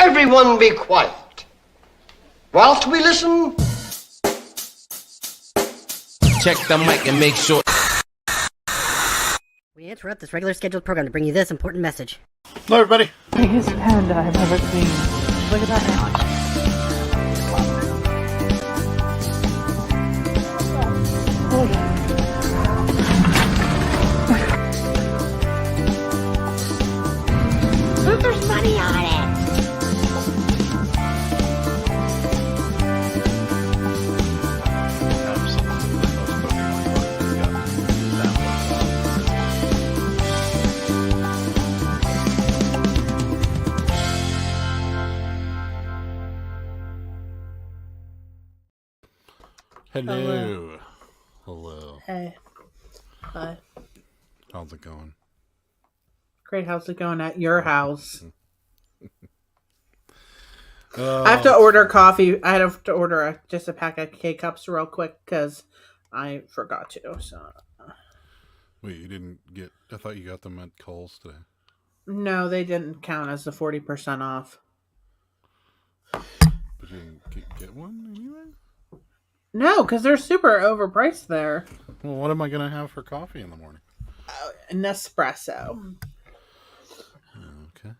Everyone be quiet. Whilst we listen... Check the mic and make sure. We interrupt this regular scheduled program to bring you this important message. Hello, everybody. Biggest panda I've ever seen. Look at that now. Look at it. Look, there's money on it. Hello. Hello. Hey. Hi. How's it going? Great. How's it going at your house? I I have to order coffee. I have to order just a pack of K-Cups real quick because I forgot to. So. Wait, you didn't get... I thought you got them at Kohl's today. No, they didn't count as the 40% off. But you didn't get one anyway? No, because they're super overpriced there. Well, what am I going to have for coffee in the morning? Nespresso. Okay.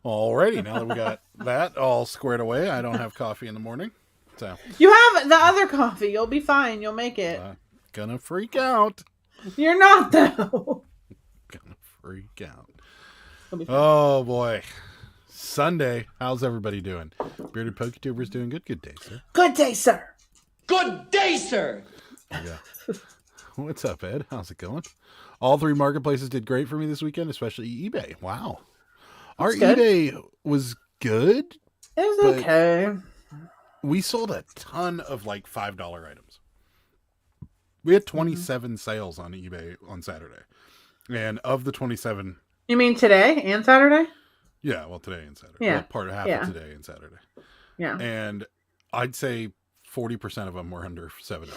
Alrighty, now that we got that all squared away, I don't have coffee in the morning. So You have the other coffee. You'll be fine. You'll make it. gonna freak out. You're not, though. Gonna freak out. You'll be fine. Oh, boy. Sunday. How's everybody doing? Bearded Poketuber's doing good. Good day, sir. Good day, sir. Good day, sir! Yeah. What's up, Ed? How's it going? All three marketplaces did great for me this weekend, especially eBay. Wow. Our That's good. eBay was good. It was But- okay. We sold a ton of like $5 items. We had 27 sales on eBay on Saturday. And of the 27, You mean today and Saturday? yeah, well, today and Saturday. Yeah. Well, part of half Yeah. of today and Saturday. Yeah. And I'd say 40% of them were under $7.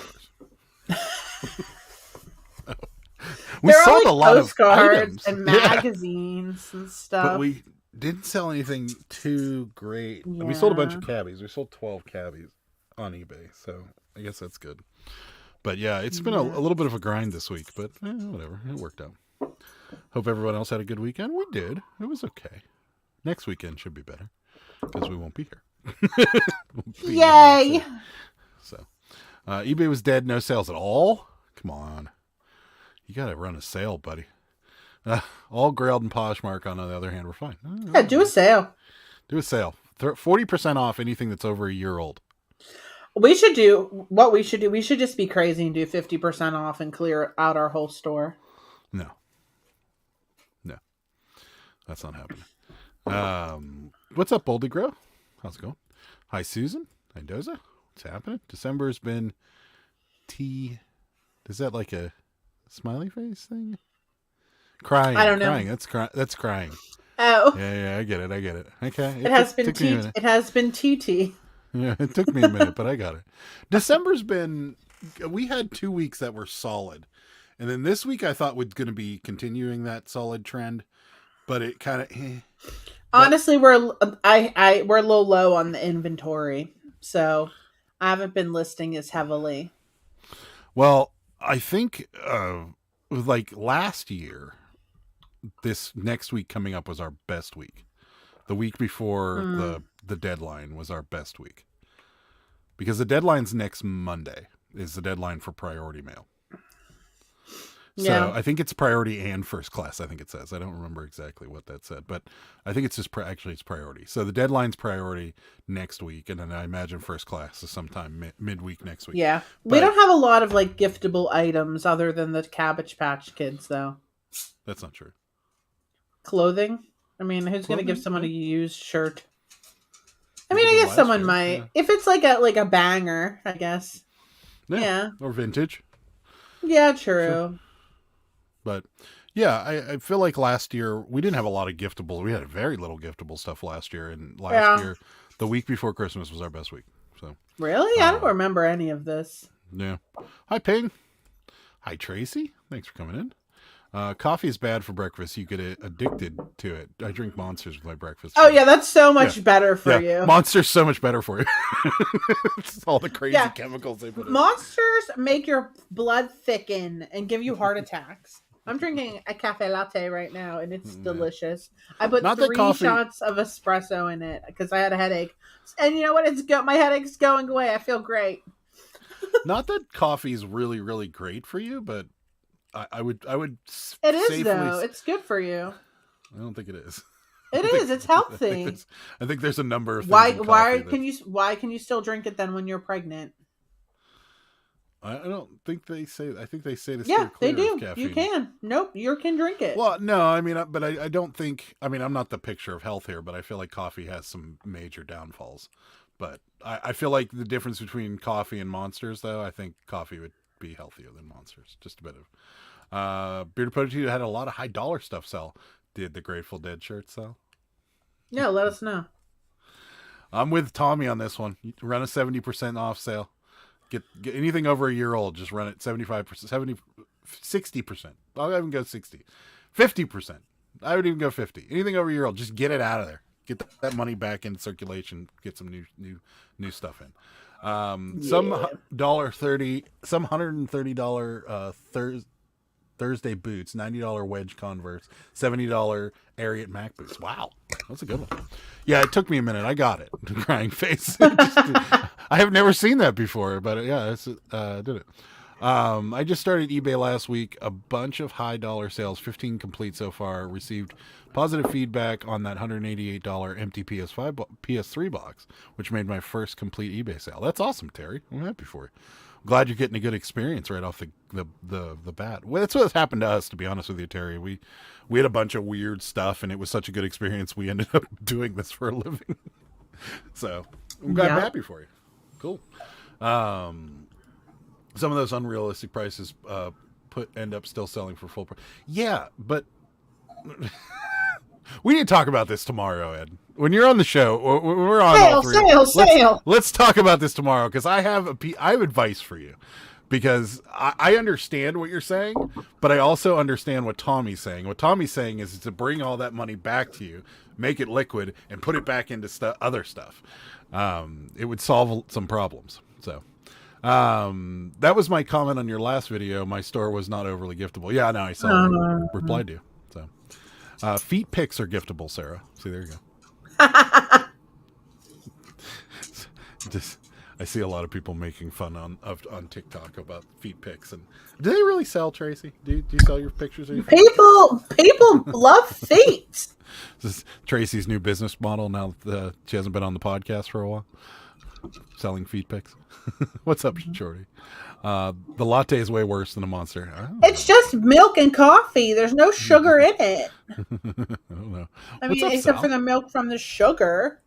We They're sold all, a lot of postcards items. and Yeah. magazines and stuff. But we didn't sell anything too great. We sold a bunch of cabbies. We sold 12 cabbies on eBay. So I guess that's good. But yeah, it's been a little bit of a grind this week. But whatever. It worked out. Hope everyone else had a good weekend. We did. It was okay. Next weekend should be better. Because we won't be here. Won't be here Yay! next week. So eBay was dead. No sales at all. Come on. You got to run a sale, buddy. All Grailed and Poshmark, on the other hand, were fine. Yeah, do a sale. Do a sale. 40% off anything that's over a year old. We should do what we should do. We should just be crazy and do 50% off and clear out our whole store. No. That's not happening. What's up, Boldy Grow? How's it going? Hi, Susan. Hi, Doza. What's happening? December's been Is that like a smiley face thing? Crying. I don't know. Crying. That's crying. Oh, Yeah, I get it. Okay. it has been took me a minute. It has been TT. Yeah, it took me a minute, but I got it. December's been... We had 2 weeks that were solid. And then this week I thought was going to be continuing that solid trend. But it kind of... Honestly, we're a little low on the inventory, so I haven't been listing as heavily. Well, I think like last year, this next week coming up was our best week. The week before the deadline was our best week. Because the deadline's next Monday is the deadline for priority mail. So Yeah. I think it's priority and first class, I think it says. I don't remember exactly what that said, but I think it's just actually it's priority. So the deadline's priority next week, and then I imagine first class is sometime midweek next week. Yeah, But we don't have a lot of like giftable items other than the Cabbage Patch Kids, though. That's not true. Clothing. I mean, who's going to give Clothing? someone a used shirt? I We mean, I did guess last someone year, might. yeah. If it's like a banger, I guess. Yeah. Or vintage. Yeah, true. But yeah, I feel like last year we didn't have a lot of giftable. We had very little giftable stuff last year, and last year, the week before Christmas was our best week. So Really? I don't remember any of this. yeah. Hi, Ping. Hi, Tracy. Thanks for coming in. Coffee is bad for breakfast. You get addicted to it. I drink Monsters with my breakfast. Oh yeah, that's so much better for you. Monsters so much better for you. It's all the crazy chemicals they put in. Monsters make your blood thicken and give you heart attacks. I'm drinking a cafe latte right now, and it's delicious. I put 3 shots of espresso in it because I had a headache, and you know what? My headache's going away. I feel great. Not that coffee is really, really great for you, but I would. It is though. It's good for you. I don't think it is. It is. It's healthy. I think there's a number of things. Why can you still drink it then when you're pregnant? I don't think they say. I think they say this. Yeah, they do. You can. Nope, you can drink it. Well, no, I mean, but I don't think. I mean, I'm not the picture of health here, but I feel like coffee has some major downfalls. But I feel like the difference between coffee and Monsters, though, I think coffee would be healthier than Monsters. Just a bit of. Bearded Potato had a lot of high dollar stuff sell. Did the Grateful Dead shirt sell? Yeah, let us know. I'm with Tommy on this one. Run a 70% off sale. Get anything over a year old, just run it 75%, 60%. I'll even go 60. 50%. I would even go 50. Anything over a year old, just get it out of there. Get that money back in circulation. Get some new stuff in. Some $130, some $130 Thursday boots, $90 wedge Converse, $70 Ariat Mac boots. Wow, that's a good one. Yeah, it took me a minute. I got it. Crying face. I have never seen that before, but yeah, I did it. I just started eBay last week. A bunch of high dollar sales, 15 complete so far. Received positive feedback on that $188 empty PS3 box, which made my first complete eBay sale. That's awesome, Terry. I'm happy for you. Glad you're getting a good experience right off the bat. Well, that's what's happened to us, to be honest with you, Terry. We had a bunch of weird stuff, and it was such a good experience. We ended up doing this for a living. So I'm happy for you. Cool. Some of those unrealistic prices end up still selling for full price. Yeah, but we need to talk about this tomorrow, Ed. When you're on the show, when we're on sale. Let's talk about this tomorrow, because I have advice for you. Because I understand what you're saying, but I also understand what Tommy's saying. What Tommy's saying is to bring all that money back to you, make it liquid, and put it back into other stuff. It would solve some problems. So that was my comment on your last video. My store was not overly giftable. Yeah, no, I saw it. Replied to you. So feet pics are giftable, Sarah. See, there you go. I see a lot of people making fun on TikTok about feet pics, and do they really sell, Tracy? Do you sell your pictures? Of your People love feet. This is Tracy's new business model now that she hasn't been on the podcast for a while. Selling feet pics. What's up, Shorty? The latte is way worse than a Monster. It's just milk and coffee. There's no sugar in it. I don't know. I mean, except for the milk from the sugar.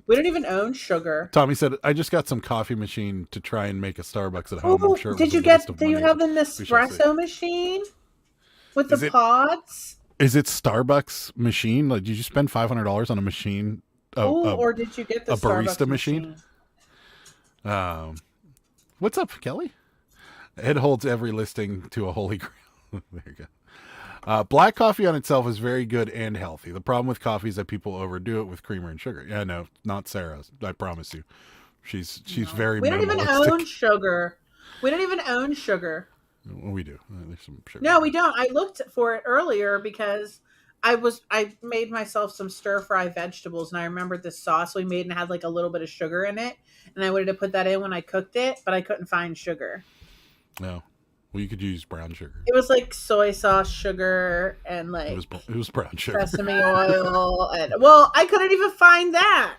We don't even own sugar. Tommy said, "I just got some coffee machine to try and make a Starbucks at home." I'm sure. Do you have an espresso machine with the pods? Is it Starbucks machine? Like, did you spend $500 on a machine? Or did you get the barista machine? What's up, Kelly? Ed holds every listing to a holy grail. There you go. Black coffee on itself is very good and healthy. The problem with coffee is that people overdo it with creamer and sugar. Yeah, no, not Sarah. I promise you. She's very minimalistic. We don't even own sugar. We don't even own sugar. Well, we do. There's some sugar. No, we don't. I looked for it earlier because I made myself some stir-fry vegetables, and I remembered this sauce we made and it had like a little bit of sugar in it, and I wanted to put that in when I cooked it, but I couldn't find sugar. No. Well, you could use brown sugar. It was like soy sauce, sugar, and like it was brown sugar, sesame oil, and I couldn't even find that.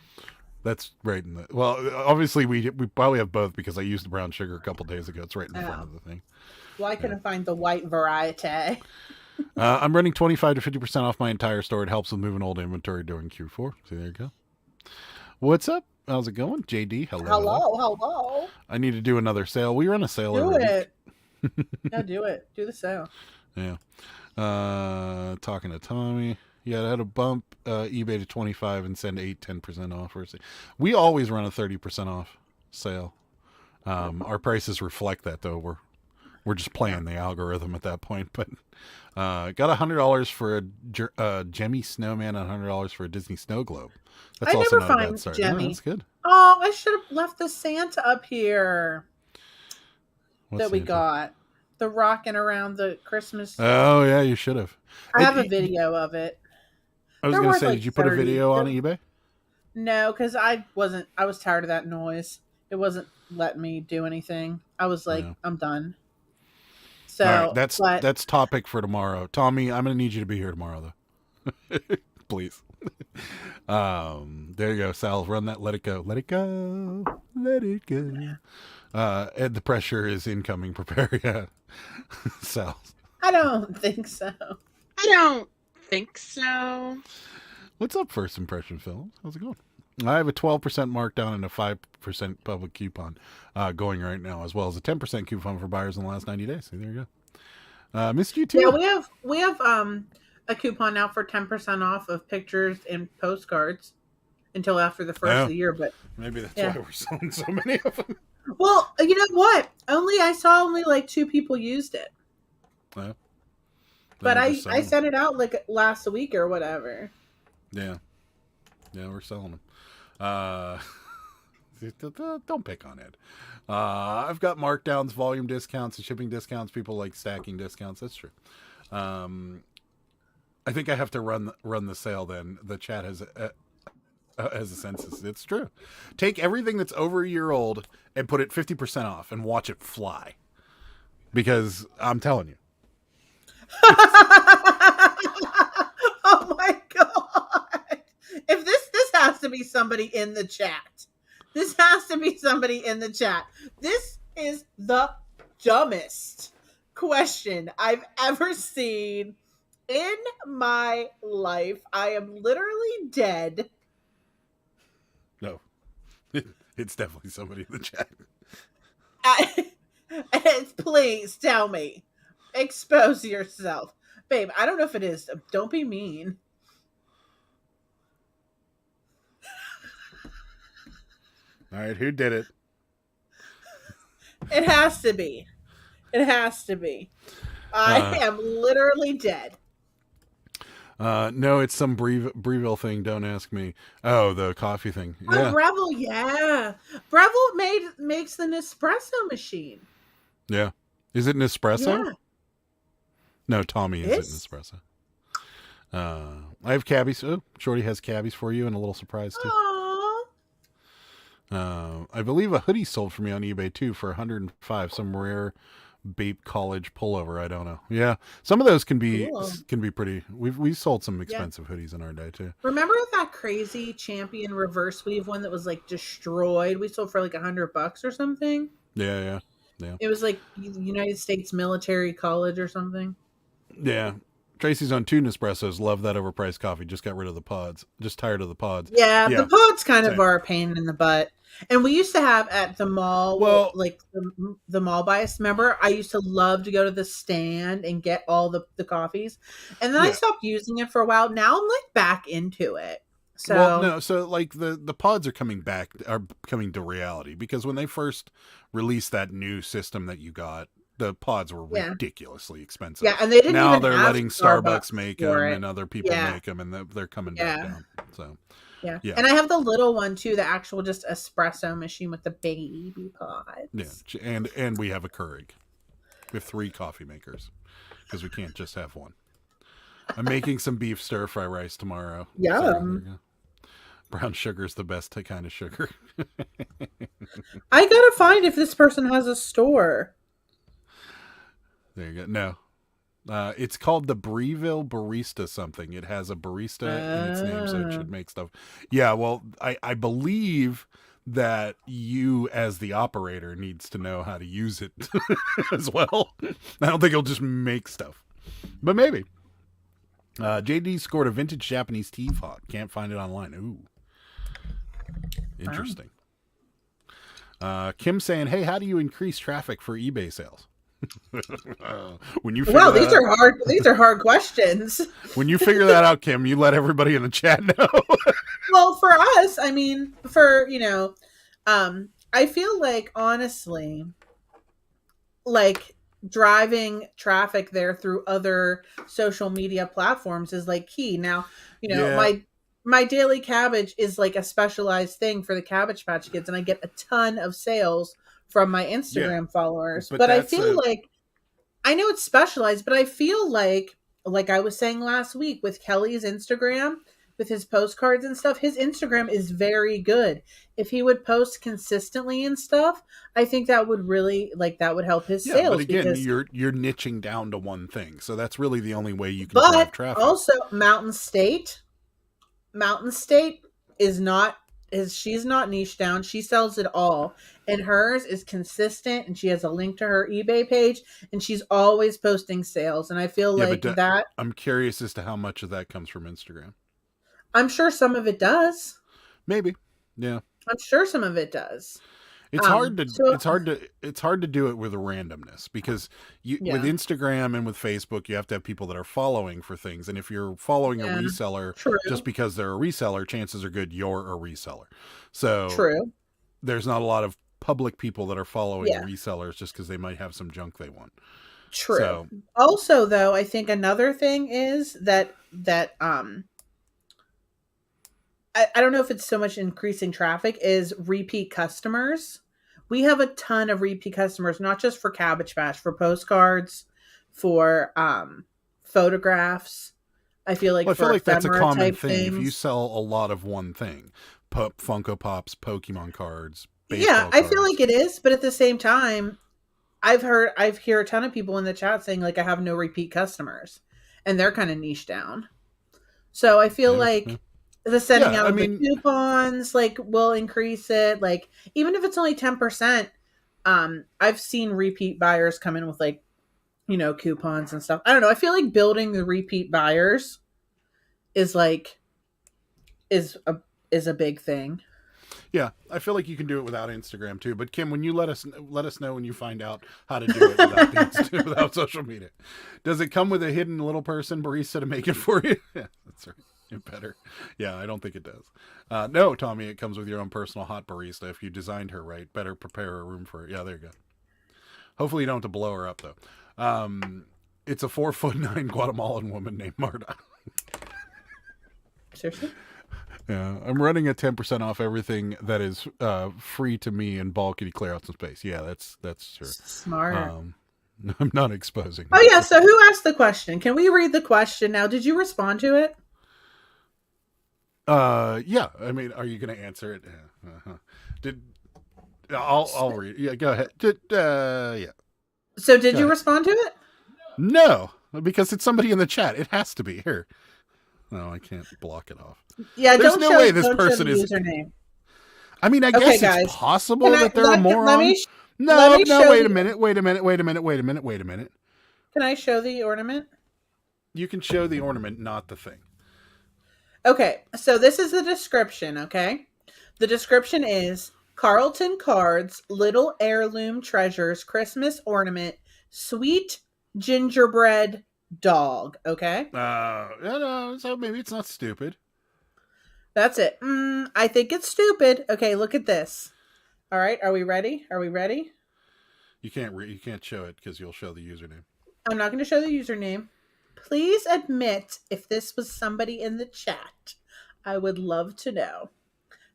That's right in the. Well, obviously we probably have both because I used the brown sugar a couple days ago. It's right in the front of the thing. Well, I couldn't find the white variety. I'm running 25 to 50% off my entire store. It helps with moving old inventory during Q4. See, there you go. What's up? How's it going, JD? Hello. I need to do another sale. We run a sale. Do it. Yeah, do it. Do the sale. Yeah. Talking to Tommy. Yeah, I had a bump eBay to 25 and send 10% off. We always run a 30% off sale. Our prices reflect that, though. We're just playing the algorithm at that point. But got $100 for a Jemmy Snowman and $100 for a Disney Snow Globe. That's I also never not a find bad start. Jemmy. No, that's good. Oh, I should have left the Santa up here What's that we Santa? got. The rocking around the Christmas. Oh, yeah, you should have. I have a video of it. I was going to say, did you put a video on eBay? No, because I was tired of that noise. It wasn't letting me do anything. I was like, I'm done. So all right, that's topic for tomorrow. Tommy, I'm going to need you to be here tomorrow, though. Please. There you go, Sal. Run that. Let it go. Let it go. Let it go. And the pressure is incoming. Prepare. Yeah. Sal. I don't think so. What's up, First Impression Films? How's it going? I have a 12% markdown and a 5% public coupon going right now, as well as a 10% coupon for buyers in the last 90 days. So there you go. Missed you too. Yeah, we have a coupon now for 10% off of pictures and postcards until after the first of the year. But maybe that's why we're selling so many of them. Well, you know what? I saw only like 2 people used it. Yeah. But I sent it out like last week or whatever. Yeah. Yeah, we're selling them. Don't pick on it. I've got markdowns, volume discounts, and shipping discounts. People like stacking discounts. That's true. I think I have to run the sale then. The chat has a census. It's true. Take everything that's over a year old and put it 50% off and watch it fly. Because I'm telling you. Oh my god! If this has to be somebody in the chat. This has to be somebody in the chat. This is the dumbest question I've ever seen in my life. I am literally dead. No, it's definitely somebody in the chat. Please tell me. Expose yourself. Babe, I don't know if it is. Don't be mean. All right, who did it? It has to be. It has to be. I am literally dead. No, it's some Breville thing. Don't ask me. Oh, the coffee thing. Yeah. Oh, Breville, yeah. Breville makes the Nespresso machine. Yeah. Is it Nespresso? Yeah. No, Tommy is it Nespresso. I have cabbies. Oh, Shorty has cabbies for you and a little surprise too. Aww. I believe a hoodie sold for me on eBay too for $105. Some rare Bape college pullover. I don't know. Yeah, some of those can be pretty. We sold some expensive hoodies in our day too. Remember that crazy Champion reverse weave one that was like destroyed? We sold for like $100 or something. Yeah. It was like United States Military College or something. Yeah. Tracy's on 2 Nespressos. Love that overpriced coffee. Just got rid of the pods. Just tired of the pods. Yeah. The pods kind of are a pain in the butt. And we used to have at the mall, like the mall bias. Remember, I used to love to go to the stand and get all the coffees. And then I stopped using it for a while. Now I'm like back into it. So like the pods are coming to reality, because when they first released that new system that you got, the pods were ridiculously expensive. Yeah, and they didn't. Now even they're letting Starbucks make them and other people make them, and they're coming back down. So yeah, and I have the little one too, the actual just espresso machine with the baby pods. Yeah, and we have a Keurig. We have 3 coffee makers because we can't just have one. I'm making some beef stir fry rice tomorrow. Yum. Brown sugar is the best kind of sugar. I gotta find if this person has a store. There you go. No. It's called the Breville Barista something. It has a barista in its name, so it should make stuff. Yeah, well, I believe that you, as the operator, needs to know how to use it as well. I don't think it'll just make stuff. But maybe. JD scored a vintage Japanese tea pot. Can't find it online. Ooh. Interesting. Kim saying, hey, how do you increase traffic for eBay sales? When you these are hard questions. When you figure that out, Kim, you let everybody in the chat know. Well, for us, I mean, I feel like honestly, like driving traffic there through other social media platforms is like key. Now, Yeah. my daily cabbage is like a specialized thing for the Cabbage Patch Kids, and I get a ton of sales from my Instagram followers. But I feel like I know it's specialized, but I feel like I was saying last week with Kelly's Instagram, with his postcards and stuff, his Instagram is very good. If he would post consistently and stuff, I think that would really that would help his sales. But again, because, you're niching down to one thing, so that's really the only way you can but drive traffic. also Mountain State is not she's not niche down. She sells it all, and hers is consistent, and she has a link to her eBay page, and she's always posting sales. And I feel that I'm curious as to how much of that comes from Instagram. I'm sure some of it does. Maybe. Yeah. I'm sure some of it does. It's hard to do it with a randomness, because with Instagram and with Facebook, you have to have people that are following for things. And if you're following a reseller just because they're a reseller, chances are good you're a reseller. So there's not a lot of public people that are following resellers just because they might have some junk they want. True. So, also, though, I think another thing is that I don't know if it's so much increasing traffic is repeat customers. We have a ton of repeat customers, not just for Cabbage Patch, for postcards, for photographs. I feel like that's a common thing. Things. If you sell a lot of one thing, Funko Pops, Pokemon cards, I feel like it is, but at the same time, I've heard a ton of people in the chat saying like I have no repeat customers, and they're kind of niche down. So I feel the sending out of the coupons will increase it. Like, even if it's only 10%, I've seen repeat buyers come in with coupons and stuff. I don't know. I feel like building the repeat buyers is a big thing. Yeah, I feel like you can do it without Instagram too. But Kim, when you let us know when you find out how to do it without social media, does it come with a hidden little person barista to make it for you? Yeah, that's right. It better. Yeah, I don't think it does. No, Tommy, it comes with your own personal hot barista. If you designed her right, better prepare a room for her. Yeah, there you go. Hopefully you don't have to blow her up though. It's a 4'9" Guatemalan woman named Marta. Seriously? Yeah, I'm running a 10% off everything that is free to me in bulk. Can you clear out some space? Yeah, that's sure. Smart. I'm not exposing. Oh yeah, so who asked the question? Can we read the question now? Did you respond to it? Yeah. I mean, are you going to answer it? I'll read. Yeah, go ahead. Yeah. So did you respond to it? No, because it's somebody in the chat. It has to be here. No, I can't block it off. Yeah, there's no way this person is. Username. I mean, I guess guys. It's possible that there are morons. No, wait a minute. Can I show the ornament? You can show the ornament, not the thing. Okay, so this is the description, okay? The description is Carlton Cards, Little Heirloom Treasures, Christmas Ornament, Sweet Gingerbread Dog, okay? No, so maybe it's not stupid. That's it. I think it's stupid. Okay, look at this. All right, are we ready? You can't show it because you'll show the username. I'm not going to show the username. Please admit if this was somebody in the chat. I would love to know.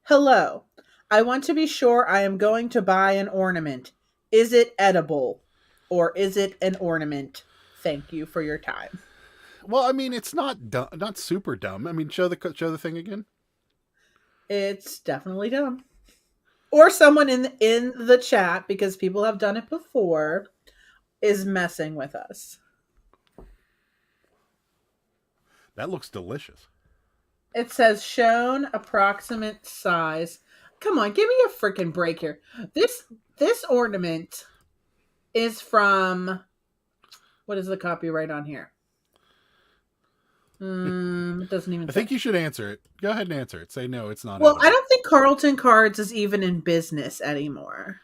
Hello. I want to be sure I am going to buy an ornament. Is it edible or is it an ornament? Thank you for your time. Well, I mean, it's not dumb, not super dumb. I mean, show the thing again. It's definitely dumb. Or someone in the chat, because people have done it before, is messing with us. That looks delicious. It says shown approximate size. Come on, give me a freaking break here. This ornament is from, what is the copyright on here? It doesn't even. I think you should answer it. Go ahead and answer it. Say no, it's not. Well, edible. I don't think Carlton Cards is even in business anymore.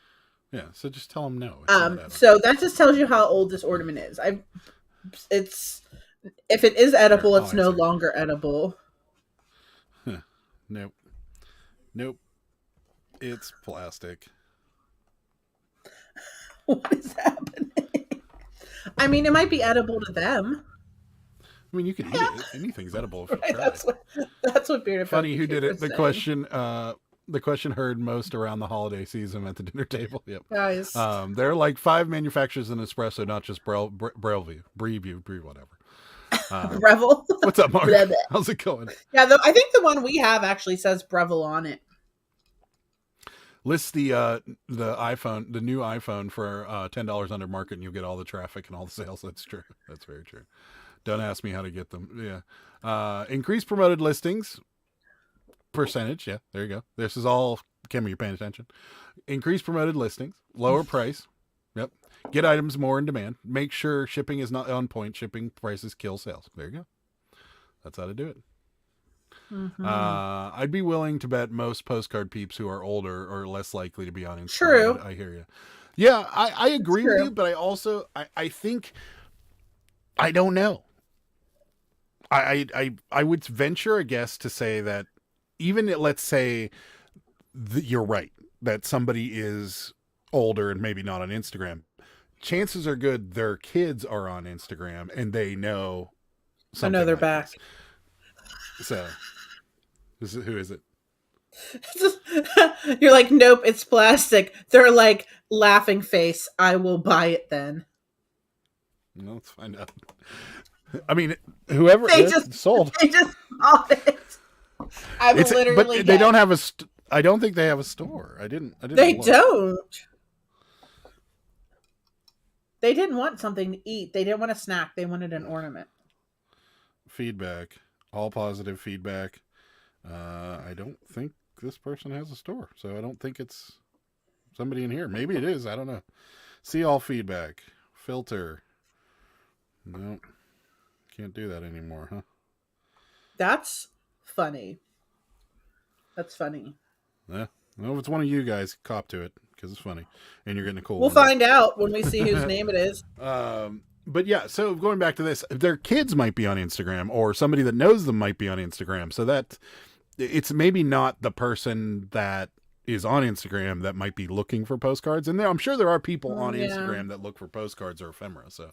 Yeah, so just tell them no. So that just tells you how old this ornament is. If it is edible, it's no longer edible. Huh. Nope. It's plastic. What is happening? I mean, it might be edible to them. I mean, you can eat it. Anything's edible if you try. That's what Bearded Funny who did it. The question heard most around the holiday season at the dinner table. Yep. Guys. There are like 5 manufacturers in espresso, not just Breville, whatever. Breville. What's up, Mark? How's it going? Yeah, I think the one we have actually says Breville on it. List the iPhone, the new iPhone for $10 under market, and you'll get all the traffic and all the sales. That's true. That's very true. Don't ask me how to get them. Yeah. Increase promoted listings percentage. Yeah, there you go. This is all, Kim, you're paying attention. Increase promoted listings, lower price. Yep. Get items more in demand. Make sure shipping is not on point. Shipping prices kill sales. There you go. That's how to do it. Mm-hmm. I'd be willing to bet most postcard peeps who are older are less likely to be on Instagram. True. I hear you. Yeah, I agree with you, but I also, I think, I don't know. I would venture a guess to say that even let's say you're right, that somebody is older and maybe not on Instagram. Chances are good their kids are on Instagram and they know something. I know they're like back. This. So, who is it? You're like, nope, it's plastic. They're like, laughing face. I will buy it then. No, let's find out. I mean, whoever they just sold. They just bought it. I'm literally. But they don't have a. I don't think they have a store. I didn't. They don't. They didn't want something to eat. They didn't want a snack. They wanted an ornament. Feedback. All positive feedback. I don't think this person has a store, so I don't think it's somebody in here. Maybe it is. I don't know. See all feedback. Filter. No. Can't do that anymore, huh? That's funny. That's funny. Yeah. Well, if it's one of you guys, cop to it because it's funny, and you're getting a cool. We'll find out when we see whose name it is. But yeah, so going back to this, their kids might be on Instagram, or somebody that knows them might be on Instagram. So that it's maybe not the person that is on Instagram that might be looking for postcards. And I'm sure there are people on Instagram that look for postcards or ephemera. So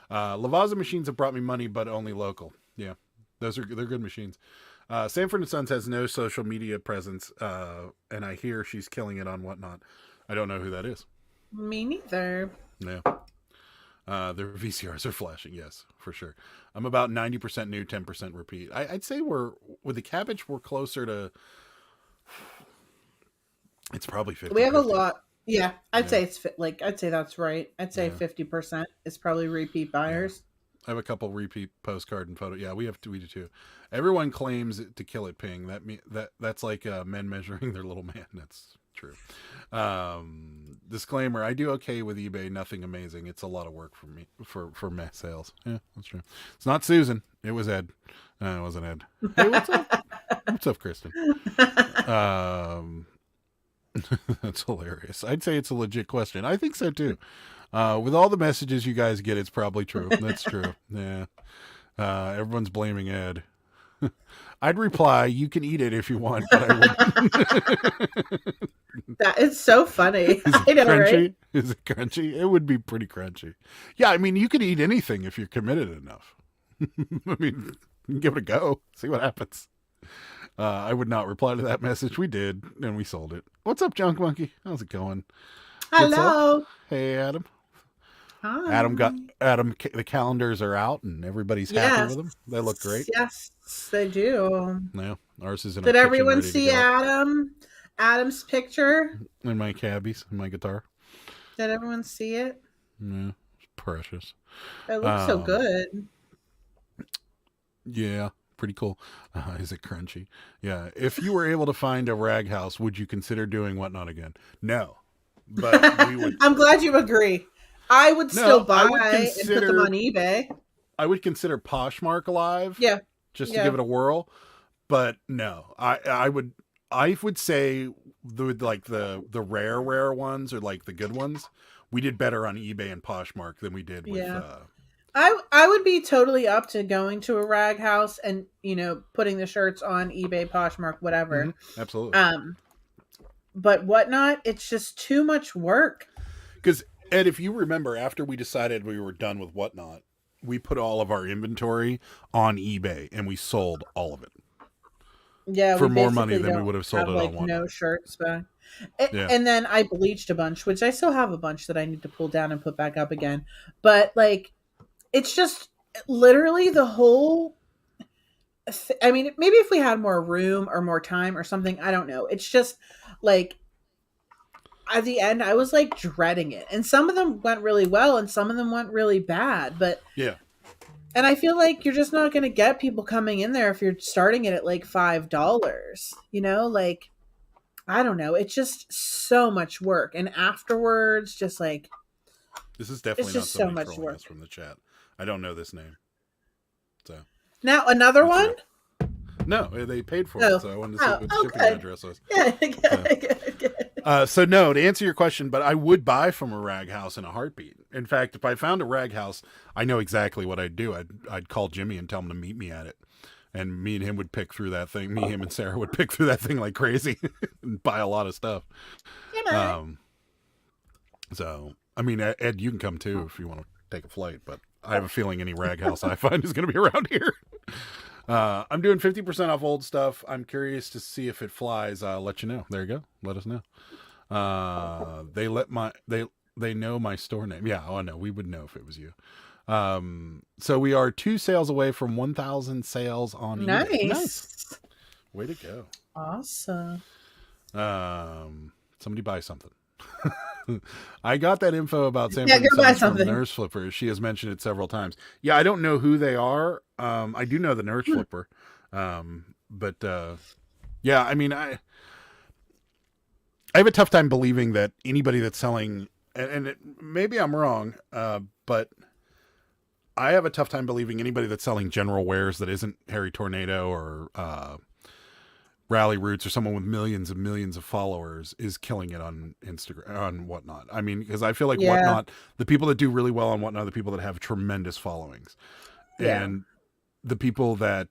Lavazza machines have brought me money, but only local. Yeah, they're good machines. Sanford & Sons has no social media presence, and I hear she's killing it on Whatnot. I don't know who that is. Me neither. Yeah. Their VCRs are flashing, yes, for sure. I'm about 90% new, 10% repeat. I'd say with the cabbage, we're closer to. It's probably 50. We have a lot. Yeah, I'd say I'd say that's right. I'd say 50% is probably repeat buyers. I have a couple repeat postcard and photo. Yeah, we do too. Everyone claims to kill it ping. That's like men measuring their little man. That's true. Disclaimer: I do okay with eBay. Nothing amazing. It's a lot of work for me for mass sales. Yeah, that's true. It's not Susan. It was Ed. It wasn't Ed. Hey, what's up? What's up, Kristen? That's hilarious. I'd say it's a legit question. I think so too. With all the messages you guys get, it's probably true. That's true. Yeah. Everyone's blaming Ed. I'd reply, you can eat it if you want, but I wouldn't. That is so funny. I know, crunchy? Right? Is it crunchy? It would be pretty crunchy. Yeah, I mean, you could eat anything if you're committed enough. I mean, you can give it a go. See what happens. I would not reply to that message. We did, and we sold it. What's up, Junk Monkey? How's it going? Hello. Hey, Adam. Hi. Adam. The calendars are out, and everybody's happy with them. They look great. Yes, they do. Yeah, ours is in. Did everyone see Adam's picture? And my cabbies, and my guitar. Did everyone see it? Yeah, it's precious. It looks so good. Yeah, pretty cool. Is it crunchy? Yeah. If you were able to find a rag house, would you consider doing Whatnot again? No. But we would. I'm glad you agree. I would still buy and put them on eBay. I would consider Poshmark alive. Yeah. Just to give it a whirl. But no. I would say the rare ones or like the good ones, we did better on eBay and Poshmark than we did with I would be totally up to going to a rag house and, putting the shirts on eBay, Poshmark, whatever. Mm-hmm. Absolutely. But Whatnot, it's just too much work. Because Ed, if you remember, after we decided we were done with Whatnot, we put all of our inventory on eBay and we sold all of it. Yeah, for we more money basically than we don't would have sold have it like on Whatnot. no shirts back. Yeah. And then I bleached a bunch, which I still have a bunch that I need to pull down and put back up again. But like, it's just literally the whole. I mean, maybe if we had more room or more time or something, I don't know. It's just like at the end, I was like dreading it, and some of them went really well, and some of them went really bad. But yeah. And I feel like you're just not going to get people coming in there if you're starting it at like $5, you know, like, I don't know. It's just so much work. And afterwards, just like, this is definitely it's not just so somebody much trolling work. us from the chat. I don't know this name. So now another one? No, they paid for it. So I wanted to see what the shipping address was. Yeah, good. So no, to answer your question, but I would buy from a rag house in a heartbeat. In fact, if I found a rag house, I know exactly what I'd do. I'd call Jimmy and tell him to meet me at it. And me and him would pick through that thing. Me, him, and Sarah would pick through that thing like crazy and buy a lot of stuff. So, I mean, Ed, you can come too if you want to take a flight, but I have a feeling any rag house I find is going to be around here. I'm doing 50% off old stuff. I'm curious to see if it flies. I'll let you know. There you go. Let us know. They know my store name. Yeah. Oh no, we would know if it was you. So we are 2 sales away from 1,000 sales on eBay. Nice. Way to go. Awesome. Somebody buy something. I got that info about Sanford and Sons from Nurse Flipper. She has mentioned it several times. Yeah, I don't know who they are. I do know the Nurse Flipper. But yeah, I mean, I have a tough time believing that anybody that's selling, and maybe I'm wrong, but I have a tough time believing anybody that's selling general wares that isn't Harry Tornado or Rally Roots or someone with millions and millions of followers is killing it on Instagram, on Whatnot. I mean, because I feel like Whatnot, the people that do really well on Whatnot are the people that have tremendous followings. Yeah. And the people that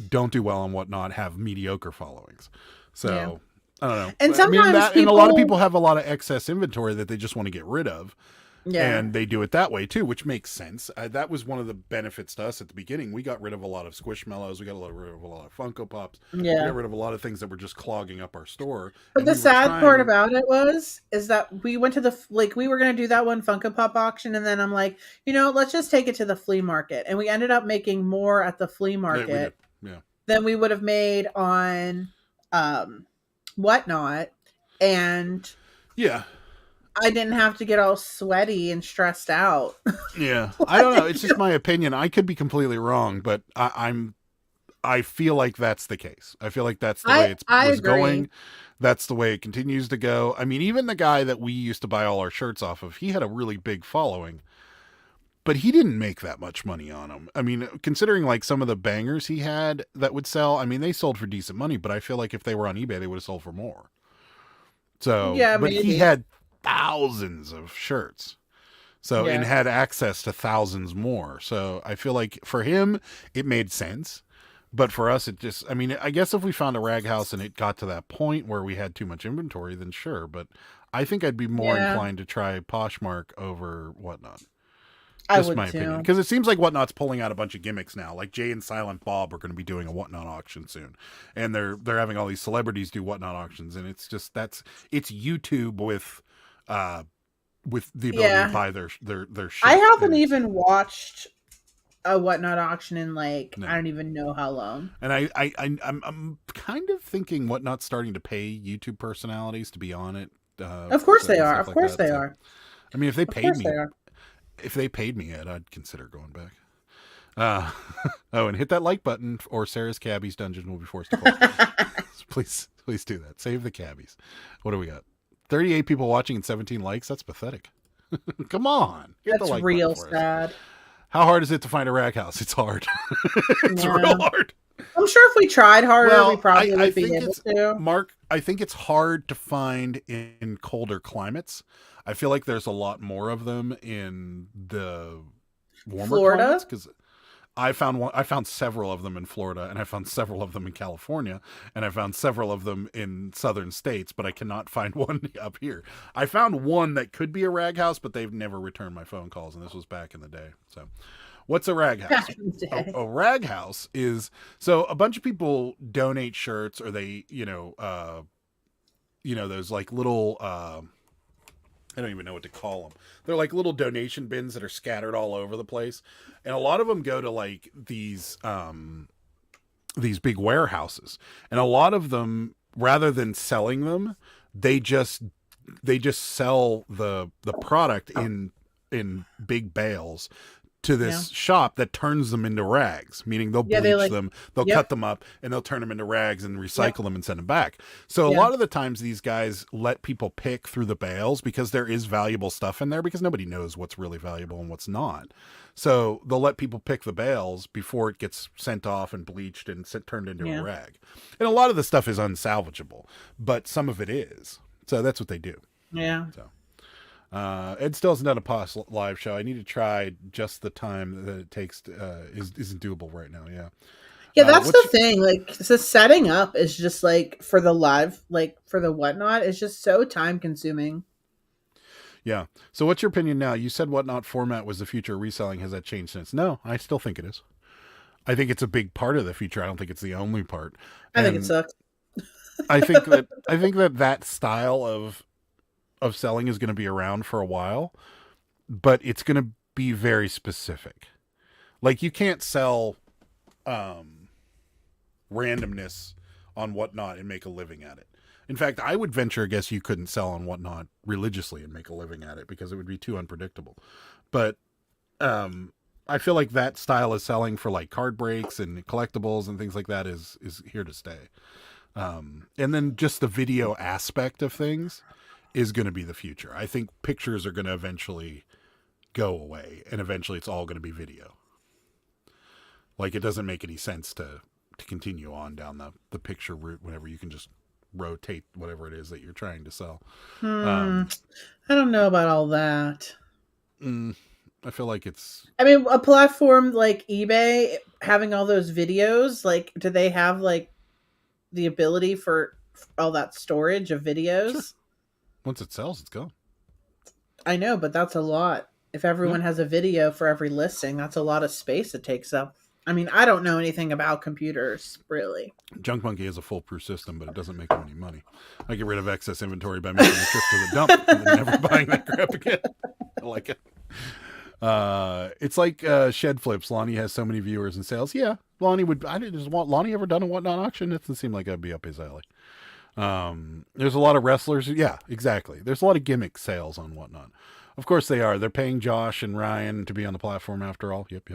don't do well on Whatnot have mediocre followings. So I don't know. And sometimes and a lot of people have a lot of excess inventory that they just want to get rid of. Yeah. And they do it that way too, which makes sense. That was one of the benefits to us at the beginning. We got rid of a lot of Squishmallows. We got rid of a lot of Funko Pops. Yeah. We got rid of a lot of things that were just clogging up our store. But the sad part about it is that we went to we were going to do that one Funko Pop auction. And then I'm like, let's just take it to the flea market. And we ended up making more at the flea market than we would have made on Whatnot. And I didn't have to get all sweaty and stressed out. Yeah. I don't know. It's just my opinion. I could be completely wrong, but I feel like that's the case. I feel like that's the way it's going. That's the way it continues to go. I mean, even the guy that we used to buy all our shirts off of, he had a really big following, but he didn't make that much money on them. I mean, considering like some of the bangers he had that would sell, I mean, they sold for decent money, but I feel like if they were on eBay, they would have sold for more. So, but he had thousands of shirts, and had access to thousands more. So I feel like for him it made sense, but for us it just, I mean, I guess if we found a rag house and it got to that point where we had too much inventory, then sure. But I think I'd be more inclined to try Poshmark over Whatnot. Just my opinion, because it seems like Whatnot's pulling out a bunch of gimmicks now. Like Jay and Silent Bob are going to be doing a Whatnot auction soon, and they're having all these celebrities do Whatnot auctions, and it's just it's YouTube with the ability to buy their shit. I haven't even watched a Whatnot auction in I don't even know how long. And I'm kind of thinking Whatnot's starting to pay YouTube personalities to be on it. Of course they are. Of course they are. I mean, if they paid me, Ed, I'd consider going back. And hit that like button, or Sarah's Cabbies Dungeon will be forced to close. Please do that. Save the cabbies. What do we got? 38 people watching and 17 likes. That's pathetic. Come on. That's real sad. How hard is it to find a rag house? It's hard. It's real hard. I'm sure if we tried harder, we probably would be able to. Mark, I think it's hard to find in colder climates. I feel like there's a lot more of them in the warmer climates. I found several of them in Florida, and I found several of them in California, and I found several of them in southern states, but I cannot find one up here. I found one that could be a rag house, but they've never returned my phone calls, and this was back in the day. So what's a rag house? A rag house is, so a bunch of people donate shirts, or they, those like little, I don't even know what to call them. They're like little donation bins that are scattered all over the place. And a lot of them go to like these big warehouses. And a lot of them, rather than selling them, they just sell the product in big bales to this shop that turns them into rags, meaning they'll bleach them, they'll cut them up, and they'll turn them into rags and recycle them and send them back. So a lot of the times these guys let people pick through the bales because there is valuable stuff in there, because nobody knows what's really valuable and what's not. So they'll let people pick the bales before it gets sent off and bleached and turned into a rag. And a lot of the stuff is unsalvageable, but some of it is. So that's what they do. Yeah. So. Ed still hasn't done a past live show. I need to try, just the time that it takes isn't doable right now. Yeah, that's the thing. Like, the setting up is just like for the live, like for the whatnot, is just so time consuming. Yeah. So what's your opinion now? You said whatnot format was the future of reselling. Has that changed since? No, I still think it is. I think it's a big part of the future. I don't think it's the only part. I think it sucks. I think that style of selling is going to be around for a while, but it's going to be very specific. Like, you can't sell randomness on whatnot and make a living at it. In fact, I would venture a guess you couldn't sell on whatnot religiously and make a living at it, because it would be too unpredictable. But I feel like that style of selling for like card breaks and collectibles and things like that is here to stay. And then just the video aspect of things is going to be the future. I think pictures are going to eventually go away, and eventually it's all going to be video. Like, it doesn't make any sense to continue on down the picture route whenever you can just rotate whatever it is that you're trying to sell. I don't know about all that. I feel like it's... I mean, a platform like eBay having all those videos, like, do they have like the ability for all that storage of videos? Sure. Once it sells, it's gone. I know, but that's a lot. If everyone has a video for every listing, that's a lot of space it takes up. I mean, I don't know anything about computers, really. Junk Monkey has a foolproof system, but it doesn't make them any money. I get rid of excess inventory by making a trip to the dump and then never buying that crap again. I like it. It's like Shed Flips. Lonnie has so many viewers and sales. Yeah, Lonnie would. Lonnie ever done a whatnot auction? It doesn't seem like that'd be up his alley. There's a lot of wrestlers. Yeah, exactly. There's a lot of gimmick sales on whatnot. Of course they are. They're paying Josh and Ryan to be on the platform after all. Yep.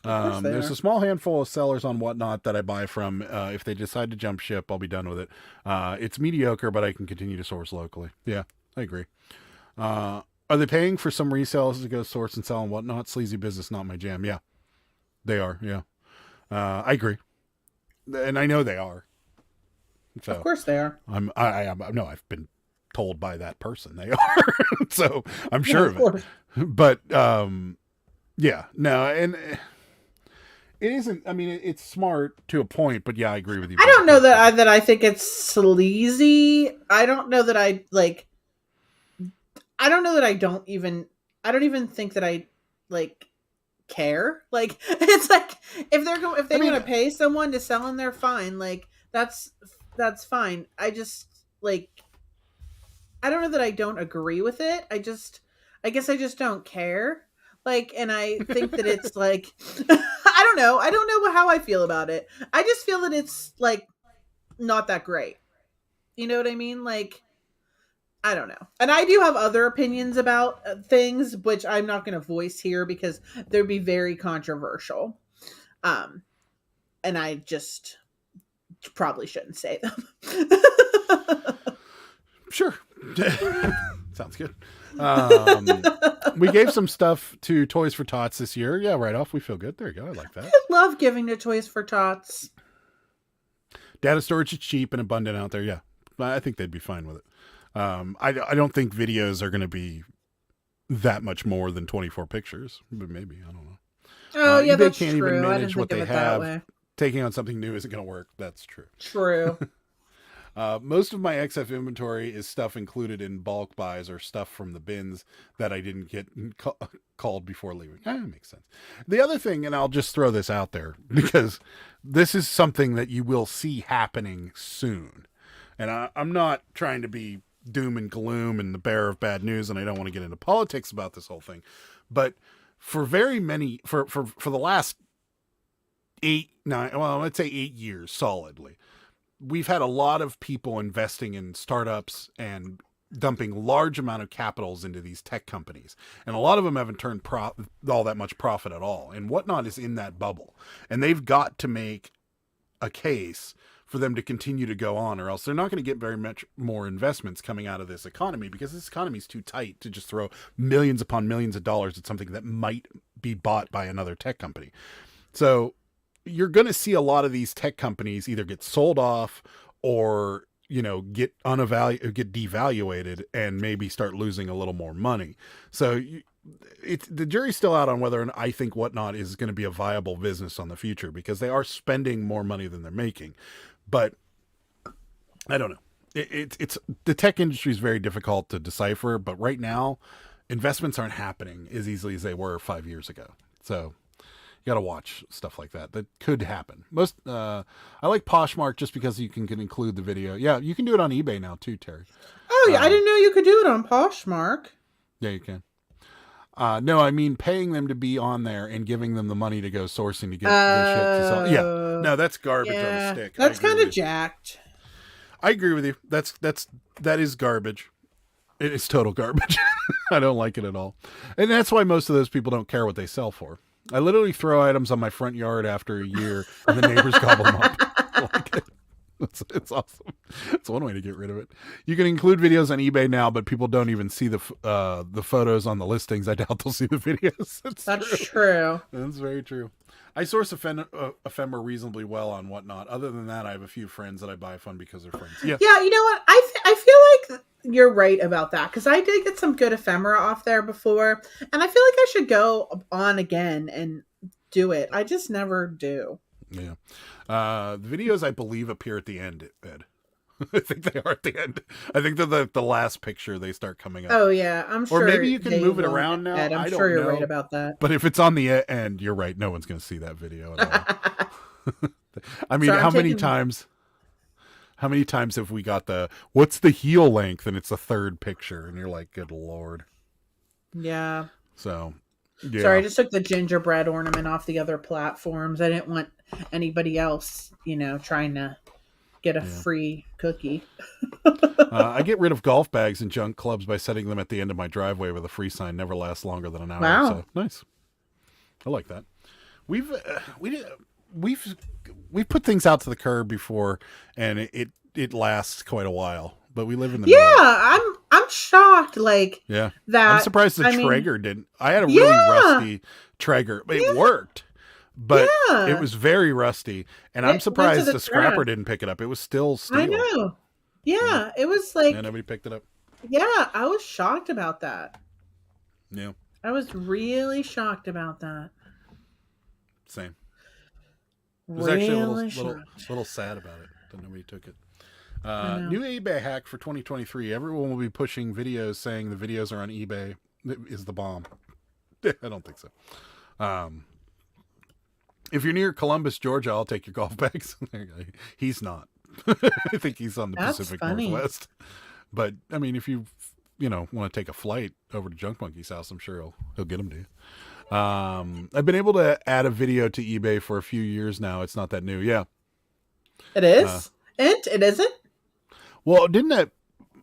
There's a small handful of sellers on whatnot that I buy from. If they decide to jump ship, I'll be done with it. It's mediocre, but I can continue to source locally. Yeah, I agree. Are they paying for some resellers to go source and sell and whatnot? Sleazy business, not my jam. Yeah, they are. Yeah, I agree, and I know they are. So, of course they are. I've been told by that person they are. So I'm sure of it. But yeah, no, and it isn't. I mean, it's smart to a point, but yeah, I agree with you. I don't know that I think it's sleazy. I don't know that I like. I don't know that I don't even think that I like care. Like, it's like if they're going to pay someone to sell in, they're fine. Like, that's fine. I just like, I don't know that I don't agree with it. I guess I just don't care. Like, and I think that it's like, I don't know how I feel about it. I just feel that it's like not that great. You know what I mean? Like, I don't know. And I do have other opinions about things, which I'm not going to voice here because they'd be very controversial. And I just probably shouldn't say them. Sure. Sounds good. We gave some stuff to Toys for Tots this year. Yeah, right off. We feel good. There you go. I like that. I love giving to Toys for Tots. Data storage is cheap and abundant out there. Yeah. I think they'd be fine with it. I don't think videos are going to be that much more than 24 pictures, but maybe, I don't know. Oh, yeah, eBay that's can't true. even I manage didn't what think they of it that have. way. Taking on something new isn't going to work. That's true. True. Most of my XF inventory is stuff included in bulk buys or stuff from the bins that I didn't get called before leaving. That makes sense. The other thing, and I'll just throw this out there because this is something that you will see happening soon. And I'm not trying to be doom and gloom and the bearer of bad news, and I don't want to get into politics about this whole thing. But for very many, for the last 8 years solidly, we've had a lot of people investing in startups and dumping large amount of capitals into these tech companies. And a lot of them haven't turned all that much profit at all. And Whatnot is in that bubble. And they've got to make a case for them to continue to go on, or else they're not going to get very much more investments coming out of this economy, because this economy is too tight to just throw millions upon millions of dollars at something that might be bought by another tech company. So you're going to see a lot of these tech companies either get sold off or, get devaluated and maybe start losing a little more money. So the jury's still out on whether I think Whatnot is going to be a viable business on the future, because they are spending more money than they're making. But I don't know. It's the tech industry is very difficult to decipher, but right now investments aren't happening as easily as they were 5 years ago. So you got to watch stuff like that. That could happen. I like Poshmark just because you can include the video. Yeah, you can do it on eBay now too, Terry. Oh, yeah, I didn't know you could do it on Poshmark. Yeah, you can. No, I mean paying them to be on there and giving them the money to go sourcing to get the shit to sell. Yeah, no, that's garbage on a stick. That's kind of jacked. I agree with you. That is garbage. It is total garbage. I don't like it at all, and that's why most of those people don't care what they sell for. I literally throw items on my front yard after a year, and the neighbors gobble them up. I like it. It's awesome. It's one way to get rid of it. You can include videos on eBay now, but people don't even see the photos on the listings. I doubt they'll see the videos. That's true. That's very true. I source ephemera reasonably well on Whatnot. Other than that, I have a few friends that I buy from because they're friends. Yeah. Yeah, you know what? I feel like you're right about that, because I did get some good ephemera off there before, and I feel like I should go on again and do it. I just never do. Yeah. The videos, I believe, appear at the end, Ed. I think they are at the end. I think they're the last picture they start coming up. Oh, yeah. I'm sure. Or maybe you can move it around now. I'm sure you're right about that. But if it's on the end, you're right. No one's going to see that video at all. I mean, So how many times have we got what's the heel length? And it's the third picture. And you're like, good Lord. Yeah. So, yeah. Sorry, I just took the gingerbread ornament off the other platforms. I didn't want anybody else, trying to get a free cookie. I get rid of golf bags and junk clubs by setting them at the end of my driveway with a free sign. Never lasts longer than an hour. Wow. So nice. I like that. We've put things out to the curb before, and it lasts quite a while. But we live in the middle. I'm shocked. That I'm surprised the Traeger didn't. I had a really rusty Traeger. It worked, but it was very rusty, and I'm surprised the scrapper didn't pick it up. It was still steel. I know. Yeah, it was and nobody picked it up. Yeah, I was shocked about that. Yeah, I was really shocked about that. Same. I was actually a little sad about it that nobody took it. New eBay hack for 2023. Everyone will be pushing videos saying the videos are on eBay is the bomb. I don't think so. If you're near Columbus, Georgia, I'll take your golf bags. He's not. I think he's on the Pacific Northwest. But I mean, if you want to take a flight over to Junk Monkey's house, I'm sure he'll get them to you. I've been able to add a video to eBay for a few years now. It's not that new. Yeah. It is? It isn't? Well, didn't that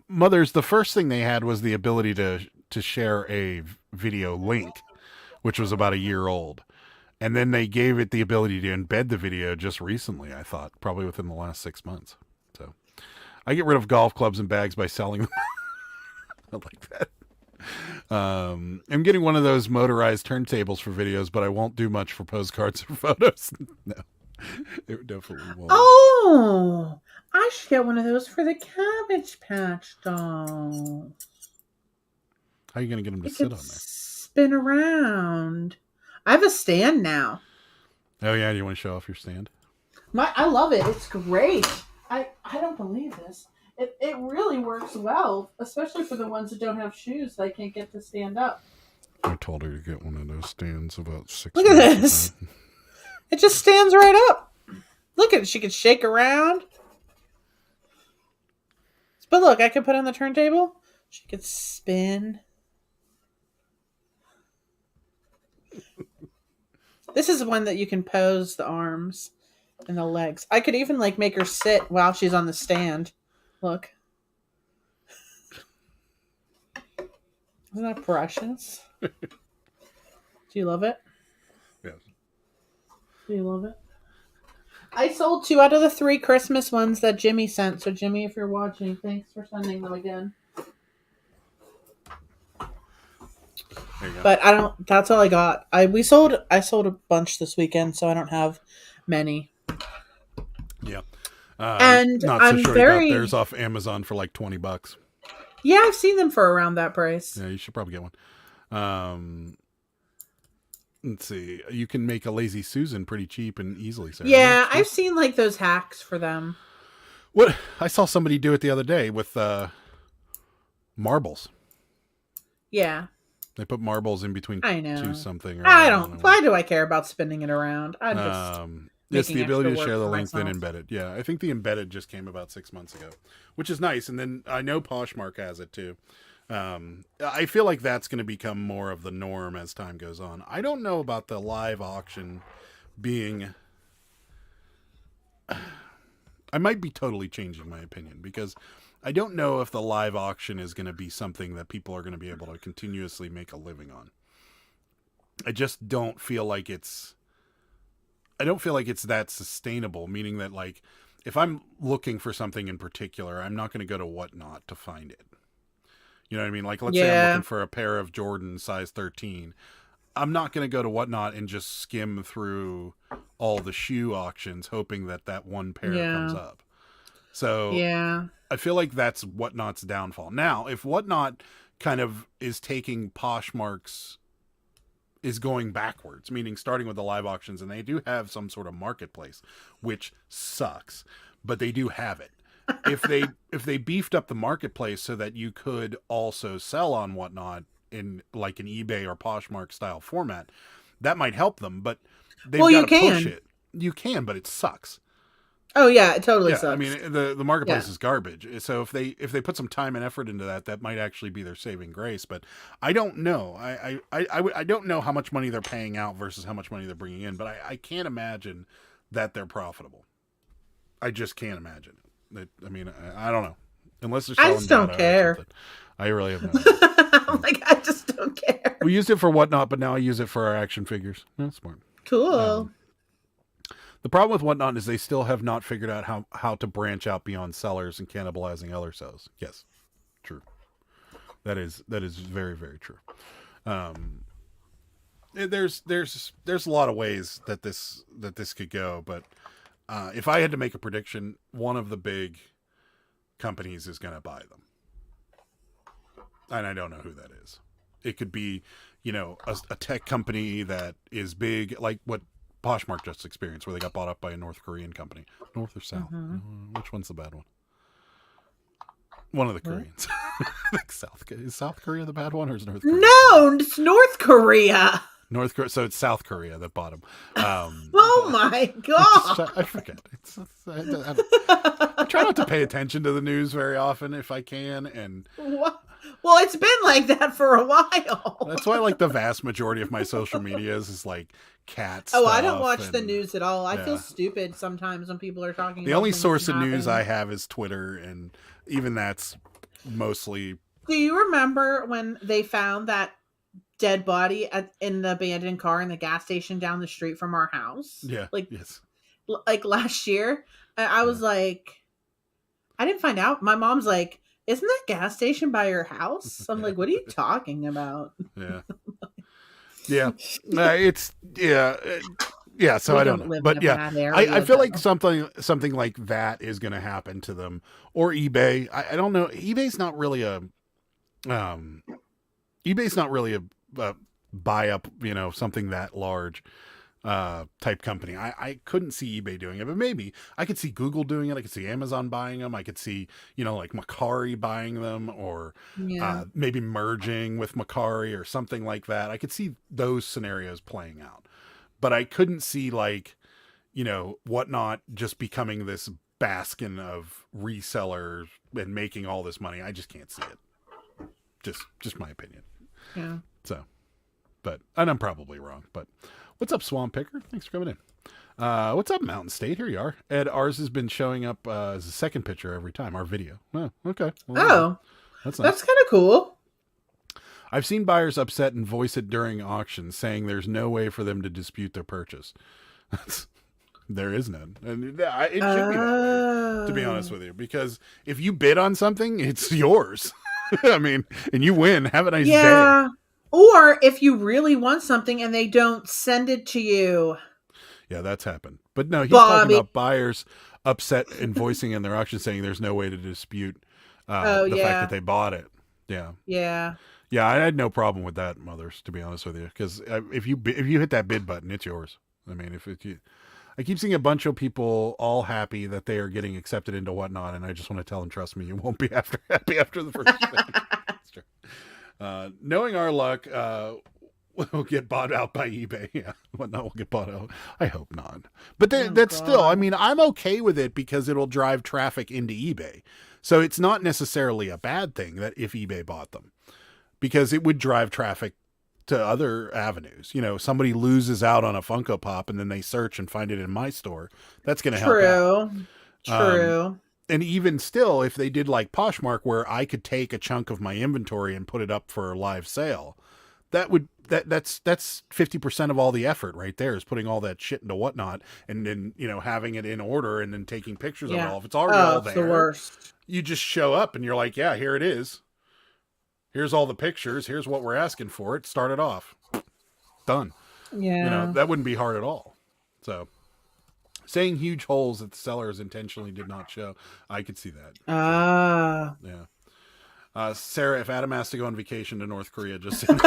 Mothers, the first thing they had was the ability to share a video link, which was about a year old. And then they gave it the ability to embed the video just recently, I thought, probably within the last 6 months. So I get rid of golf clubs and bags by selling them. I like that. I'm getting one of those motorized turntables for videos, but I won't do much for postcards or photos. No, it definitely won't. Oh, I should get one of those for the Cabbage Patch dolls. How are you going to get them to sit on there? Spin around. I have a stand now. Oh yeah, do you want to show off your stand? I love it. It's great. I don't believe this. It really works well, especially for the ones that don't have shoes that can't get to stand up. I told her to get one of those stands about 6 Look at months this. ago. It just stands right up. Look at it. She can shake around. But look, I could put it on the turntable. She could spin. This is one that you can pose the arms and the legs. I could even like make her sit while she's on the stand. Look. Isn't that precious? Do you love it? Yes. Do you love it? I sold 2 out of the 3 Christmas ones that Jimmy sent. So Jimmy, if you're watching, thanks for sending them again. There you go. But I don't. That's all I got. I sold a bunch this weekend, so I don't have many. Yeah. And not I'm so sure very. I got theirs off Amazon for like $20. Yeah, I've seen them for around that price. Yeah, you should probably get one. Let's see. You can make a Lazy Susan pretty cheap and easily. Sarah. Yeah, I've seen like those hacks for them. What I saw somebody do it the other day with marbles. Yeah, They put marbles in between I know. two something. Or I don't. Why do I care about spinning it around? I just. It's the making ability to extra share the work for link, then myself. embed it. Yeah, I think the embedded just came about 6 months ago, which is nice. And then I know Poshmark has it too. I feel like that's going to become more of the norm as time goes on. I don't know about the live auction being. I might be totally changing my opinion because I don't know if the live auction is going to be something that people are going to be able to continuously make a living on. I just don't feel like it's. I don't feel like it's that sustainable, meaning that like if I'm looking for something in particular, I'm not going to go to Whatnot to find it. You know what I mean? Like let's say I'm looking for a pair of Jordan size 13. I'm not going to go to Whatnot and just skim through all the shoe auctions hoping that that one pair comes up. So Yeah. I feel like that's Whatnot's downfall. Now, if Whatnot kind of is taking Poshmark's is going backwards, meaning starting with the live auctions, and they do have some sort of marketplace, which sucks, but they do have it. If they beefed up the marketplace so that you could also sell on Whatnot in like an eBay or Poshmark style format, that might help them, but they've got to push it. You can, but it sucks. Oh yeah, it totally sucks. I mean, the marketplace is garbage. So if they put some time and effort into that, that might actually be their saving grace. But I don't know. I don't know how much money they're paying out versus how much money they're bringing in. But I can't imagine that they're profitable. I just can't imagine it. I mean, I don't know. Unless they're selling I just don't data or care. something. I really have no idea. I'm like, I just don't care. We used it for Whatnot, but now I use it for our action figures. That's smart. Cool. The problem with Whatnot is they still have not figured out how to branch out beyond sellers and cannibalizing other sellers. Yes, true. That is very, very true. There's a lot of ways that this could go, but if I had to make a prediction, one of the big companies is going to buy them, and I don't know who that is. It could be, a tech company that is big, like what Poshmark just experienced, where they got bought up by a North Korean company. North or South? Which one's the bad one? One of the Koreans. I think is South Korea the bad one, or is North Korea? No, it's North Korea. North Korea. So it's South Korea that bought them. Oh my god! I forget. I try not to pay attention to the news very often if I can, and What? Well, it's been like that for a while. that's why like the vast majority of my social media is like cats. Oh, I don't watch the news at all. I feel stupid sometimes when people are talking. The about only things source that of news happen. I have is Twitter, and even that's mostly. Do you remember when they found that dead body in the abandoned car in the gas station down the street from our house? Yeah. Yes. Like last year, I was like, I didn't find out. My mom's like, isn't that gas station by your house? I'm like, what are you talking about? Yeah. Yeah. Yeah. So I don't know. But yeah, I feel like something like that is going to happen to them, or eBay. I don't know. eBay's not really a buy up, something that large type company. I couldn't see eBay doing it, but maybe I could see Google doing it. I could see Amazon buying them. I could see, like Macari buying them, or maybe merging with Macari or something like that. I could see those scenarios playing out, but I couldn't see Whatnot just becoming this bastion of resellers and making all this money. I just can't see it. Just my opinion. Yeah. So, and I'm probably wrong, but what's up, Swamp Picker? Thanks for coming in. What's up, Mountain State? Here you are. Ed, ours has been showing up as a second picture every time, our video. Oh, okay. Well, that's nice. That's kind of cool. I've seen buyers upset and voice it during auctions, saying there's no way for them to dispute their purchase. There is none. And it should be that way, to be honest with you, because if you bid on something, it's yours. I mean, and you win. Have a nice day. Or if you really want something and they don't send it to you. Yeah, that's happened. But no, he's talking about buyers upset and voicing in their auction, saying there's no way to dispute the fact that they bought it. Yeah. Yeah. Yeah, I had no problem with that, Mothers, to be honest with you, because if you hit that bid button, it's yours. I mean, I keep seeing a bunch of people all happy that they are getting accepted into Whatnot, and I just want to tell them, trust me, you won't be happy after the first thing. That's true. Knowing our luck, we'll get bought out by eBay. Yeah, Whatnot will get bought out. I hope not. But that's still, I mean, I'm okay with it because it'll drive traffic into eBay. So it's not necessarily a bad thing that if eBay bought them, because it would drive traffic to other avenues. Somebody loses out on a Funko Pop and then they search and find it in my store. That's going to help out. True. And even still, if they did like Poshmark, where I could take a chunk of my inventory and put it up for a live sale, that's 50% of all the effort right there, is putting all that shit into Whatnot and then, having it in order and then taking pictures of it all. If it's already all there, the worst. You just show up and you're like, yeah, here it is. Here's all the pictures. Here's what we're asking for it. Start it off. Done. Yeah. That wouldn't be hard at all. So, saying huge holes that the sellers intentionally did not show, I could see that. Yeah. Sarah, if Adam has to go on vacation to North Korea, just send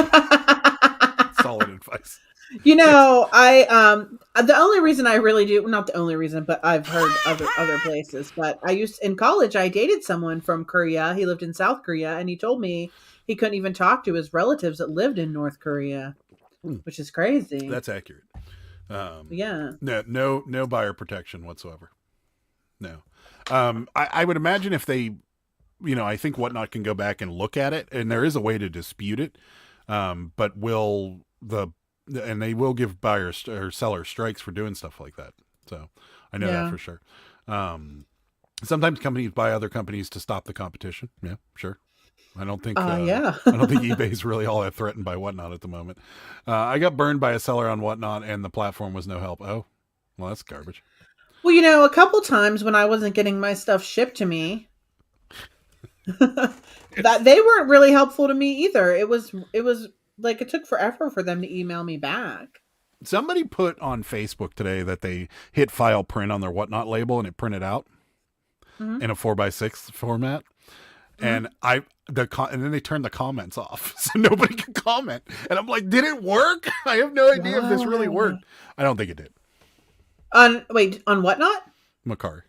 solid advice. The only reason I really do, not the only reason, but I've heard other places, but in college, I dated someone from Korea. He lived in South Korea, and he told me he couldn't even talk to his relatives that lived in North Korea, which is crazy. That's accurate. Yeah. No buyer protection whatsoever. No. I would imagine if they, I think Whatnot can go back and look at it, and there is a way to dispute it. But they will give buyers or sellers strikes for doing stuff like that. So I know that for sure. Sometimes companies buy other companies to stop the competition. Yeah, sure. I don't think I don't think eBay's really all that threatened by Whatnot at the moment. I got burned by a seller on Whatnot and the platform was no help. Oh, well, that's garbage. Well, a couple times when I wasn't getting my stuff shipped to me, that they weren't really helpful to me either. It was like it took forever for them to email me back. Somebody put on Facebook today that they hit file print on their Whatnot label and it printed out in a 4x6 format. And and then they turned the comments off, so nobody could comment. And I'm like, did it work? I have no idea if this really worked. I don't think it did. On Whatnot? Macari.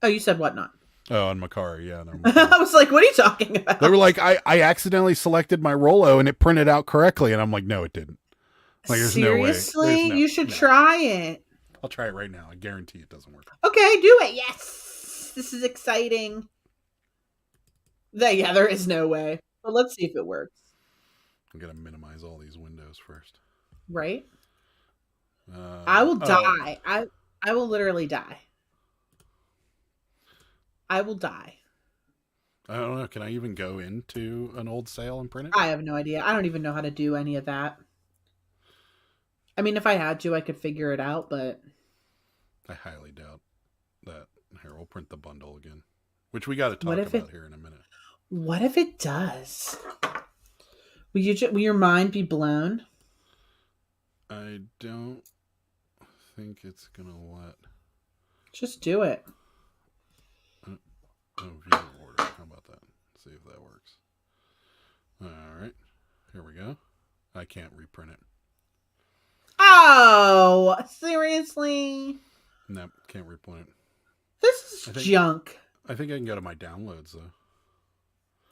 Oh, you said Whatnot. Oh, on Macari, yeah. I was like, what are you talking about? They were like, I accidentally selected my Rollo and it printed out correctly. And I'm like, no, it didn't. Like, there's seriously? No way. You should try it. I'll try it right now. I guarantee it doesn't work. Okay, do it. Yes. This is exciting. There is no way. But let's see if it works. I'm going to minimize all these windows first. Right? I will die. I will literally die. I will die. I don't know. Can I even go into an old sale and print it? I have no idea. I don't even know how to do any of that. I mean, if I had to, I could figure it out, but I highly doubt that. Here, we'll print the bundle again, which we got to talk about here in a minute. What if it does? Will your mind be blown? I don't think it's gonna let. Just do it. View order. How about that? Let's see if that works. All right, here we go. I can't reprint it. Oh, seriously? No, can't reprint it. This is junk. I think I can go to my downloads though.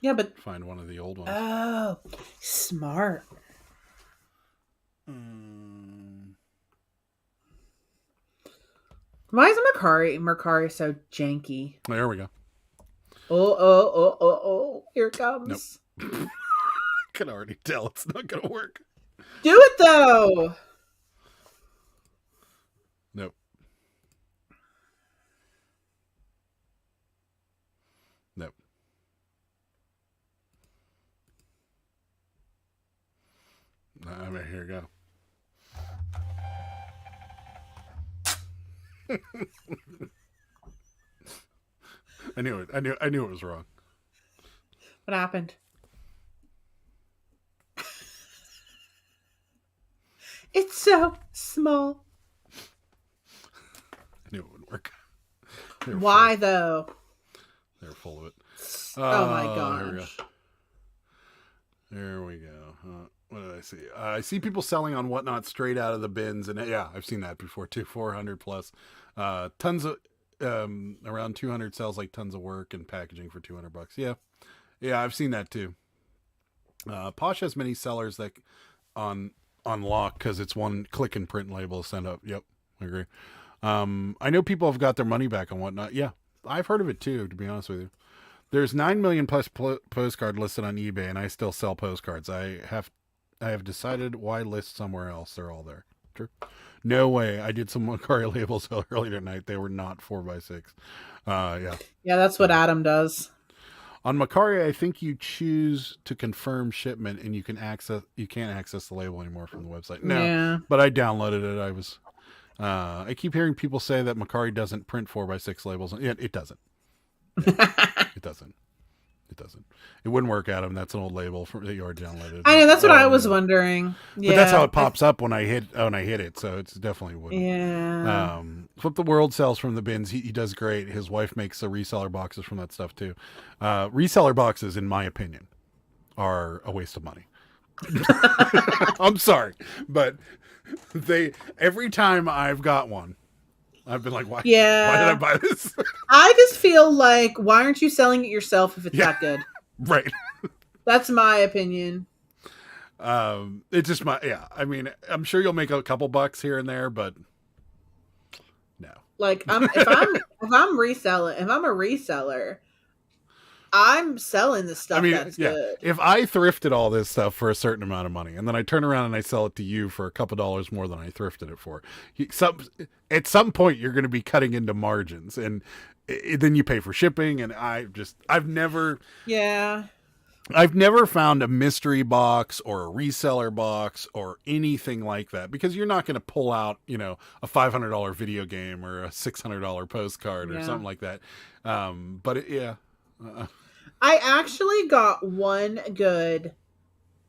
Yeah, but find one of the old ones. Oh, smart. Why is Mercari so janky? There we go. Oh! Here it comes. Nope. Can already tell it's not gonna work. Do it though. Nope. Nope. Here you go. I knew it. I knew it was wrong. What happened? It's so small. I knew it wouldn't work. Why though? They're full of it. Oh my gosh. There we go. What did I see? I see people selling on Whatnot straight out of the bins, and yeah, I've seen that before too. 400 plus, tons of around 200 sells like tons of work and packaging for $200. Yeah, I've seen that too. Posh has many sellers that on lock because it's one click and print label send up. Yep, I agree. I know people have got their money back on Whatnot. Yeah, I've heard of it too. To be honest with you. There's 9 million plus postcard listed on eBay, and I still sell postcards. I have decided why list somewhere else. They're all there. True. No way. I did some Mercari labels earlier tonight. They were not 4x6. Yeah. Yeah, that's what Adam does. On Mercari, I think you choose to confirm shipment, and you can't access the label anymore from the website. No, yeah. But I downloaded it. I keep hearing people say that Mercari doesn't print 4x6 labels. Yeah, it doesn't. It doesn't. It wouldn't work, Adam. That's an old label that you already downloaded. I know. That's what I was wondering. Yeah, but that's how it pops up when I hit it. So it's definitely wouldn't. Yeah. Flip the World sells from the bins. He does great. His wife makes the reseller boxes from that stuff too. Reseller boxes, in my opinion, are a waste of money. I'm sorry, but every time I've got one, I've been like, why did I buy this? I just feel like, why aren't you selling it yourself if it's that good? Right. That's my opinion. It's just I mean, I'm sure you'll make a couple bucks here and there, but no. Like, if I'm a reseller, I'm selling the stuff that's good. If I thrifted all this stuff for a certain amount of money, and then I turn around and I sell it to you for a couple dollars more than I thrifted it for, at some point you're going to be cutting into margins, and then you pay for shipping. And I've never found a mystery box or a reseller box or anything like that, because you're not going to pull out, a $500 video game or a $600 postcard or something like that. I actually got one good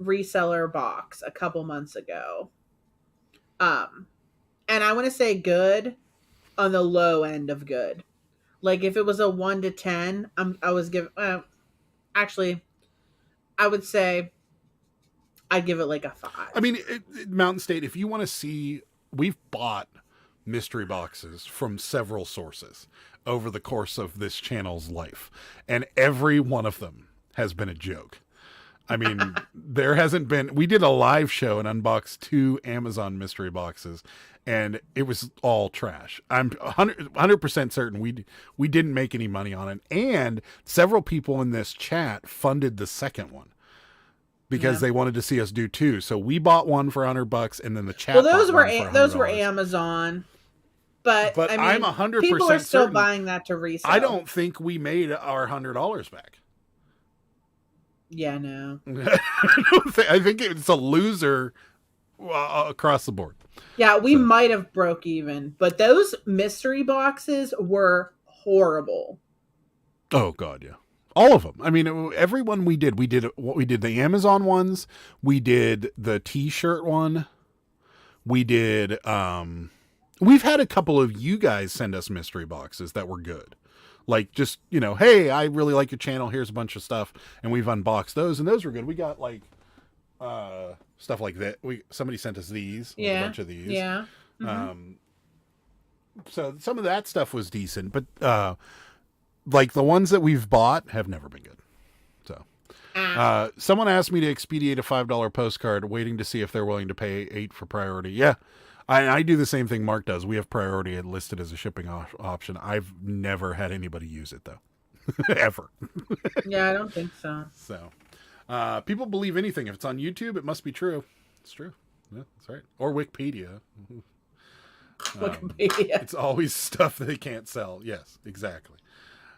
reseller box a couple months ago. And I want to say good on the low end of good. Like, if it was a 1 to 10, I was giving, actually, I would say I'd give it like a 5. I mean, Mountain State, if you want to see, we've bought mystery boxes from several sources over the course of this channel's life, and every one of them has been a joke. I mean, we did a live show and unboxed 2 Amazon mystery boxes, and it was all trash. I'm 100% certain we didn't make any money on it, and several people in this chat funded the second one because they wanted to see us do 2. So we bought one for $100, and then the chat. Well, those were Amazon. But I mean, I'm 100% people are still certain buying that to resell. I don't think we made our $100 back. Yeah, no. I think it's a loser across the board. Yeah, we might have broke even, but those mystery boxes were horrible. Oh God, yeah. All of them. I mean, every one we did the Amazon ones. We did the T-shirt one. We did, we've had a couple of you guys send us mystery boxes that were good. Like, just, hey, I really like your channel. Here's a bunch of stuff. And we've unboxed those, and those were good. We got like, stuff like that. Somebody sent us these, a bunch of these. Yeah. So some of that stuff was decent, but like the ones that we've bought have never been good. So someone asked me to expedite a $5 postcard, waiting to see if they're willing to pay $8 for priority. Yeah, I do the same thing Mark does. We have priority listed as a shipping option. I've never had anybody use it though, ever. Yeah, I don't think so. So people believe anything. If it's on YouTube, it must be true. It's true. Yeah, that's right. Or Wikipedia. Wikipedia. It's always stuff that they can't sell. Yes, exactly.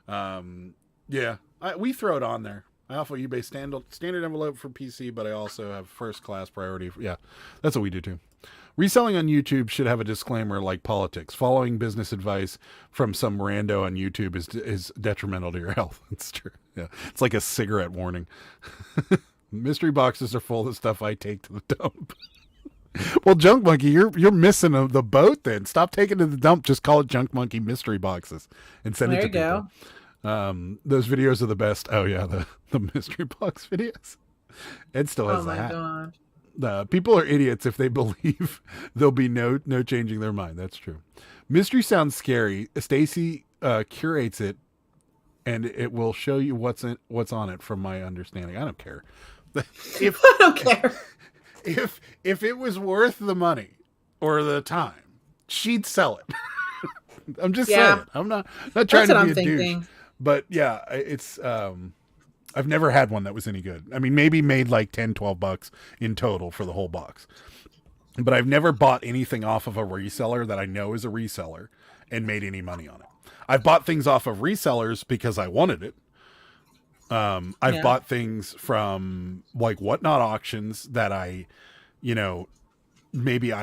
Yeah, we throw it on there. I offer eBay standard envelope for PC, but I also have first class priority. Yeah, that's what we do too. Reselling on YouTube should have a disclaimer like politics. Following business advice from some rando on YouTube is detrimental to your health. It's true. Yeah, it's like a cigarette warning. Mystery boxes are full of stuff I take to the dump. Well, Junk Monkey, you're missing the boat then. Stop taking it to the dump. Just call it Junk Monkey Mystery Boxes and send it to people. There you go. Those videos are the best. Oh yeah, the mystery box videos. Ed still has that. Oh my god. People are idiots if they believe there'll be no changing their mind. That's true. Mystery sounds scary. Stacy curates it, and it will show you what's on it. From my understanding, I don't care. I don't care. If it was worth the money or the time, she'd sell it. I'm just saying. I'm not trying to be a douche. But yeah, it's I've never had one that was any good. I mean, maybe made like $10-12 in total for the whole box. But I've never bought anything off of a reseller that I know is a reseller and made any money on it. I've bought things off of resellers because I wanted it. I've bought things from like Whatnot auctions that maybe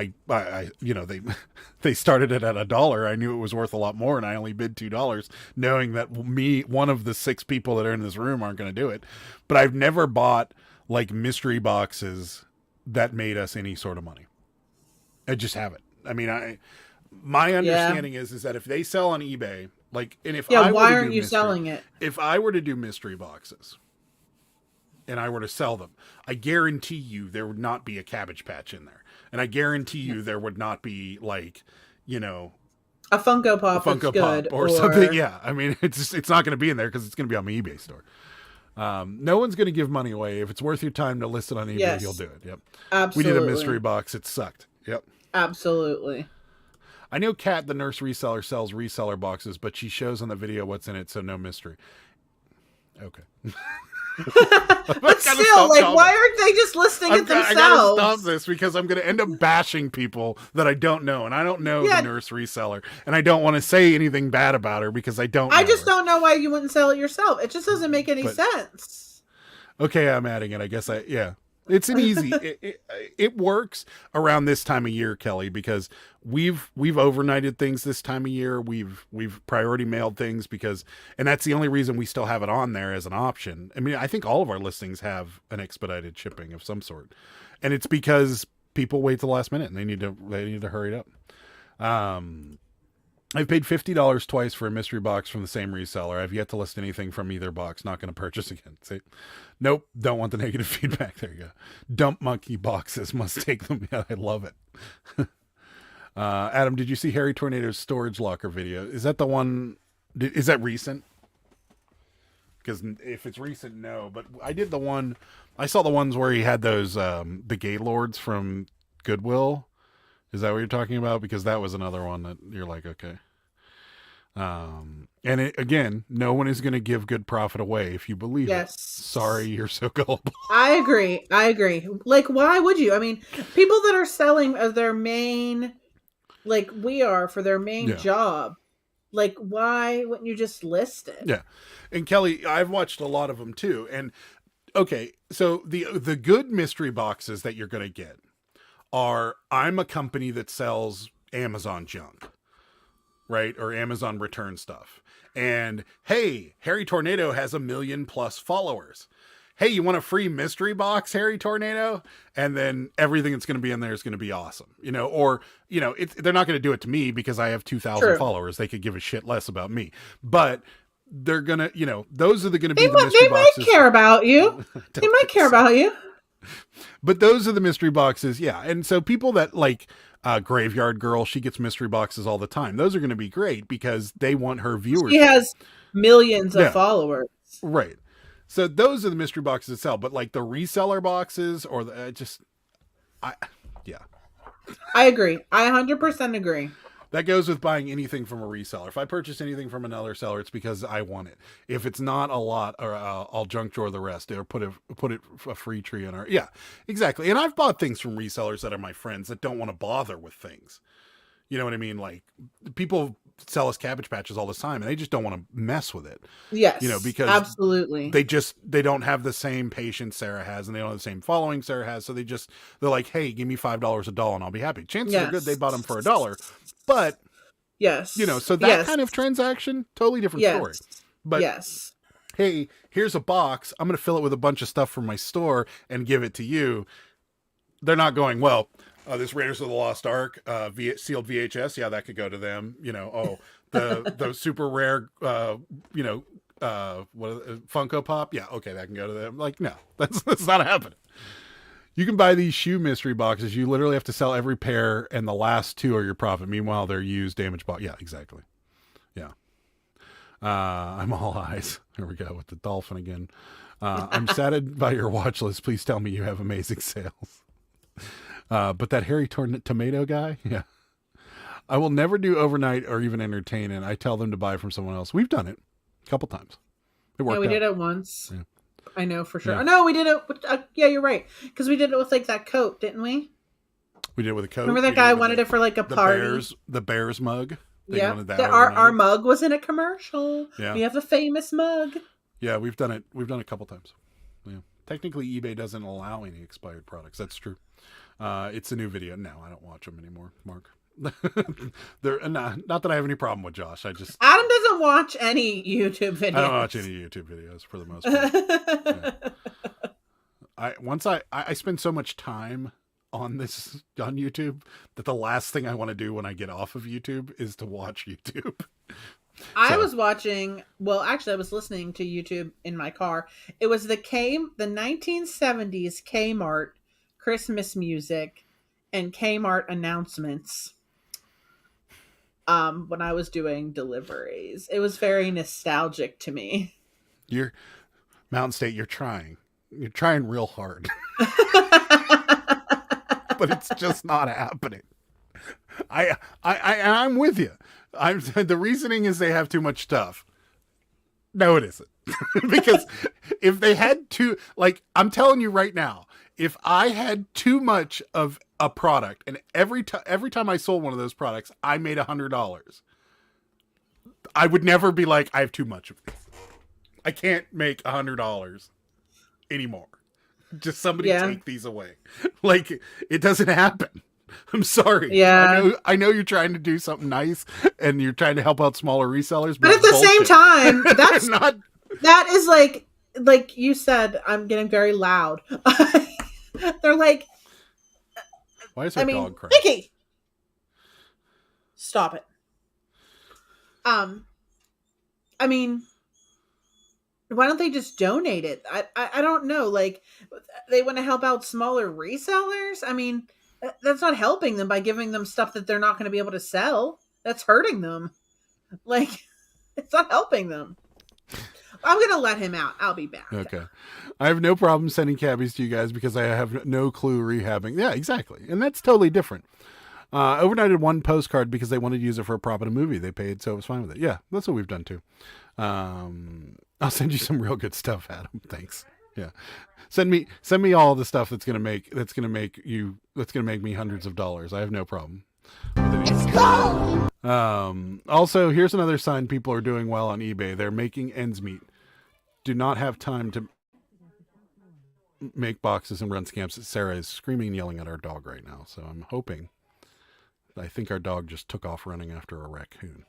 they started it at $1. I knew it was worth a lot more, and I only bid $2, knowing that one of the 6 people that are in this room aren't going to do it. But I've never bought like mystery boxes that made us any sort of money. I just haven't. I mean, my understanding is that if they sell on eBay, like, and if I why aren't you selling it? If I were to do mystery boxes and I were to sell them, I guarantee you there would not be a Cabbage Patch in there. And I guarantee you there would not be like, a Funko Pop, or something. Yeah. I mean, it's not going to be in there because it's going to be on my eBay store. No one's going to give money away. If it's worth your time to list it on eBay, you'll do it. Yep. Absolutely. We did a mystery box. It sucked. Yep. Absolutely. I know Kat, the nurse reseller, sells reseller boxes, but she shows on the video what's in it, so no mystery. Okay. But still, why aren't they just listing it themselves? I gotta stop this because I'm gonna end up bashing people that I don't know, and I don't know the nurse reseller, and I don't want to say anything bad about her because I don't. I just don't know why you wouldn't sell it yourself. It just doesn't make any sense. Okay, I'm adding it. I guess it's an easy. It works around this time of year, Kelly, because we've overnighted things this time of year. We've priority mailed things and that's the only reason we still have it on there as an option. I mean, I think all of our listings have an expedited shipping of some sort, and it's because people wait till the last minute and they need to hurry it up. I've paid $50 twice for a mystery box from the same reseller. I've yet to list anything from either box. Not going to purchase again. See? Nope. Don't want the negative feedback. There you go. Dump Monkey boxes. Must take them. Yeah, I love it. Adam, did you see Harry Tornado's storage locker video? Is that the one? Is that recent? Because if it's recent, no. But I did the one. I saw the ones where he had those the Gaylords from Goodwill. Is that what you're talking about? Because that was another one that you're like, okay. And again, no one is going to give good profit away if you believe it. Sorry, you're so gullible. I agree. Like, why would you? I mean, people that are selling as their main, like we are for their main job, like, why wouldn't you just list it? Yeah. And Kelly, I've watched a lot of them too. And okay, so the good mystery boxes that you're going to get are, I'm a company that sells Amazon junk, right? Or Amazon return stuff. And hey, Harry Tornado has 1 million+ followers. Hey, you want a free mystery box, Harry Tornado? And then everything that's going to be in there is going to be awesome. They're not going to do it to me because I have 2,000 followers. They could give a shit less about me, but they're going to, those are going to be the mystery boxes. They might care about you. They might care about you. But those are the mystery boxes. Yeah. And so people that like Graveyard Girl, she gets mystery boxes all the time. Those are going to be great because they want her viewers. She has millions of followers. Right. So those are the mystery boxes that sell. But like the reseller boxes or I agree. I 100% agree. That goes with buying anything from a reseller. If I purchase anything from another seller, it's because I want it. If it's not a lot, or I'll junk drawer the rest, or put it a free tree in our. Yeah, exactly. And I've bought things from resellers that are my friends that don't want to bother with things. You know what I mean? Like people sell us Cabbage Patches all the time, and they just don't want to mess with it. Yes, because absolutely they don't have the same patience Sarah has, and they don't have the same following Sarah has. So they're like, hey, give me $5 a doll, and I'll be happy. Chances are good they bought them for $1. But so that kind of transaction, totally different story. But hey, here's a box. I'm going to fill it with a bunch of stuff from my store and give it to you. They're not going, well, this Raiders of the Lost Ark sealed VHS. Yeah, that could go to them. The super rare, Funko Pop. Yeah, okay, that can go to them. Like, no, that's not happening. You can buy these shoe mystery boxes. You literally have to sell every pair, and the last 2 are your profit. Meanwhile, they're used, damaged box. Yeah, exactly. Yeah. I'm all eyes. Here we go with the dolphin again. I'm saddened by your watch list. Please tell me you have amazing sales. But that hairy tomato guy, yeah. I will never do overnight or even entertain, and I tell them to buy from someone else. We've done it a couple times. It worked. Yeah, we did it once. Yeah. I know for sure. Yeah. No, we did it. Yeah, you're right. Because we did it with like that coat, didn't we? We did it with a coat. Remember that guy wanted it for like a party? The Bears mug. Yeah, our mug was in a commercial. Yeah, we have a famous mug. Yeah, we've done it. We've done it a couple times. Yeah, technically eBay doesn't allow any expired products. That's true. It's a new video. No, I don't watch them anymore, Mark. They're not that I have any problem with Josh. Adam doesn't watch any YouTube videos. I don't watch any YouTube videos for the most part. Yeah. I spend so much time on YouTube that the last thing I want to do when I get off of YouTube is to watch YouTube. I was watching. Well, actually, I was listening to YouTube in my car. It was the 1970s Kmart Christmas music and Kmart announcements. When I was doing deliveries, it was very nostalgic to me. You're Mountain State. You're trying real hard, but it's just not happening. I'm with you. The reasoning is they have too much stuff. No, it isn't. Because if they had I'm telling you right now, if I had too much of a product and every time I sold one of those products, I made $100, I would never be like, I have too much of this. I can't make $100 anymore. Just somebody take these away. Like, it doesn't happen. I'm sorry. Yeah. I know you're trying to do something nice and you're trying to help out smaller resellers, but at the same time, that is like you said, I'm getting very loud. They're like, why is her dog crying? Mickey, stop it. I mean, why don't they just donate it? I don't know. Like, they want to help out smaller resellers. I mean, that's not helping them by giving them stuff that they're not going to be able to sell. That's hurting them. Like, it's not helping them. I'm going to let him out. I'll be back. Okay. I have no problem sending cabbies to you guys because I have no clue rehabbing. Yeah, exactly. And that's totally different. Overnighted one postcard because they wanted to use it for a prop in a movie they paid, so it was fine with it. Yeah, that's what we've done too. I'll send you some real good stuff, Adam. Thanks. Yeah. Send me all the stuff that's gonna make me hundreds of dollars. I have no problem. Let's go! Also, here's another sign people are doing well on eBay. They're making ends meet. Do not have time to make boxes and run scams. Sarah is screaming and yelling at our dog right now, so I'm hoping. I think our dog just took off running after a raccoon.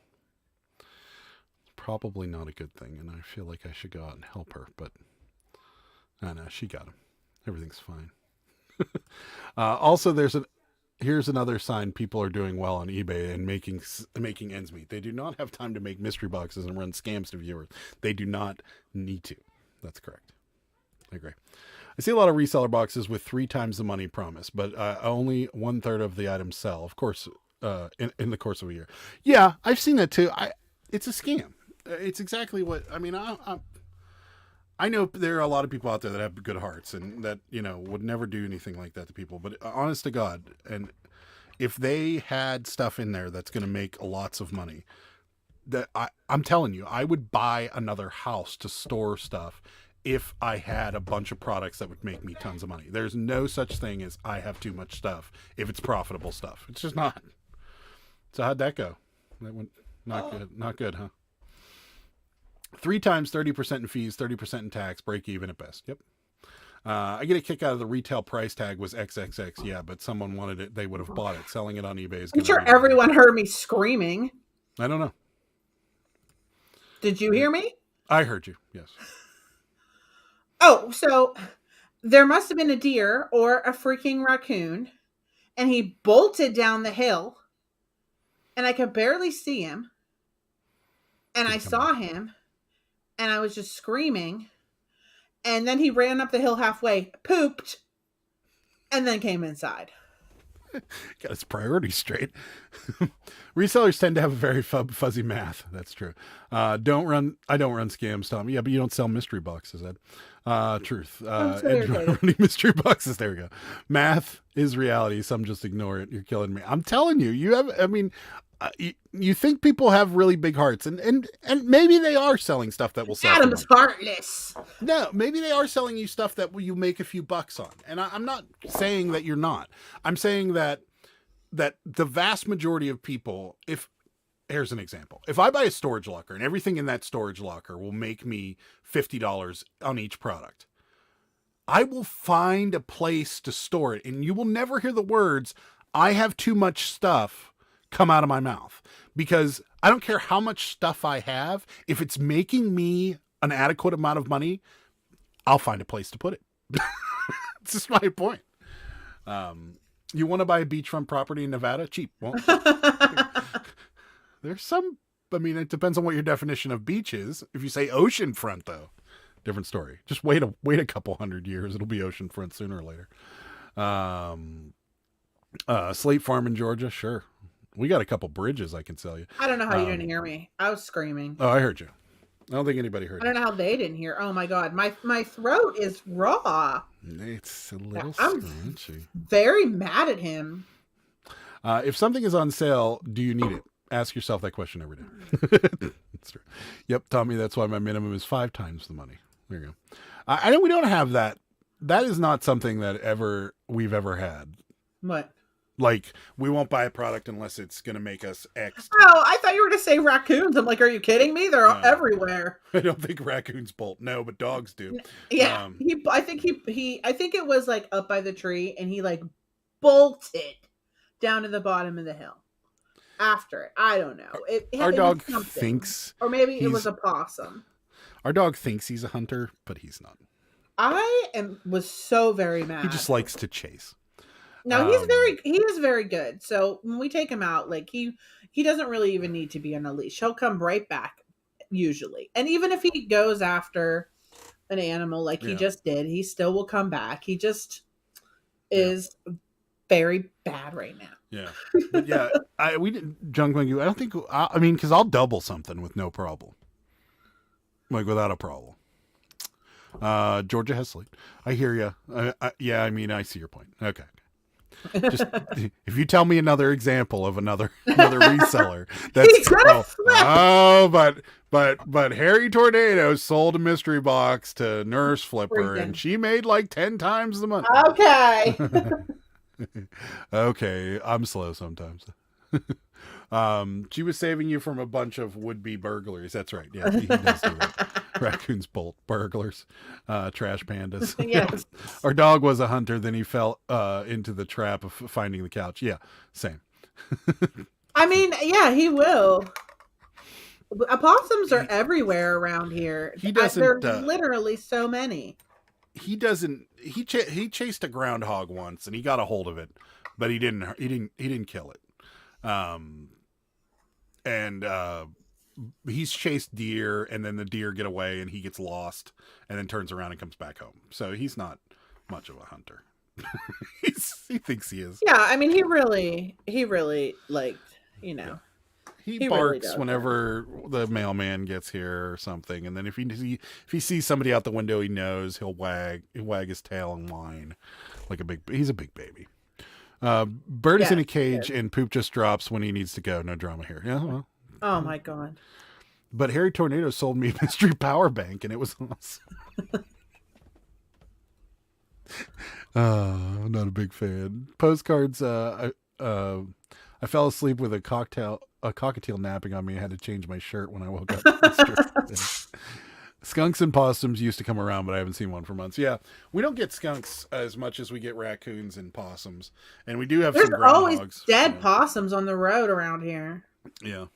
Probably not a good thing, and I feel like I should go out and help her, but no, she got him. Everything's fine. Also, here's another sign people are doing well on eBay and making ends meet. They do not have time to make mystery boxes and run scams to viewers. They do not need to. That's correct. I agree. I see a lot of reseller boxes with 3 times the money promised, but only 1/3 of the items sell. Of course, in the course of a year. Yeah, I've seen that too. It's a scam. It's exactly what I mean. I know there are a lot of people out there that have good hearts and that would never do anything like that to people. But honest to God, and if they had stuff in there that's going to make lots of money, that I'm telling you, I would buy another house to store stuff if I had a bunch of products that would make me tons of money. There's no such thing as I have too much stuff if it's profitable stuff. It's just not. So how'd that go? That went not good. Not good, huh? 3 times 30% in fees, 30% in tax, break even at best. Yep. I get a kick out of the retail price tag was XXX. Yeah, but someone wanted it. They would have bought it. Selling it on eBay is. I'm sure everyone heard me screaming. I don't know. Did you hear me? I heard you. Yes. Oh, so there must have been a deer or a freaking raccoon, and he bolted down the hill, and I could barely see him, and I saw him, and I was just screaming, and then he ran up the hill halfway, pooped, and then came inside. Got his priorities straight. Resellers tend to have a very fuzzy math. That's true. I don't run scams, Tom. Yeah, but you don't sell mystery boxes, Ed. Truth. Running mystery boxes. There we go. Math is reality. Some just ignore it. You're killing me. I'm telling you, you think people have really big hearts, and maybe they are selling stuff that will sell. Adam's heartless. No, maybe they are selling you stuff that you make a few bucks on. And I'm not saying that you're not. I'm saying that the vast majority of people, here's an example. If I buy a storage locker and everything in that storage locker will make me $50 on each product, I will find a place to store it. And you will never hear the words, I have too much stuff, come out of my mouth, because I don't care how much stuff I have. If it's making me an adequate amount of money, I'll find a place to put it. It's just my point. You want to buy a beachfront property in Nevada? Cheap. Won't. There's some, it depends on what your definition of beach is. If you say oceanfront, though, different story. Just wait a couple 100 years. It'll be oceanfront sooner or later. Slate Farm in Georgia. Sure. We got a couple bridges I can sell you. I don't know how you didn't hear me. I was screaming. Oh, I heard you. I don't think anybody heard you. I don't know how they didn't hear. Oh my God. My throat is raw. It's a little scrunchy. Very mad at him. If something is on sale, do you need it? Ask yourself that question every day. That's true. Yep, Tommy, that's why my minimum is 5 times the money. There you go. I know we don't have that. That is not something that we've ever had. What? Like, we won't buy a product unless it's going to make us X. Oh, I thought you were going to say raccoons. I'm like, are you kidding me? They're everywhere. I don't think raccoons bolt. No, but dogs do. Yeah. I think it was like up by the tree and he like bolted down to the bottom of the hill after it. I don't know. Our dog thinks. Or maybe it was a possum. Our dog thinks he's a hunter, but he's not. Was so very mad. He just likes to chase. No, he is very good. So when we take him out, like he doesn't really even need to be on a leash. He'll come right back usually. And even if he goes after an animal like he just did, he still will come back. He just is very bad right now. Yeah. But yeah, we didn't junk you. I don't think, because I'll double something with no problem. Like without a problem. Georgia has Slate. I hear you. I see your point. Okay. Just if you tell me another example of another reseller, that's but Harry Tornado sold a mystery box to Nurse Flipper and she made like 10 times the money. Okay. Okay, I'm slow sometimes. She was saving you from a bunch of would-be burglaries. That's right. Yeah, he does do that. Raccoons bolt burglars, trash pandas. Yes. Our dog was a hunter, then he fell into the trap of finding the couch. Yeah, same. He will. Opossums are everywhere around here. He doesn't. There's literally so many. He doesn't. He chased a groundhog once, and he got a hold of it, but he didn't kill it. he's chased deer, and then the deer get away, and he gets lost, and then turns around and comes back home. So he's not much of a hunter. He thinks he is. Yeah, I mean, he really like, you know. Yeah. He really barks does, whenever the mailman gets here or something, and then if he sees somebody out the window he knows, he'll wag his tail and whine like he's a big baby. Bird is in a cage and poop just drops when he needs to go. No drama here. Yeah. Well, oh my god. But Harry Tornado sold me a mystery power bank, and it was awesome. I'm not a big fan. Postcards. I fell asleep with a cockatiel napping on me. I had to change my shirt when I woke up. Skunks and possums used to come around, but I haven't seen one for months. Yeah, we don't get skunks as much as we get raccoons and possums, and we do have some groundhogs. There's always dead possums on the road around here. Yeah.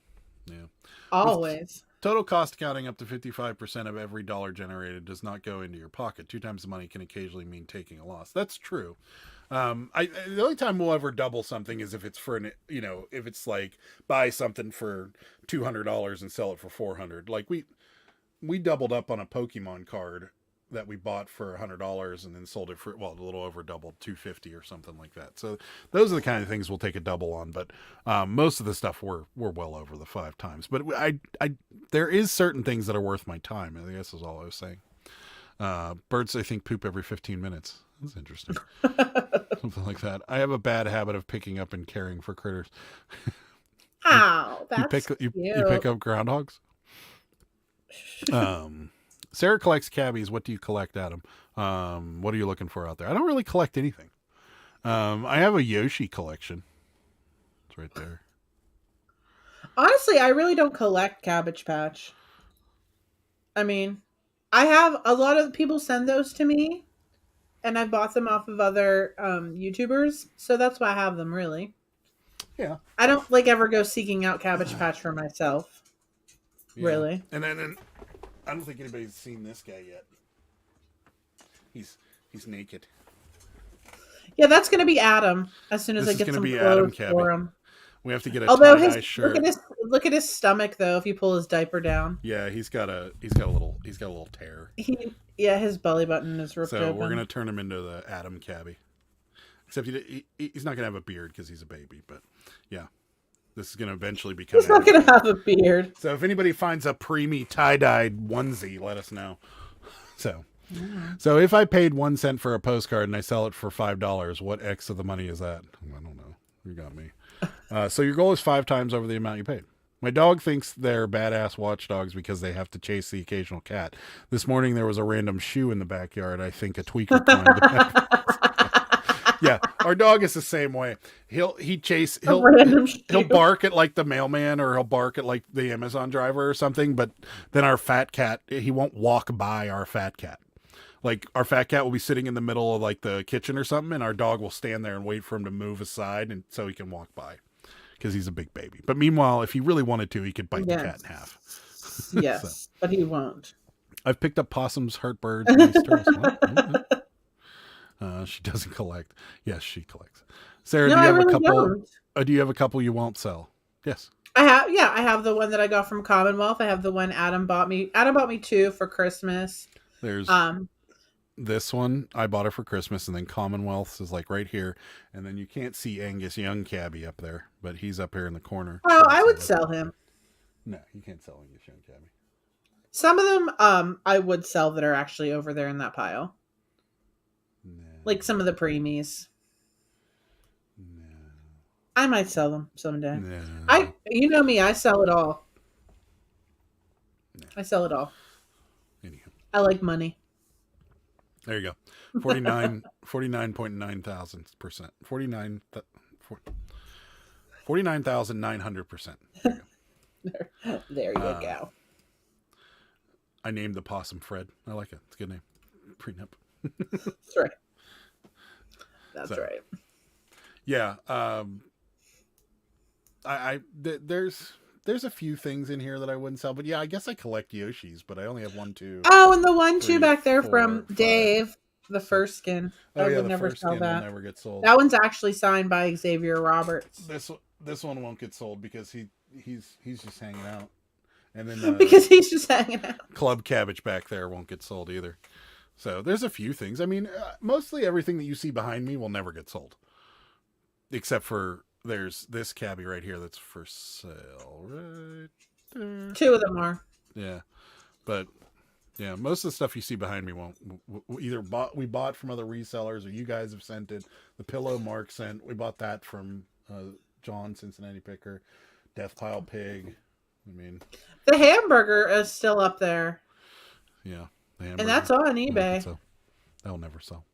Always. Total cost accounting up to 55% of every dollar generated does not go into your pocket. 2 times the money can occasionally mean taking a loss. That's true. The only time we'll ever double something is if it's if it's like buy something for $200 and sell it for $400. Like we doubled up on a Pokemon card that we bought for $100 and then sold it for, well, a little over double, $250 or something like that. So those are the kind of things we'll take a double on. But most of the stuff we're well over the 5 times. But there is certain things that are worth my time. I guess is all I was saying. Birds, I think, poop every 15 minutes. That's interesting. Something like that. I have a bad habit of picking up and caring for critters. Ow, that's you pick up groundhogs? Sarah collects cabbies. What do you collect, Adam? What are you looking for out there? I don't really collect anything. I have a Yoshi collection. It's right there. Honestly, I really don't collect Cabbage Patch. I mean, I have a lot of people send those to me, and I've bought them off of other YouTubers, so that's why I have them, really. Yeah. I don't ever go seeking out Cabbage Patch for myself. Yeah. Really. And then I don't think anybody's seen this guy yet. He's naked. Yeah, that's going to be Adam as soon as I get some clothes for him. We have to get a tie-dye shirt. Look at his stomach though. If you pull his diaper down, yeah, he's got a little tear. His belly button is ripped open. So we're gonna turn him into the Adam cabbie. Except he's not gonna have a beard because he's a baby. But yeah, this is gonna eventually become. He's not gonna have a beard. So if anybody finds a preemie tie-dyed onesie, let us know. So if I paid 1 cent for a postcard and I sell it for $5, what X of the money is that? I don't know. You got me. So your goal is 5 times over the amount you paid. My dog thinks they're badass watchdogs because they have to chase the occasional cat. This morning there was a random shoe in the backyard. I think a tweaker climbed the back. Yeah, our dog is the same way. He'll bark at like the mailman, or he'll bark at like the Amazon driver or something, but then our fat cat, he won't walk by our fat cat. Like our fat cat will be sitting in the middle of like the kitchen or something, and our dog will stand there and wait for him to move aside, and so he can walk by because he's a big baby. But meanwhile, if he really wanted to, he could bite the cat in half. Yes, but he won't. I've picked up possums, hurt birds, and turtles. She doesn't collect. Yes, she collects. Sarah, do you have a couple? Do you have a couple you won't sell? Yes. I have. Yeah, I have the one that I got from Commonwealth. I have the one Adam bought me. Adam bought me 2 for Christmas. There's this one I bought it for Christmas, and then Commonwealth's is like right here, and then you can't see Angus Young Cabby up there, but he's up here in the corner. Oh, I would sell him. No, you can't sell Angus Young Cabby. Some of them, I would sell that are actually over there in that pile. No. Like some of the preemies. No. I might sell them someday. No. You know me, I sell it all. No. I sell it all. Anyhow. I like money. There you go. 49.9,000%. 49,900%. There you go. I named the possum Fred. I like it. It's a good name. Prenup. That's right. That's right. Yeah. There's a few things in here that I wouldn't sell, but yeah, I guess I collect Yoshis, but I only have 1, 2. Oh, and the 1, 2 back there 4, from 5. Dave, the first skin. Oh yeah, would the never first sell skin that. will never get sold. That one's actually signed by Xavier Roberts. This one won't get sold because he's just hanging out. And then because he's just hanging out. club cabbage back there won't get sold either. So there's a few things. I mean, mostly everything that you see behind me will never get sold, except for there's this cabbie right here that's for sale right there. 2 of them are. Yeah, but yeah, most of the stuff you see behind me won't. Either we bought from other resellers, or you guys have sent it. The pillow Mark sent, we bought that from John Cincinnati Picker. Death Pile Pig. I mean, the hamburger is still up there. Yeah, and that's on eBay. That'll never sell.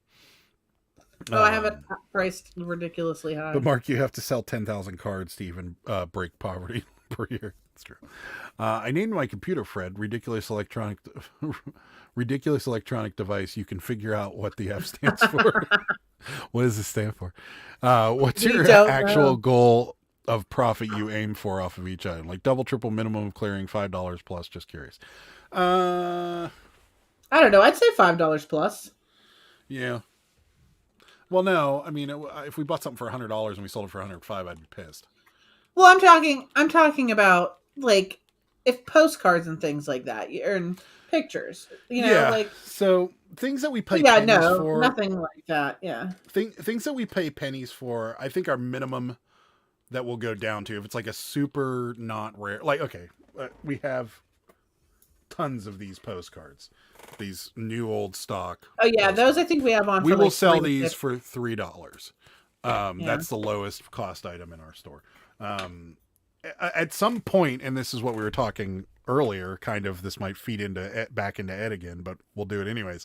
Oh, I have it priced ridiculously high. But Mark, you have to sell 10,000 cards to even break poverty per year. That's true. I named my computer Fred. Ridiculous electronic device. You can figure out what the F stands for. What does this stand for? What's your actual goal of profit you aim for off of each item? Like double, triple, minimum of clearing $5 plus. Just curious. I don't know. I'd say $5 plus. Yeah. Well, no. I mean, if we bought something for $100 and we sold it for $105, I'd be pissed. Well, I'm talking about like if postcards and things like that, you earn pictures. You know, like so things that we pay pennies for. Nothing like that. Yeah. Things that we pay pennies for, I think our minimum that will go down to, if it's like a super not rare, like, okay, we have tons of these postcards, these new old stock. Oh yeah, those I think we have on. We will sell these for $3. That's the lowest cost item in our store. At some point, and this is what we were talking earlier, kind of this might feed into back into Ed again, but we'll do it anyways.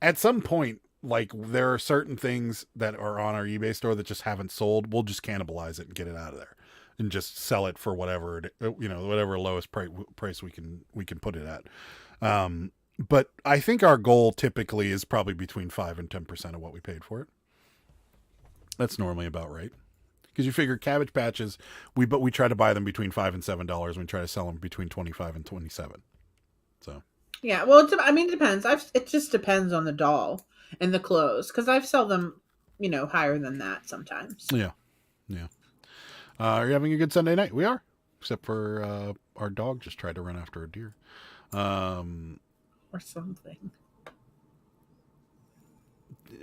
At some point, like there are certain things that are on our eBay store that just haven't sold. We'll just cannibalize it and get it out of there, and just sell it for whatever whatever lowest price we can put it at. But I think our goal typically is probably between 5 and 10% of what we paid for it. That's normally about right. Because you figure Cabbage Patches, we try to buy them between $5 and $7, and we try to sell them between $25 and $27. So yeah, well, it depends. It just depends on the doll and the clothes, because I've sell them, higher than that sometimes. Yeah. Are you having a good Sunday night? We are, except for our dog just tried to run after a deer, or something.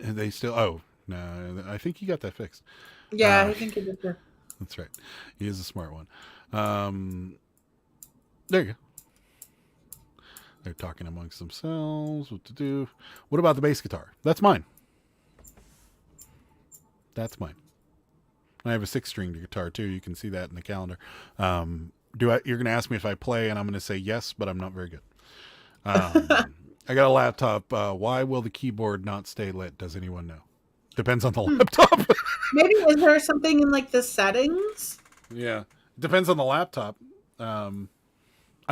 They still. Oh no, I think he got that fixed. Yeah, I think he did too. That's right. He is a smart one. There you go. They're talking amongst themselves what to do. What about the bass guitar? That's mine. I have a 6-string guitar too. You can see that in the calendar. You're going to ask me if I play, and I'm going to say yes, but I'm not very good. I got a laptop. Why will the keyboard not stay lit? Does anyone know? Depends on the laptop. Maybe is there something in like the settings? Yeah, depends on the laptop. I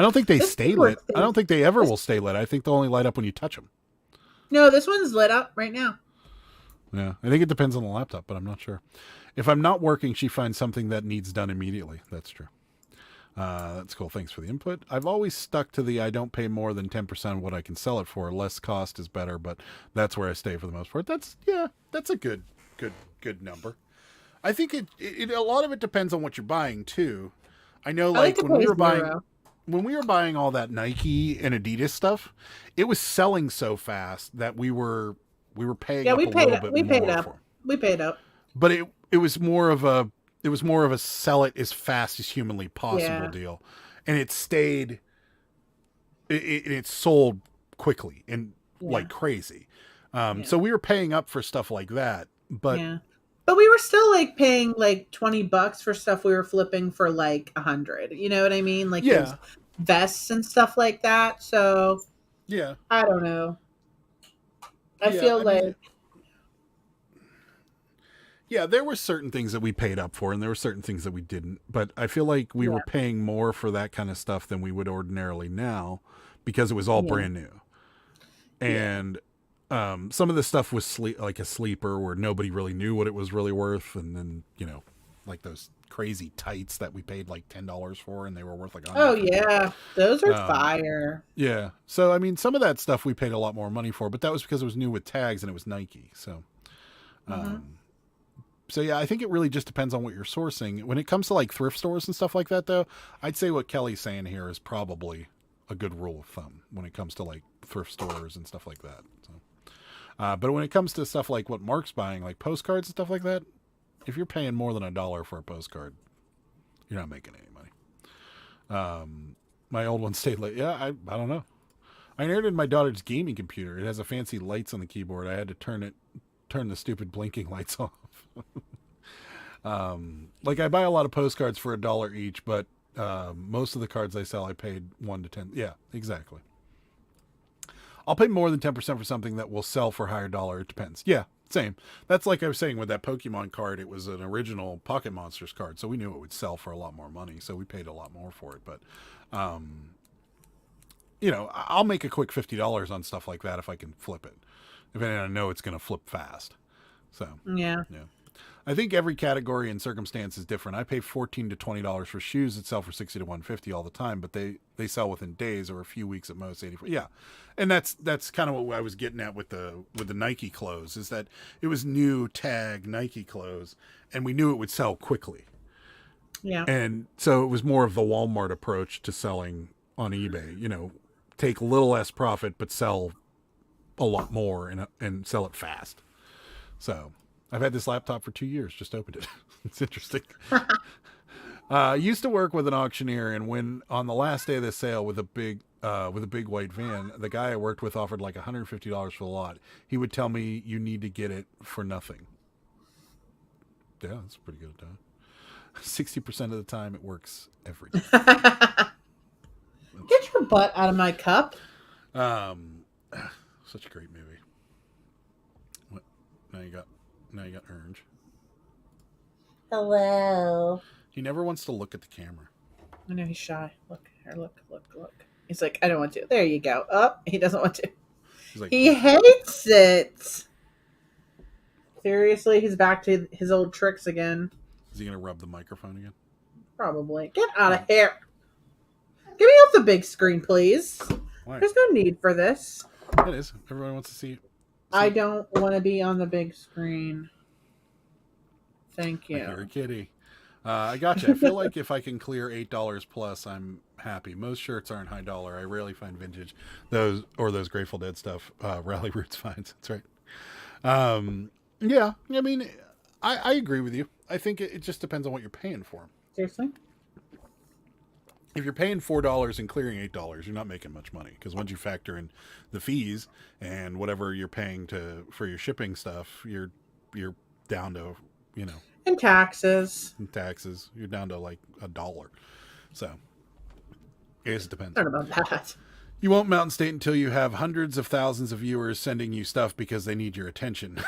don't think they stay lit. I don't think they ever will stay lit. I think they'll only light up when you touch them. No, this one's lit up right now. Yeah, I think it depends on the laptop, but I'm not sure. If I'm not working, she finds something that needs done immediately. That's true. That's cool. Thanks for the input. I've always stuck to the I don't pay more than 10% of what I can sell it for. Less cost is better, but that's where I stay for the most part. That's a good number. I think it a lot of it depends on what you're buying too. I know, like when we were buying all that Nike and Adidas stuff, it was selling so fast that we were paying up a little bit more. We paid up. But it was more of a sell it as fast as humanly possible deal, and it stayed. It sold quickly and like crazy. So we were paying up for stuff like that, but we were still like paying like $20 for stuff we were flipping for like $100. You know what I mean? Like those vests and stuff like that. So I don't know. I feel like. Yeah, there were certain things that we paid up for, and there were certain things that we didn't. But I feel like we were paying more for that kind of stuff than we would ordinarily now, because it was all brand new. And some of the stuff was like a sleeper where nobody really knew what it was really worth. And then, like those crazy tights that we paid like $10 for, and they were worth like $100. Oh, yeah. Those are fire. Yeah. So, I mean, some of that stuff we paid a lot more money for, but that was because it was new with tags and it was Nike. So, So yeah, I think it really just depends on what you're sourcing. When it comes to like thrift stores and stuff like that, though, I'd say what Kelly's saying here is probably a good rule of thumb when it comes to like thrift stores and stuff like that. So, but when it comes to stuff like what Mark's buying, like postcards and stuff like that, if you're paying more than $1 for a postcard, you're not making any money. My old one stayed late. Yeah, I don't know. I inherited my daughter's gaming computer. It has a fancy lights on the keyboard. I had to turn the stupid blinking lights off. Like I buy a lot of postcards for $1 each, but most of the cards I sell, I paid 1 to 10. Yeah, exactly. I'll pay more than 10% for something that will sell for a higher dollar. It depends. Yeah, same. That's like I was saying with that Pokemon card. It was an original Pocket Monsters card, so we knew it would sell for a lot more money, so we paid a lot more for it. But, I'll make a quick $50 on stuff like that if I can flip it. If I know it's going to flip fast. So, yeah. I think every category and circumstance is different. I pay $14 to $20 for shoes that sell for $60 to $150 all the time, but they sell within days or a few weeks at most. 84. Yeah, and that's kind of what I was getting at with the Nike clothes, is that it was new tag Nike clothes, and we knew it would sell quickly. Yeah, and so it was more of the Walmart approach to selling on eBay. Take a little less profit, but sell a lot more and sell it fast. So. I've had this laptop for 2 years. Just opened it. It's interesting. Used to work with an auctioneer, and when on the last day of the sale with a big white van, the guy I worked with offered like $150 for the lot. He would tell me, "You need to get it for nothing." Yeah, that's pretty good at that. 60% of the time, it works every time. Get your butt out of my cup. Such a great movie. What? Now you got Orange. Hello. He never wants to look at the camera. I know he's shy. Look here, look. He's like, I don't want to. There you go. Oh, he doesn't want to. Like, he hates it. Seriously, he's back to his old tricks again. Is he going to rub the microphone again? Probably. Get out of here. Get me off the big screen, please. Why? There's no need for this. It is. Everyone wants to see. I don't want to be on the big screen. Thank you. I hear a kitty. I gotcha. I feel like if I can clear $8 plus, I'm happy. Most shirts aren't high dollar. I rarely find vintage. Those Grateful Dead stuff. Rally Roots finds. That's right. Yeah. I mean, I agree with you. I think it just depends on what you're paying for them. Seriously? If you're paying $4 and clearing $8, you're not making much money, because once you factor in the fees and whatever you're paying for your shipping stuff, you're down to, And taxes. You're down to like $1. So I guess it depends. I don't know about that. You won't Mountain State until you have hundreds of thousands of viewers sending you stuff because they need your attention.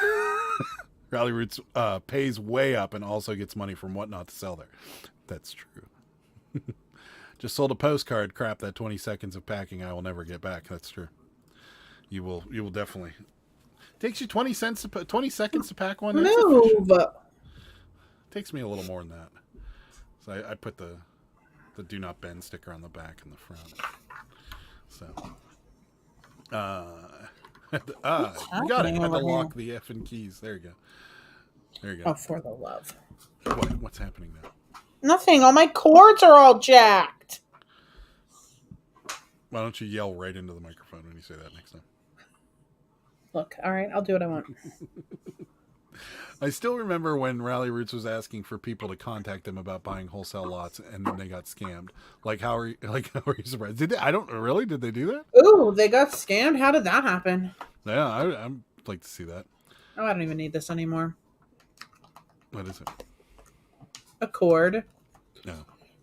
Rally Roots pays way up and also gets money from Whatnot to sell there. That's true. Just sold a postcard. Crap, that 20 seconds of packing I will never get back. That's true. You will definitely. Takes you 20 seconds to pack one. Move. Takes me a little more than that. So I put the do not bend sticker on the back and the front. So you got it. Had to lock the effing keys. There you go. Oh, for the love. What's happening now? Nothing. All my cords are all jacked. Why don't you yell right into the microphone when you say that next time? Look, all right, I'll do what I want. I still remember when Rally Roots was asking for people to contact them about buying wholesale lots, and then they got scammed. How are you surprised? Did they do that? Ooh, they got scammed? How did that happen? Yeah, I'd like to see that. Oh, I don't even need this anymore. What is it? A cord. No.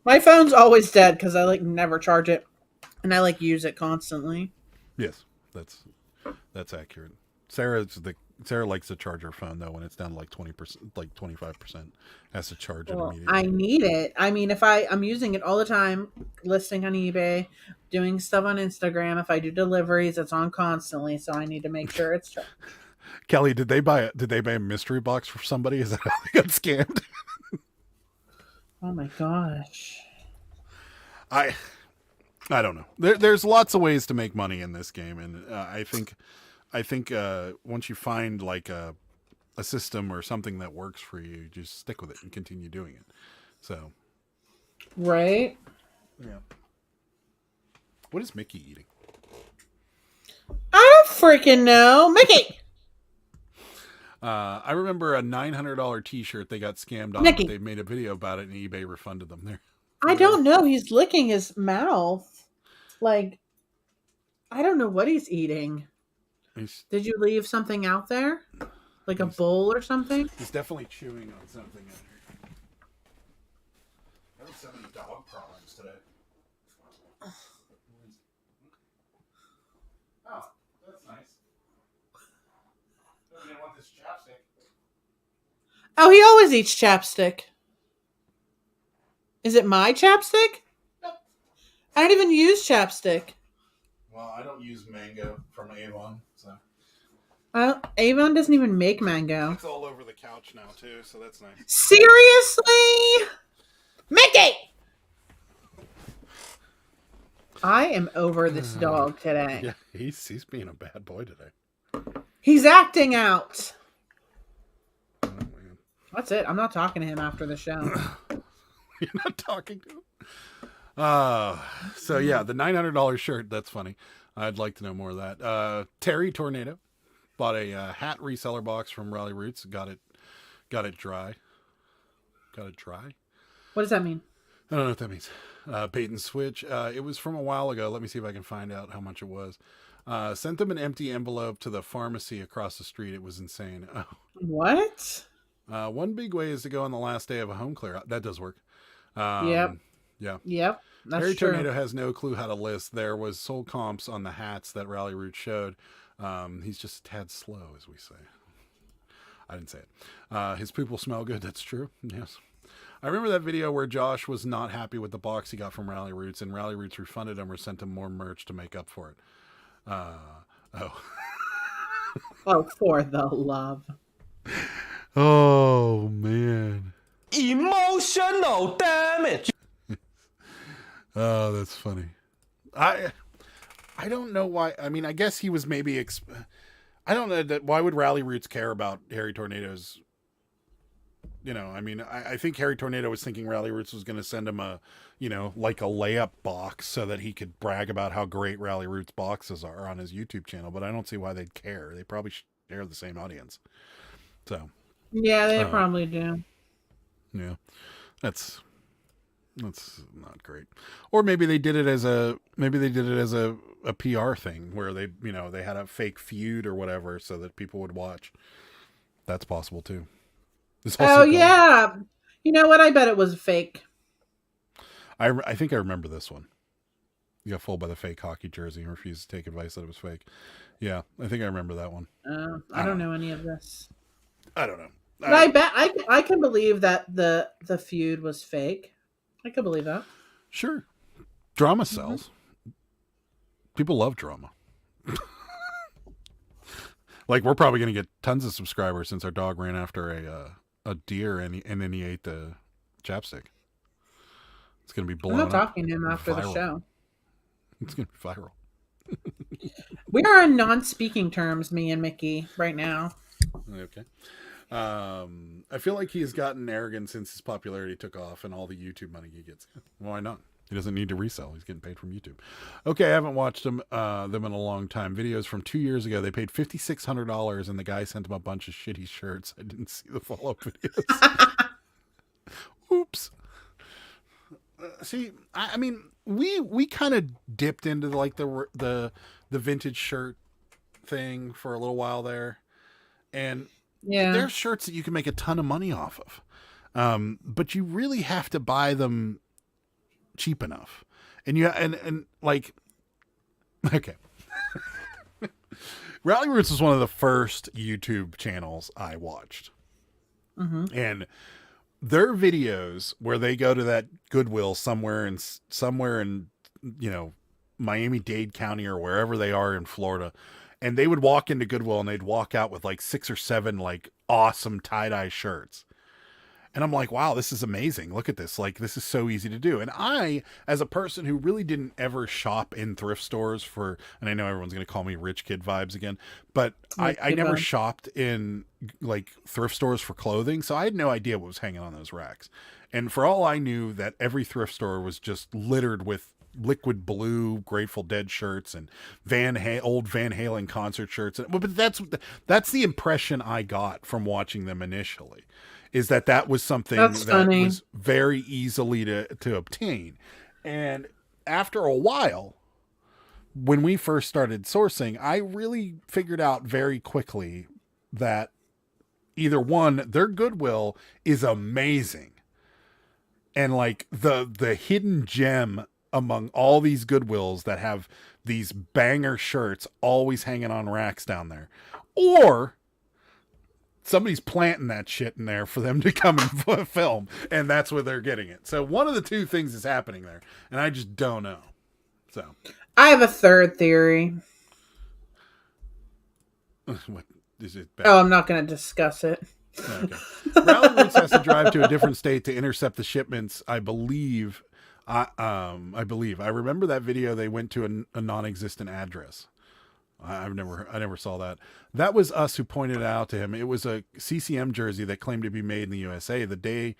My phone's always dead because I never charge it, and I use it constantly. Yes, that's accurate. Sarah likes to charge her phone though when it's down to 20%, 25%. Has to charge it immediately. I need it. I mean, if I'm using it all the time, listing on eBay, doing stuff on Instagram. If I do deliveries, it's on constantly, so I need to make sure it's charged. Kelly, did they buy a mystery box for somebody? Is that how they got scammed? Oh my gosh. I don't know. There's lots of ways to make money in this game, and I think once you find a system or something that works for you, just stick with it and continue doing it. So, right. Yeah. What is Mickey eating? I don't freaking know. Mickey! I remember a $900 T-shirt they got scammed on. Mickey. They made a video about it, and eBay refunded them. There. I don't know. He's licking his mouth. Like, I don't know what he's eating. Did you leave something out there? Like a bowl or something? He's definitely chewing on something in here. I have so many dog problems today. Oh, that's nice. I didn't want this chapstick. Oh, he always eats chapstick. Is it my chapstick? Nope. I don't even use chapstick. Well, I don't use mango from Avon, so. Avon doesn't even make mango. It's all over the couch now, too, so that's nice. Seriously? Mickey! I am over this dog today. Yeah, he's being a bad boy today. He's acting out. Oh, man. That's it. I'm not talking to him after the show. You're not talking to him? So yeah, the $900 shirt, that's funny. I'd like to know more of that. Terry Tornado bought a hat reseller box from Rally Roots. Got it dry. Got it dry? What does that mean? I don't know what that means. Bait and switch. It was from a while ago. Let me see if I can find out how much it was. Sent them an empty envelope to the pharmacy across the street. It was insane. Oh. What? One big way is to go on the last day of a home clear. That does work. Yep. Yeah. Yep. That's Harry true. Tornado has no clue how to list. There was sold comps on the hats that Rally Root showed. He's just a tad slow, as we say. I didn't say it. His poop will smell good. That's true. Yes. I remember that video where Josh was not happy with the box he got from Rally Roots, and Rally Roots refunded him or sent him more merch to make up for it. Oh, for the love. Oh, man. Emotional damage. Oh, that's funny. I don't know why. I mean, I guess he was maybe. I don't know that. Why would Rally Roots care about Harry Tornado's? You know, I mean, I think Harry Tornado was thinking Rally Roots was going to send him like a layup box so that he could brag about how great Rally Roots boxes are on his YouTube channel. But I don't see why they'd care. They probably share the same audience. So. Yeah, they probably do. Yeah, that's not great. Or maybe they did it as a PR thing where they had a fake feud or whatever so that people would watch. That's possible too. Oh yeah, you know what? I bet it was fake. I think I remember this one. You got fooled by the fake hockey jersey and refused to take advice that it was fake. Yeah, I think I remember that one. I don't know any of this. I don't know. But I bet I can believe that the feud was fake. I could believe that. Sure. Drama sells. People love drama. Like, we're probably going to get tons of subscribers since our dog ran after a deer and then he ate the chapstick. It's going to be blown up. I'm not talking to him after the show. It's going to be viral. We are on non-speaking terms, me and Mickey, right now. Okay. I feel like he has gotten arrogant since his popularity took off and all the YouTube money he gets. Why not? He doesn't need to resell. He's getting paid from YouTube. Okay, I haven't watched them in a long time. Videos from 2 years ago. They paid $5,600 and the guy sent them a bunch of shitty shirts. I didn't see the follow-up videos. Oops. See, I mean, we kind of dipped into like the vintage shirt thing for a little while there. And there's shirts that you can make a ton of money off of. But you really have to buy them cheap enough. And like, okay. Rally Roots was one of the first YouTube channels I watched. Mm-hmm. And their videos where they go to that Goodwill somewhere in Miami-Dade County or wherever they are in Florida, and they would walk into Goodwill and they'd walk out with like 6 or 7 like awesome tie-dye shirts. And I'm like, wow, this is amazing. Look at this. Like, this is so easy to do. And I, as a person who really didn't ever shop in thrift stores for, and I know everyone's going to call me rich kid vibes again, but I never shopped in like thrift stores for clothing. So I had no idea what was hanging on those racks. And for all I knew, that every thrift store was just littered with Liquid Blue Grateful Dead shirts and old Van Halen concert shirts. But that's the impression I got from watching them initially. Is that was something that was very easily to obtain. And after a while, when we first started sourcing, I really figured out very quickly that either one, their Goodwill is amazing. And like the hidden gem among all these Goodwills that have these banger shirts always hanging on racks down there. Or somebody's planting that shit in there for them to come and film, and that's where they're getting it. So one of the two things is happening there, and I just don't know. So I have a third theory. What is it? Bad? Oh, I'm not going to discuss it. Okay. Rally Roots has to drive to a different state to intercept the shipments. I believe. I remember that video. They went to a non-existent address. I never saw that. That was us who pointed it out to him. It was a CCM jersey that claimed to be made in the USA. The day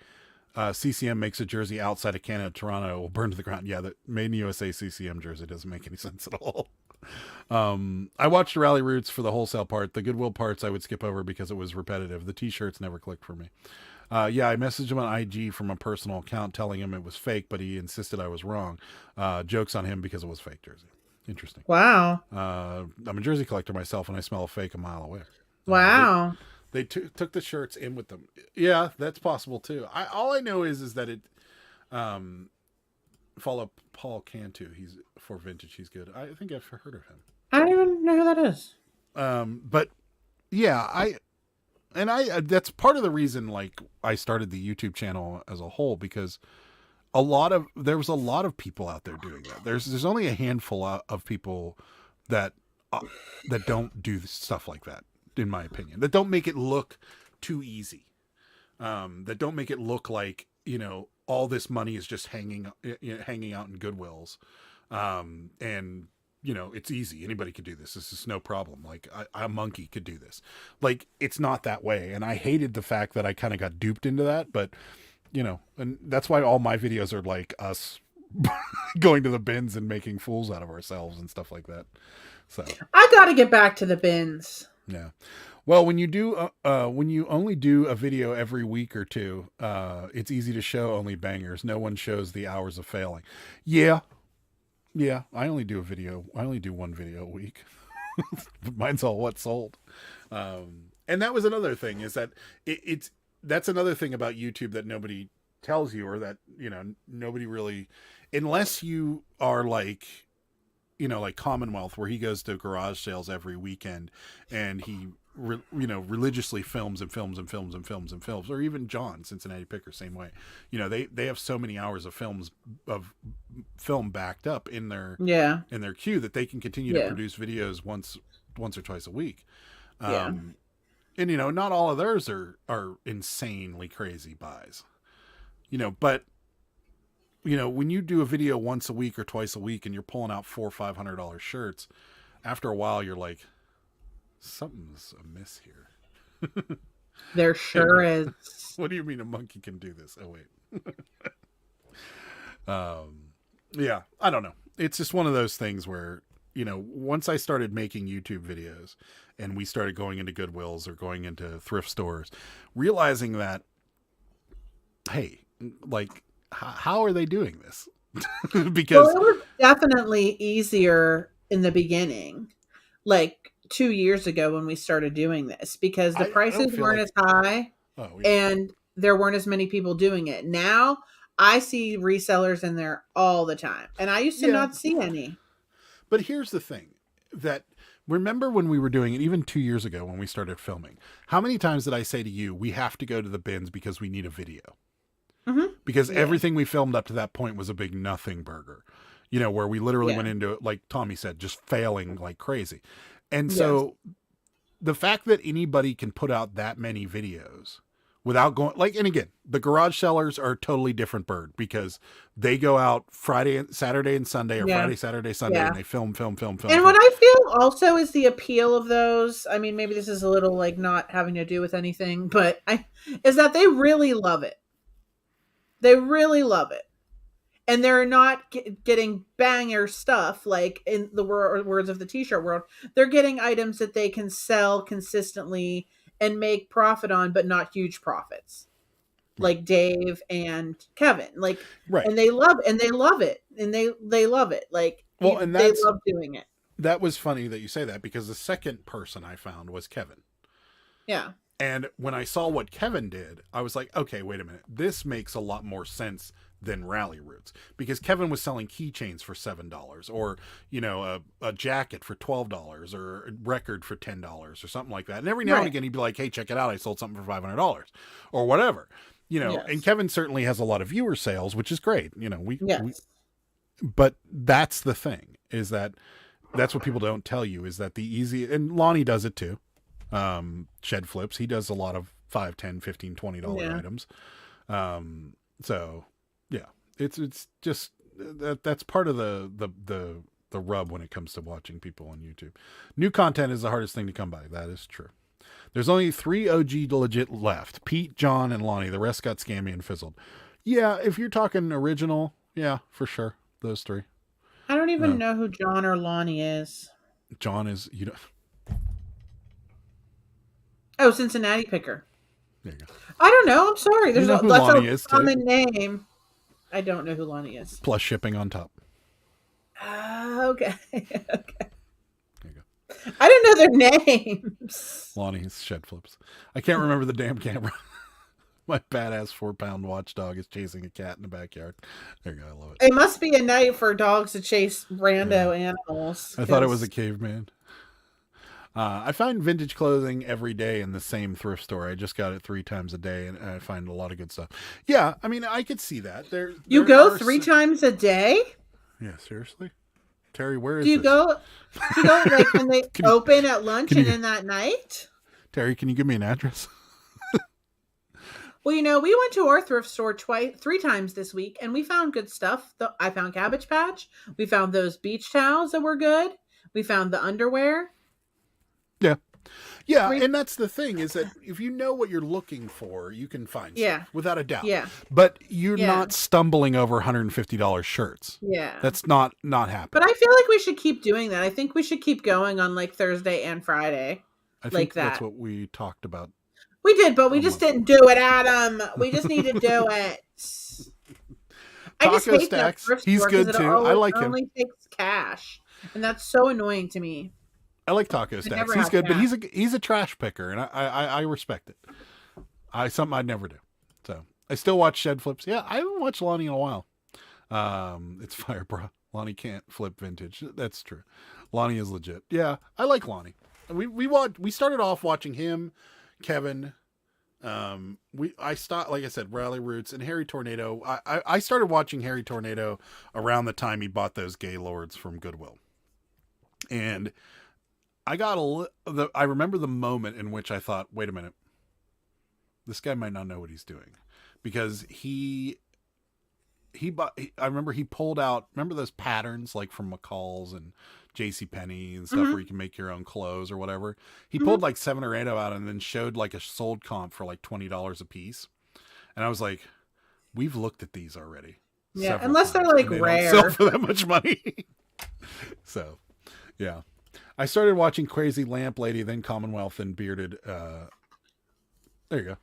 CCM makes a jersey outside of Canada, Toronto, it will burn to the ground. Yeah, the made in the USA CCM jersey doesn't make any sense at all. I watched Rally Roots for the wholesale part. The Goodwill parts I would skip over because it was repetitive. The t-shirts never clicked for me. Yeah, I messaged him on IG from a personal account telling him it was fake, but he insisted I was wrong. Jokes on him because it was fake jersey. Interesting. Wow. I'm a jersey collector myself, and I smell a fake a mile away. Wow. They took the shirts in with them. Yeah, that's possible too. All I know is that it. Follow Paul Cantu. He's for vintage. He's good. I think I've heard of him. I don't even know who that is. But yeah, that's part of the reason like I started the YouTube channel as a whole, because there was a lot of people out there doing that. There's only a handful of people that don't do stuff like that, in my opinion, that don't make it look too easy. That don't make it look like, all this money is just hanging out in Goodwills. And it's easy. Anybody could do this. This is no problem. Like a monkey could do this. Like, it's not that way. And I hated the fact that I kind of got duped into that, but and that's why all my videos are like us going to the bins and making fools out of ourselves and stuff like that. So I got to get back to the bins. Yeah. Well, when you only do a video every week or two, it's easy to show only bangers. No one shows the hours of failing. Yeah. I only do one video a week. Mine's all what's sold. And that was another thing, is that that's another thing about YouTube that nobody tells you, or that, nobody really, unless you are like, like Commonwealth, where he goes to garage sales every weekend and he, religiously films, or even John, Cincinnati Picker, same way. They have so many hours of film backed up in their queue that they can continue to produce videos once or twice a week. And not all of theirs are insanely crazy buys. But when you do a video once a week or twice a week and you're pulling out $400 or $500 shirts, after a while you're like, something's amiss here. There sure is. What do you mean a monkey can do this? Oh wait. Yeah, I don't know. It's just one of those things where, once I started making YouTube videos and we started going into Goodwills or going into thrift stores, realizing that, hey, like, how are they doing this? Because it was definitely easier in the beginning, like 2 years ago when we started doing this, because the prices weren't as high and there weren't as many people doing it. Now I see resellers in there all the time, and I used to not see any. But here's the thing, that remember when we were doing it, even 2 years ago when we started filming, how many times did I say to you, we have to go to the bins because we need a video? Mm-hmm. Because everything we filmed up to that point was a big nothing burger, where we literally went into it, like Tommy said, just failing like crazy. And so the fact that anybody can put out that many videos without going like, and again, the garage sellers are a totally different bird because they go out Saturday and Sunday, or Friday, Saturday, Sunday, and they film. And what I feel also is the appeal of those. I mean, maybe this is a little like not having to do with anything, but is that they really love it. They really love it. And they're not getting banger stuff like in the words of the t-shirt world. They're getting items that they can sell consistently and make profit on, but not huge profits. Like Dave and Kevin, like, right. And they love it. And they love it. Like, well, and they love doing it. That was funny that you say that because the second person I found was Kevin. Yeah. And when I saw what Kevin did, I was like, okay, wait a minute. This makes a lot more sense than Rally Roots, because Kevin was selling keychains for $7 or, you know, a jacket for $12 or a record for $10 or something like that. And every now and again, he'd be like, hey, check it out. I sold something for $500 or whatever, you know, and Kevin certainly has a lot of viewer sales, which is great. You know, but that's the thing is that's what people don't tell you is that the easy, and Lonnie does it too. Shed Flips. He does a lot of $5, $10, $15, $20 items. So yeah, it's just that's part of the rub when it comes to watching people on YouTube. New content is the hardest thing to come by. That is true. There's only 3 OG legit left: Pete, John, and Lonnie. The rest got scammy and fizzled. Yeah, if you're talking original, yeah, for sure, those 3. I don't even know who John or Lonnie is. John is Oh, Cincinnati Picker. There you go. I don't know. I'm sorry. There's that's a common name. I don't know who Lonnie is. Plus shipping on top. Okay. Okay. There you go. I didn't know their names. Lonnie's Shed Flips. I can't remember the damn camera. My badass 4-pound watchdog is chasing a cat in the backyard. There you go. I love it. It must be a night for dogs to chase rando animals. I thought it was a caveman. I find vintage clothing every day in the same thrift store. I just got it 3 times a day, and I find a lot of good stuff. Yeah, I mean, I could see that. You go 3 times a day? Yeah, seriously? Terry, where is Do you go like when they open at lunch and then that night? Terry, can you give me an address? Well, you know, we went to our thrift store 3 times this week, and we found good stuff. I found Cabbage Patch. We found those beach towels that were good. We found the underwear. Yeah, and that's the thing is that if you know what you're looking for, you can find stuff, without a doubt. Yeah. But you're not stumbling over $150 shirts. Yeah. That's not happening. But I feel like we should keep doing that. I think we should keep going on like Thursday and Friday. I think that's what we talked about. We did, but we just didn't do it, Adam. We just need to do it. I just hate that thrift store. He's good too. I like him. It only takes cash, and that's so annoying to me. I like Taco Stacks. He's good, but he's a trash picker, and I respect it. Something I'd never do. So I still watch Shed Flips. Yeah, I haven't watched Lonnie in a while. It's fire, bro. Lonnie can't flip vintage. That's true. Lonnie is legit. Yeah, I like Lonnie. We started off watching him, Kevin. I stopped, like I said, Rally Roots and Harry Tornado. I started watching Harry Tornado around the time he bought those Gaylords from Goodwill, and I remember the moment in which I thought, wait a minute, this guy might not know what he's doing, because I remember he pulled out, remember those patterns like from McCall's and JCPenney and stuff where you can make your own clothes or whatever. He pulled like 7 or 8 out and then showed like a sold comp for like $20 a piece. And I was like, we've looked at these already. Yeah, unless they're like rare. Don't sell for that much money. So, yeah. I started watching Crazy Lamp Lady, then Commonwealth and Bearded. There you go.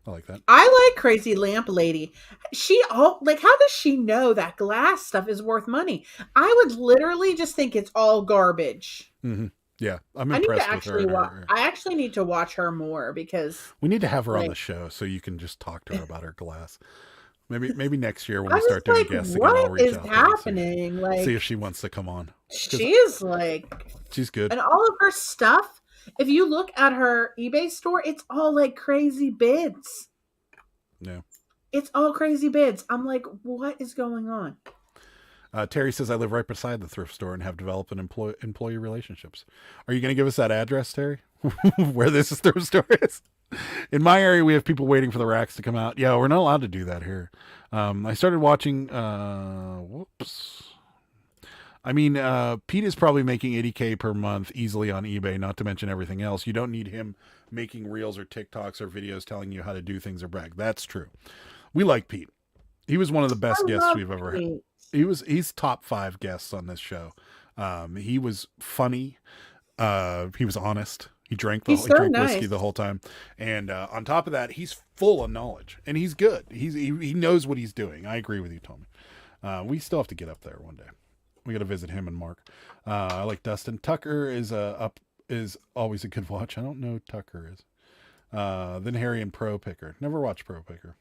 I like that. I like Crazy Lamp Lady. How does she know that glass stuff is worth money? I would literally just think it's all garbage. Mm-hmm. Yeah, I'm impressed with her. I actually need to watch her more, because we need to have her on the show so you can just talk to her about her glass. Maybe next year when we start doing guests again, I'll reach out. What is happening? See if she wants to come on. She's good. And all of her stuff, if you look at her eBay store, it's all like crazy bids. Yeah. It's all crazy bids. I'm like, what is going on? Terry says, I live right beside the thrift store and have developed an employee relationships. Are you going to give us that address, Terry? Where this thrift store is? In my area, we have people waiting for the racks to come out. Yeah, we're not allowed to do that here. I started watching. Whoops. I mean, Pete is probably making $80K per month easily on eBay, not to mention everything else. You don't need him making reels or TikToks or videos telling you how to do things or brag. That's true. We like Pete. He was one of the best guests we've ever had. He's top 5 guests on this show. He was funny. He was honest. He drank whiskey the whole time. And on top of that, he's full of knowledge. And he's good. He knows what he's doing. I agree with you, Tommy. We still have to get up there one day. We got to visit him and Mark. I like Dustin. Tucker is always a good watch. I don't know who Tucker is. Then Harry and Pro Picker. Never watched Pro Picker.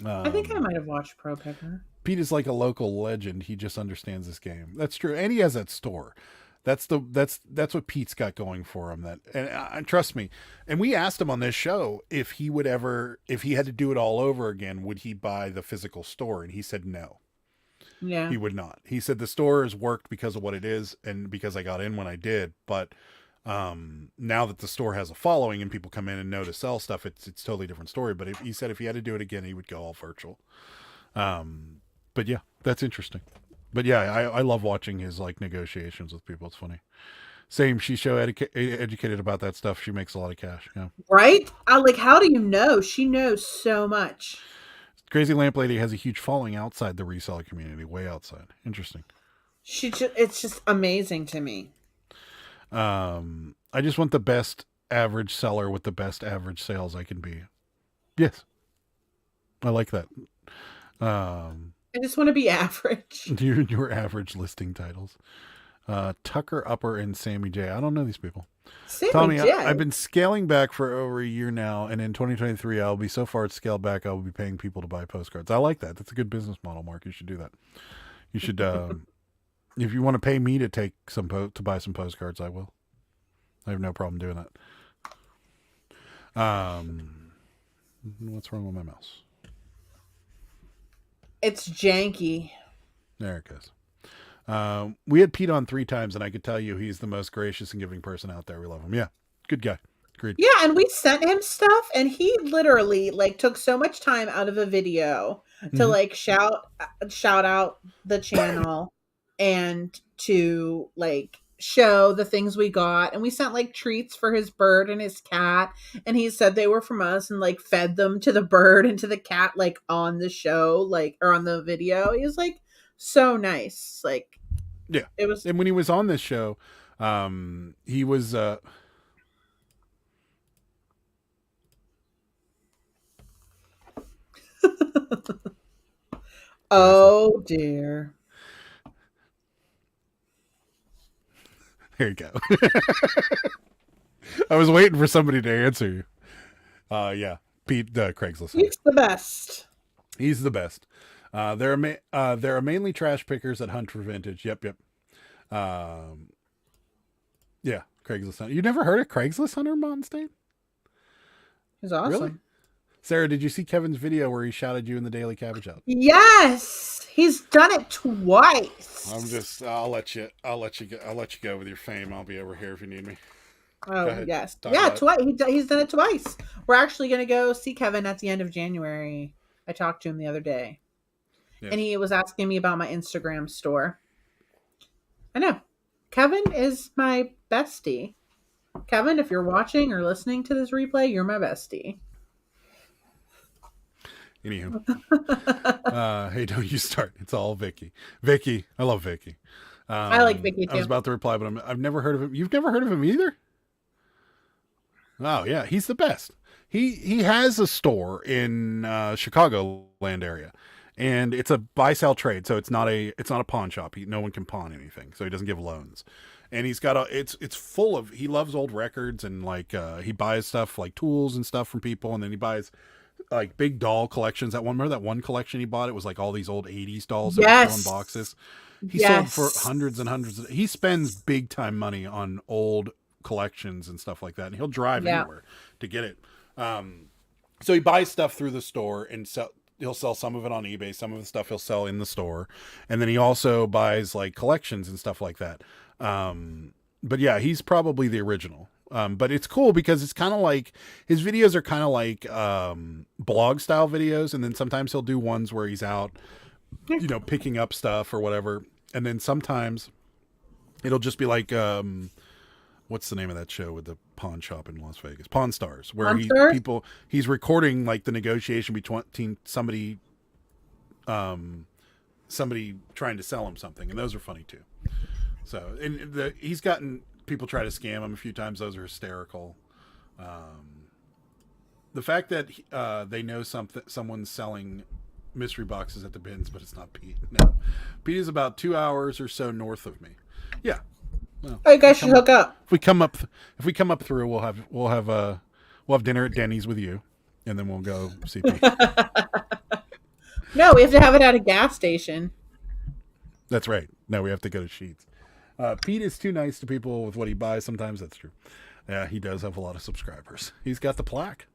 I think I might have watched Pro Picker. Pete is like a local legend. He just understands this game. That's true. And he has that store. That's what Pete's got going for him. And trust me. And we asked him on this show if he had to do it all over again, would he buy the physical store? And he said no. Yeah. He would not. He said the store has worked because of what it is and because I got in when I did. But now that the store has a following and people come in and know to sell stuff, it's totally different story. But he said if he had to do it again, he would go all virtual. But yeah, that's interesting. But yeah, I love watching his like negotiations with people. It's funny. Same. She's so educated about that stuff. She makes a lot of cash. Yeah. Right? How do you know? She knows so much. Crazy Lamp Lady has a huge following outside the reseller community, way outside. Interesting. It's just amazing to me. I just want the best average seller with the best average sales I can be. Yes. I like that. I just want to be average. Your average listing titles. Tucker Upper and Sammy J. I don't know these people. Sammy J. I've been scaling back for over a year now, and in 2023, I'll be so far scaled back, I will be paying people to buy postcards. I like that. That's a good business model, Mark. You should do that. You should, if you want to pay me to to buy some postcards, I will. I have no problem doing that. What's wrong with my mouse? It's janky. There it goes. We had Pete on 3 times, and I could tell you he's the most gracious and giving person out there. We love him. Yeah, good guy. Agreed. Yeah, and we sent him stuff, and he literally took so much time out of a video to shout out the channel and to show the things we got. And we sent treats for his bird and his cat, and he said they were from us and fed them to the bird and to the cat on the show or on the video. He was so nice. Yeah, it was. And when he was on this show, he was oh dear. There you go. I was waiting for somebody to answer you. Yeah, Pete, Craigslist. He's the best. He's the best. There are mainly trash pickers that hunt for vintage. Yep. Yeah, Craigslist Hunter. You never heard of Craigslist Hunter, Monstein? He's awesome. Really? Sarah, did you see Kevin's video where he shouted you in the Daily Cabbage Out? Yes, he's done it twice. I'll let you go with your fame. I'll be over here if you need me. Oh yes, yeah, twice. He's done it twice. We're actually gonna go see Kevin at the end of January. I talked to him the other day, and he was asking me about my Instagram store. I know, Kevin is my bestie. Kevin, if you're watching or listening to this replay, you're my bestie. Anywho, hey, don't you start. It's all Vicky. Vicky, I love Vicky. I like Vicky too. I was about to reply, but I've never heard of him. You've never heard of him either? Oh yeah, he's the best. He has a store in Chicagoland area, and it's a buy sell trade. So it's not a pawn shop. No one can pawn anything, so he doesn't give loans. And he's got it's full of. He loves old records and he buys stuff like tools and stuff from people, and then he buys big doll collections. Remember that one collection he bought? It was all these old 80s dolls that were still in boxes. He sold for hundreds and hundreds. He spends big time money on old collections and stuff like that, and he'll drive anywhere to get it. So he buys stuff through the store and he'll sell some of it on eBay. Some of the stuff he'll sell in the store, and then he also buys collections and stuff like that. But yeah, he's probably the original. But it's cool because it's kind of like his videos are kind of like blog style videos, and then sometimes he'll do ones where he's out, picking up stuff or whatever, and then sometimes it'll just be like what's the name of that show with the pawn shop in Las Vegas? Pawn Stars, where he's recording like the negotiation between somebody trying to sell him something, and those are funny too. So, and he's gotten people try to scam him a few times. Those are hysterical. The fact that they know someone's selling mystery boxes at the bins, but it's not Pete. No, Pete is about 2 hours or so north of me. Yeah. Well, you guys should hook up. If we come up through, we'll have dinner at Denny's with you, and then we'll go see Pete. No, we have to have it at a gas station. That's right. No, we have to go to Sheetz. Pete is too nice to people with what he buys. Sometimes that's true. Yeah, he does have a lot of subscribers. He's got the plaque.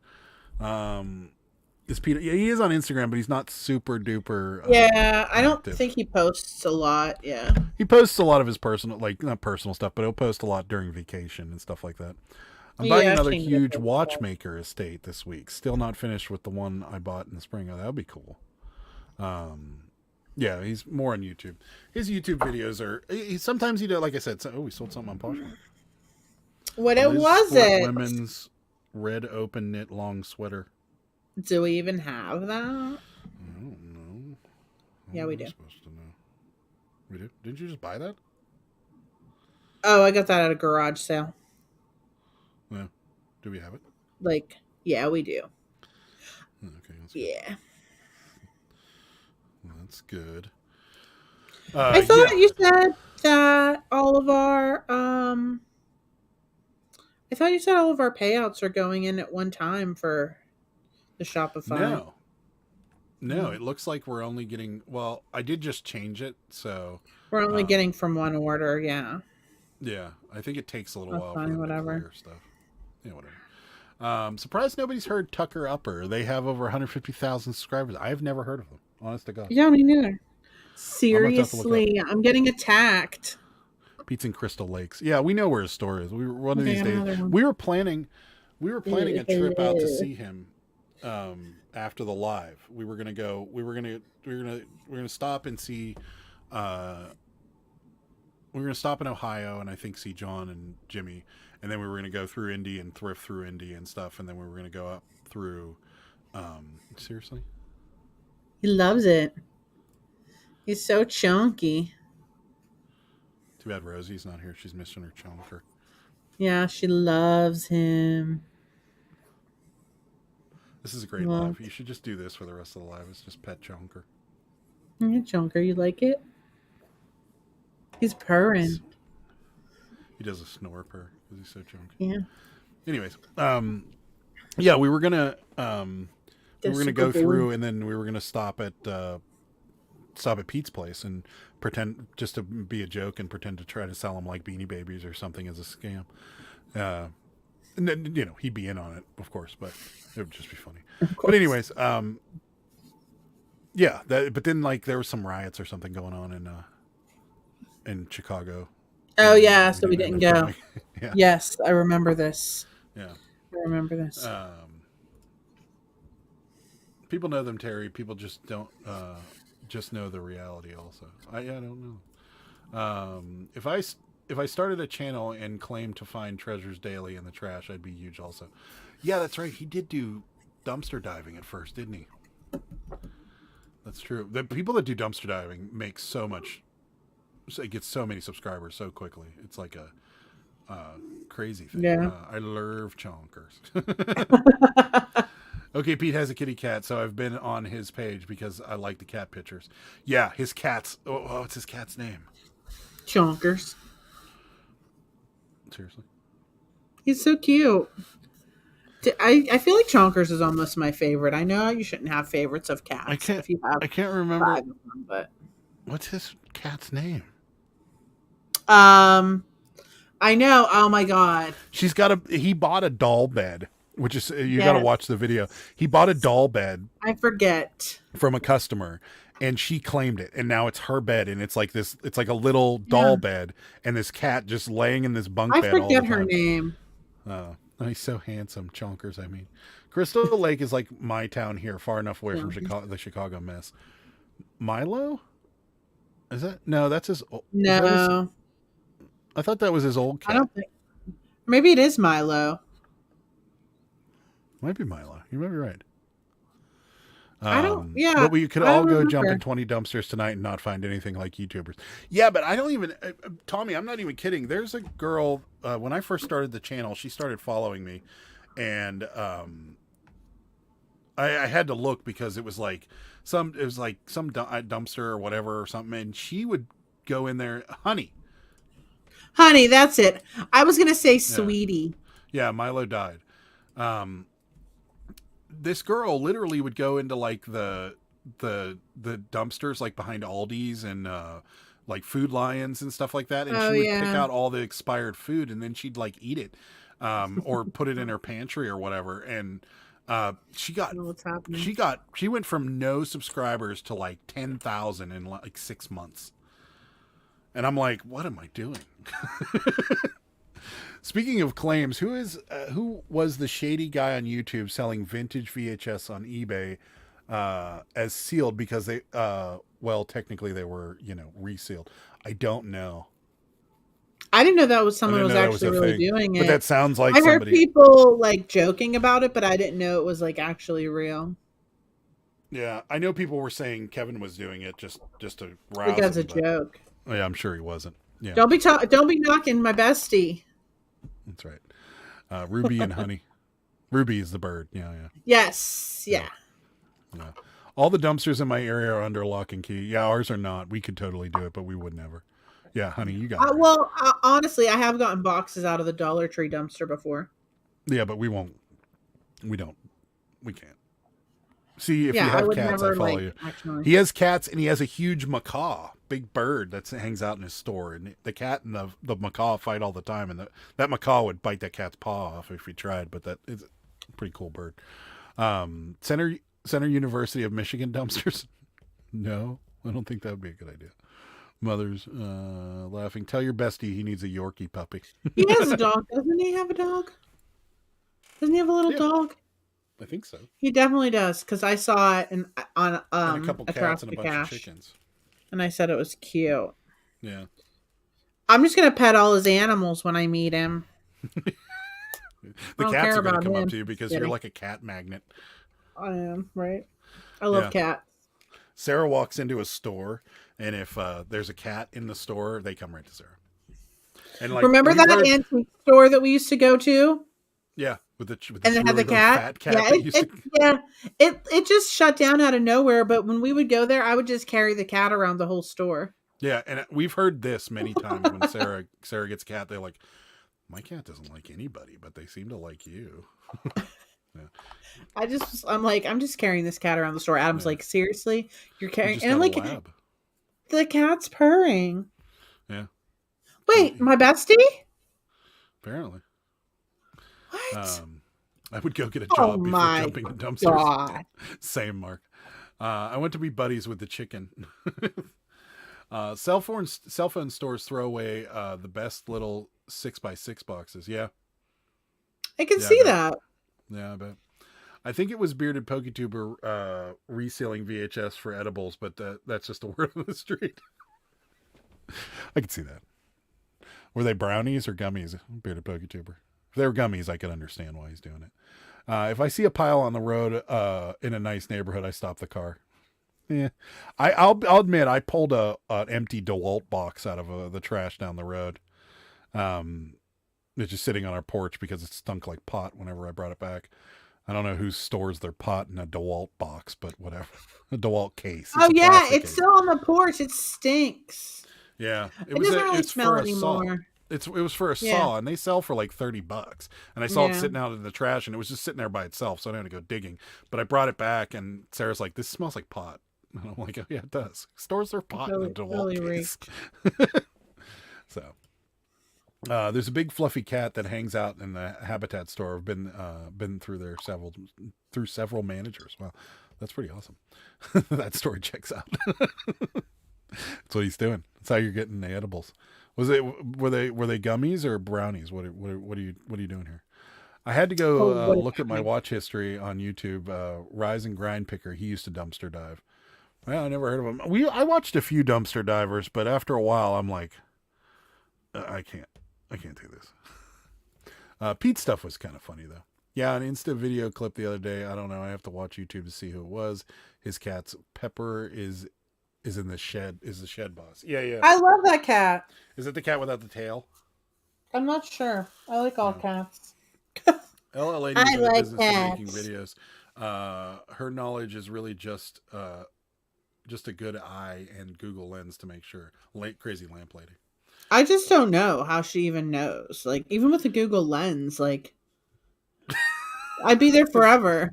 Is Pete? Yeah, he is on Instagram, but he's not super duper. I don't think he posts a lot. Yeah, he posts a lot of his personal, like not personal stuff, but he'll post a lot during vacation and stuff like that. I'm buying another huge watchmaker estate this week. Still not finished with the one I bought in the spring. Oh, that would be cool. Yeah, he's more on YouTube. His YouTube videos are. Sometimes he does, like I said. We sold something on Poshmark. What was it? Women's red open knit long sweater. Do we even have that? I don't know. Yeah, we do. Supposed to know. We do. Didn't you just buy that? Oh, I got that at a garage sale. Yeah. Do we have it? Yeah, we do. Okay. That's good. Yeah. Well, that's good. I thought you said that all of our payouts are going in at one time for the Shopify. No, it looks like we're only getting. Well, I did just change it, so we're only getting from one order. Yeah. Yeah, I think it takes a little while for fine, them to clear stuff. Yeah, whatever. Surprised nobody's heard Tucker Upper. They have over 150,000 subscribers. I've never heard of them. Honest to God. Yeah, me neither. Seriously, I'm getting attacked. Pete's in Crystal Lakes. Yeah, we know where his store is. We were one of these days. We were planning a trip out to see him after the live. We were gonna go. We were gonna stop and see. We were gonna stop in Ohio and I think see John and Jimmy, and then we were gonna go through Indy and thrift through Indy and stuff, and then we were gonna go up through. Seriously. He loves it. He's so chunky. Too bad Rosie's not here. She's missing her chunker. Yeah, she loves him. This is a great live. You should just do this for the rest of the live. It's just pet chunker. Yeah, chunker, you like it? He's purring. He does a snore purr because he's so chunky. Yeah. Anyways, yeah, we were gonna go through, and then we were gonna stop at Pete's place and pretend just to be a joke and pretend to try to sell him like Beanie Babies or something as a scam. And then he'd be in on it, of course, but it would just be funny. But anyways, yeah. But then there was some riots or something going on in Chicago. Oh yeah, so we didn't go. Yeah. Yes, I remember this. Yeah, I remember this. People know them, Terry. People just don't just know the reality. Also, I don't know. If I started a channel and claimed to find treasures daily in the trash, I'd be huge. Also, yeah, that's right. He did do dumpster diving at first, didn't he? That's true. The people that do dumpster diving make so much. It gets so many subscribers so quickly. It's like a crazy thing. Yeah. I love chonkers. Okay, Pete has a kitty cat, so I've been on his page because I like the cat pictures. Yeah, his cat's. Oh, what's his cat's name? Chonkers. Seriously? He's so cute. I feel like Chonkers is almost my favorite. I know you shouldn't have favorites of cats. I can't remember. 5 of them, but what's his cat's name? I know. Oh my god. He bought a doll bed, which is got to watch the video. He bought a doll bed. I forget. From a customer, and she claimed it, and now it's her bed, and it's like this. It's like a little doll bed, and this cat just laying in this bunk bed. I forget her name. He's so handsome. Chonkers, I mean. Crystal Lake is like my town here, far enough away from the Chicago mess. Milo? Is that? No, that's his. No. I thought that was his old cat. I don't think. Maybe it is Milo. Might be Milo. You might be right. I don't. Yeah. But we could all go remember. jump in 20 dumpsters tonight and not find anything like YouTubers. Yeah, but I don't even. Tommy, I'm not even kidding. There's a girl. When I first started the channel, she started following me, and I had to look because it was like some dumpster or whatever or something, and she would go in there, honey, That's it. I was gonna say sweetie. Yeah, Milo died. This girl literally would go into like the dumpsters like behind Aldi's and like Food Lions and stuff like that, and she would pick out all the expired food, and then she'd like eat it or put it in her pantry or whatever. And she went from no subscribers to like 10,000 in like 6 months. And I'm like, what am I doing? Speaking of claims, who was the shady guy on YouTube selling vintage VHS on eBay as sealed because they technically they were, resealed. I don't know. I didn't know that was someone was actually really doing it. But that sounds like I heard people like joking about it, but I didn't know it was like actually real. Yeah, I know people were saying Kevin was doing it just to rouse like as a joke. Yeah, I'm sure he wasn't. Yeah. Don't be knocking my bestie. That's right. Ruby and Honey. Ruby is the bird. Yeah. Yes. Yeah. All the dumpsters in my area are under lock and key. Yeah, ours are not. We could totally do it, but we would never. Yeah, Honey, you got it. Well, honestly, I have gotten boxes out of the Dollar Tree dumpster before. Yeah, but we won't. We don't. We can't. See, if you have cats, I follow you. Actually. He has cats, and he has a huge macaw, big bird that hangs out in his store. And the cat and the macaw fight all the time, and that macaw would bite that cat's paw off if he tried. But that is a pretty cool bird. Center University of Michigan dumpsters? No, I don't think that would be a good idea. Mother's laughing. Tell your bestie he needs a Yorkie puppy. He has a dog. Doesn't he have a dog? Doesn't he have a little dog? I think so. He definitely does, because I saw it on and a couple cats and a bunch of chickens. And I said it was cute. Yeah. I'm just gonna pet all his animals when I meet him. The cats are gonna come up to you because you're like a cat magnet. I am, right? I love cats. Sarah walks into a store, and if there's a cat in the store, they come right to Sarah. And like, remember that antique store that we used to go to? Yeah, with and it had the cat. Fat cat it just shut down out of nowhere. But when we would go there, I would just carry the cat around the whole store. Yeah, and we've heard this many times when Sarah gets a cat. They're like, my cat doesn't like anybody, but they seem to like you. Yeah. I'm just carrying this cat around the store. Adam's like, seriously, you're carrying? And I'm like, the cat's purring. Yeah. Wait, my bestie? Apparently. What? I would go get a job before jumping in dumpsters. God. Same, Mark. I went to be buddies with the chicken. Cell phone stores throw away the best little 6x6 boxes. Yeah. I can see that. Yeah, I bet. I think it was Bearded PokeTuber reselling VHS for edibles, but that's just a word on the street. I could see that. Were they brownies or gummies, Bearded PokeTuber? If they were gummies, I could understand why he's doing it. If I see a pile on the road in a nice neighborhood, I stop the car. Yeah, I'll admit I pulled an empty DeWalt box out of the trash down the road. It's just sitting on our porch because it stunk like pot whenever I brought it back. I don't know who stores their pot in a DeWalt box, but whatever. A DeWalt case. It's still on the porch. It stinks. Yeah, it doesn't really smell anymore. It was for a saw, and they sell for like $30. And I saw it sitting out in the trash, and it was just sitting there by itself, so I didn't have to go digging. But I brought it back, and Sarah's like, "This smells like pot." And I'm like, "Oh yeah, it does." Stores their pot in a DeWalt case. So, there's a big fluffy cat that hangs out in the Habitat store. I've been through there through several managers. Wow, that's pretty awesome. That story checks out. That's what he's doing. That's how you're getting the edibles. Were they gummies or brownies? What are you doing here? I had to go Oh, what a look at my time. watch history on YouTube. Rise and Grind Picker, he used to dumpster dive. Well, I never heard of him. I watched a few dumpster divers, but after a while, I'm like, I can't do this. Pete's stuff was kind of funny though. Yeah, an Insta video clip the other day. I don't know. I have to watch YouTube to see who it was. His cat's Pepper is in the shed. Is the shed boss? Yeah, yeah. I love that cat. Is it the cat without the tail? I'm not sure. I like all cats. Ella Lady's I in the like business of making cats. videos. Her knowledge is really just a good eye and Google Lens to make sure. Crazy lamp lady. I just don't know how she even knows. Like, even with the Google Lens, like, I'd be there forever.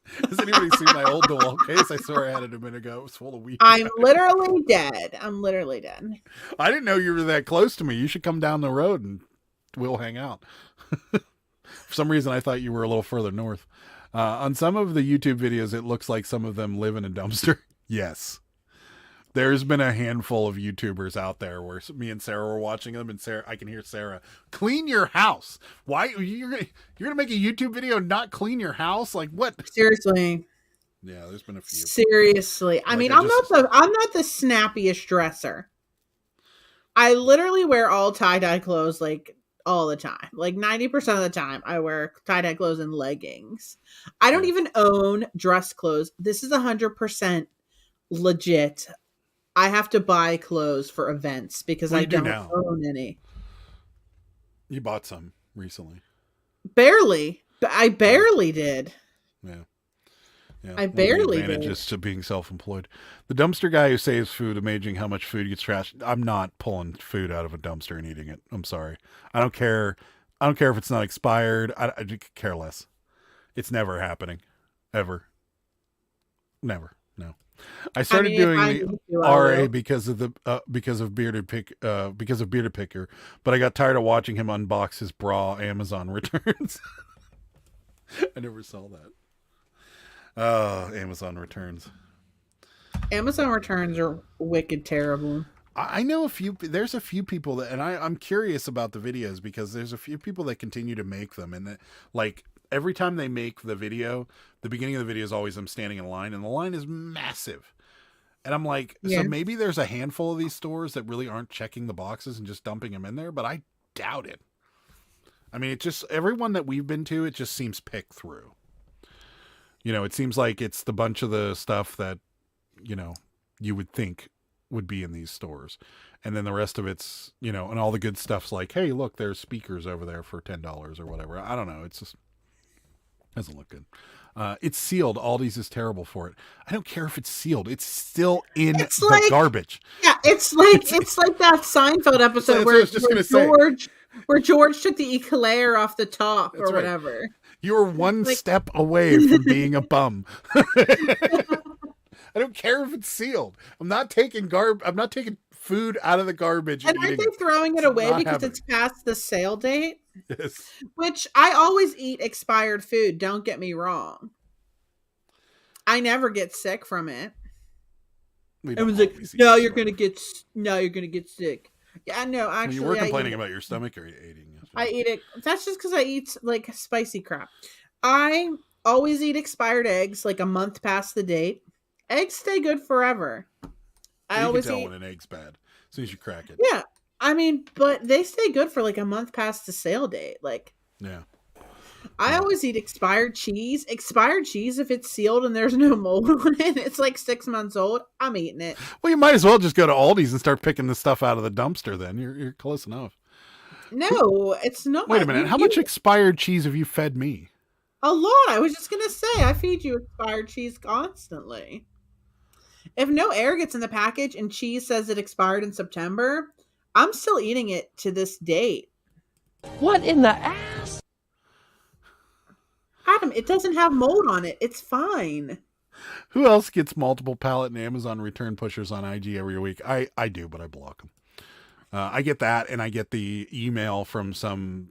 Has anybody seen my old DeWalt case? I swear I had it a minute ago. It was full of weed. I'm literally dead. I'm literally dead. I didn't know you were that close to me. You should come down the road and we'll hang out. For some reason, I thought you were a little further north. On some of the YouTube videos, it looks like some of them live in a dumpster. Yes. There's been a handful of YouTubers out there where me and Sarah were watching them, and I can hear Sarah, clean your house. Why you're gonna make a YouTube video and not clean your house? Like what? Seriously. Yeah, there's been a few. Seriously. I mean, I'm not the snappiest dresser. I literally wear all tie-dye clothes like all the time. Like 90% of the time I wear tie-dye clothes and leggings. I don't even own dress clothes. This is 100% legit. I have to buy clothes for events because I don't own any. You bought some recently. Barely. I barely did. Yeah. Yeah, I barely did. Advantages to being self-employed. The dumpster guy who saves food, amazing how much food gets trashed. I'm not pulling food out of a dumpster and eating it. I'm sorry. I don't care. I don't care if it's not expired. I care less. It's never happening, ever. Never. No. I started doing the RA because of Bearded Picker, but I got tired of watching him unbox his bra Amazon returns. I never saw that. Oh, Amazon returns. Amazon returns are wicked terrible. I know there's a few people that, and I'm curious about the videos because there's a few people that continue to make them, and that, like, every time they make the video, the beginning of the video is always them standing in line, and the line is massive. And I'm like, so maybe there's a handful of these stores that really aren't checking the boxes and just dumping them in there, but I doubt it. I mean, it just, everyone that we've been to, it just seems picked through. You know, it seems like it's the bunch of the stuff that, you know, you would think would be in these stores. And then the rest of it's, you know, and all the good stuff's like, hey, look, there's speakers over there for $10 or whatever. I don't know. It's just doesn't look good. It's sealed. Aldi's is terrible for it. I don't care if it's sealed. It's still in the garbage. Yeah, it's like that Seinfeld episode where George took the eclair off the top or whatever. You're one step away from being a bum. I don't care if it's sealed. I'm not taking food out of the garbage. And aren't they throwing it away because it's past the sale date? Yes. Which I always eat expired food. Don't get me wrong. I never get sick from it. Everyone's like, no, you're gonna get sick. Yeah, no, actually, you were complaining about your stomach or eating. I eat it. That's just because I eat like spicy crap. I always eat expired eggs like a month past the date. Eggs stay good forever. I always can tell when an egg's bad as soon as you crack it. Yeah, I mean, but they stay good for like a month past the sale date. Like, yeah. I always eat expired cheese. Expired cheese, if it's sealed and there's no mold on it, it's like 6 months old. I'm eating it. Well, you might as well just go to Aldi's and start picking the stuff out of the dumpster. Then you're close enough. No, it's not. Wait a minute. How much expired cheese have you fed me? A lot. I was just gonna say I feed you expired cheese constantly. If no air gets in the package and cheese says it expired in September, I'm still eating it to this date. What in the ass? Adam, it doesn't have mold on it. It's fine. Who else gets multiple pallet and Amazon return pushers on IG every week? I do, but I block them. I get that, and I get the email from some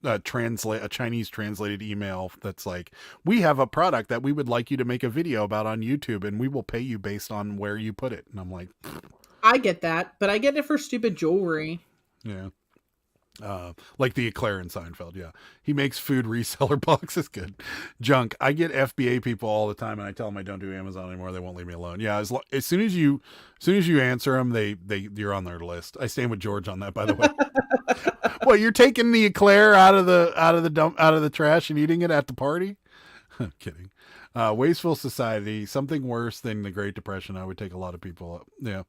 a Chinese translated email that's like, we have a product that we would like you to make a video about on YouTube, and we will pay you based on where you put it. And I'm like, I get that, but I get it for stupid jewelry. Yeah. Like the eclair in Seinfeld. Yeah. He makes food reseller boxes. Good. Junk. I get FBA people all the time and I tell them I don't do Amazon anymore. They won't leave me alone. Yeah. As soon as you answer them, you're on their list. I stand with George on that, by the way. Well, you're taking the eclair out of the trash and eating it at the party? I'm kidding. Wasteful society, something worse than the Great Depression. I would take a lot of people up. Yeah.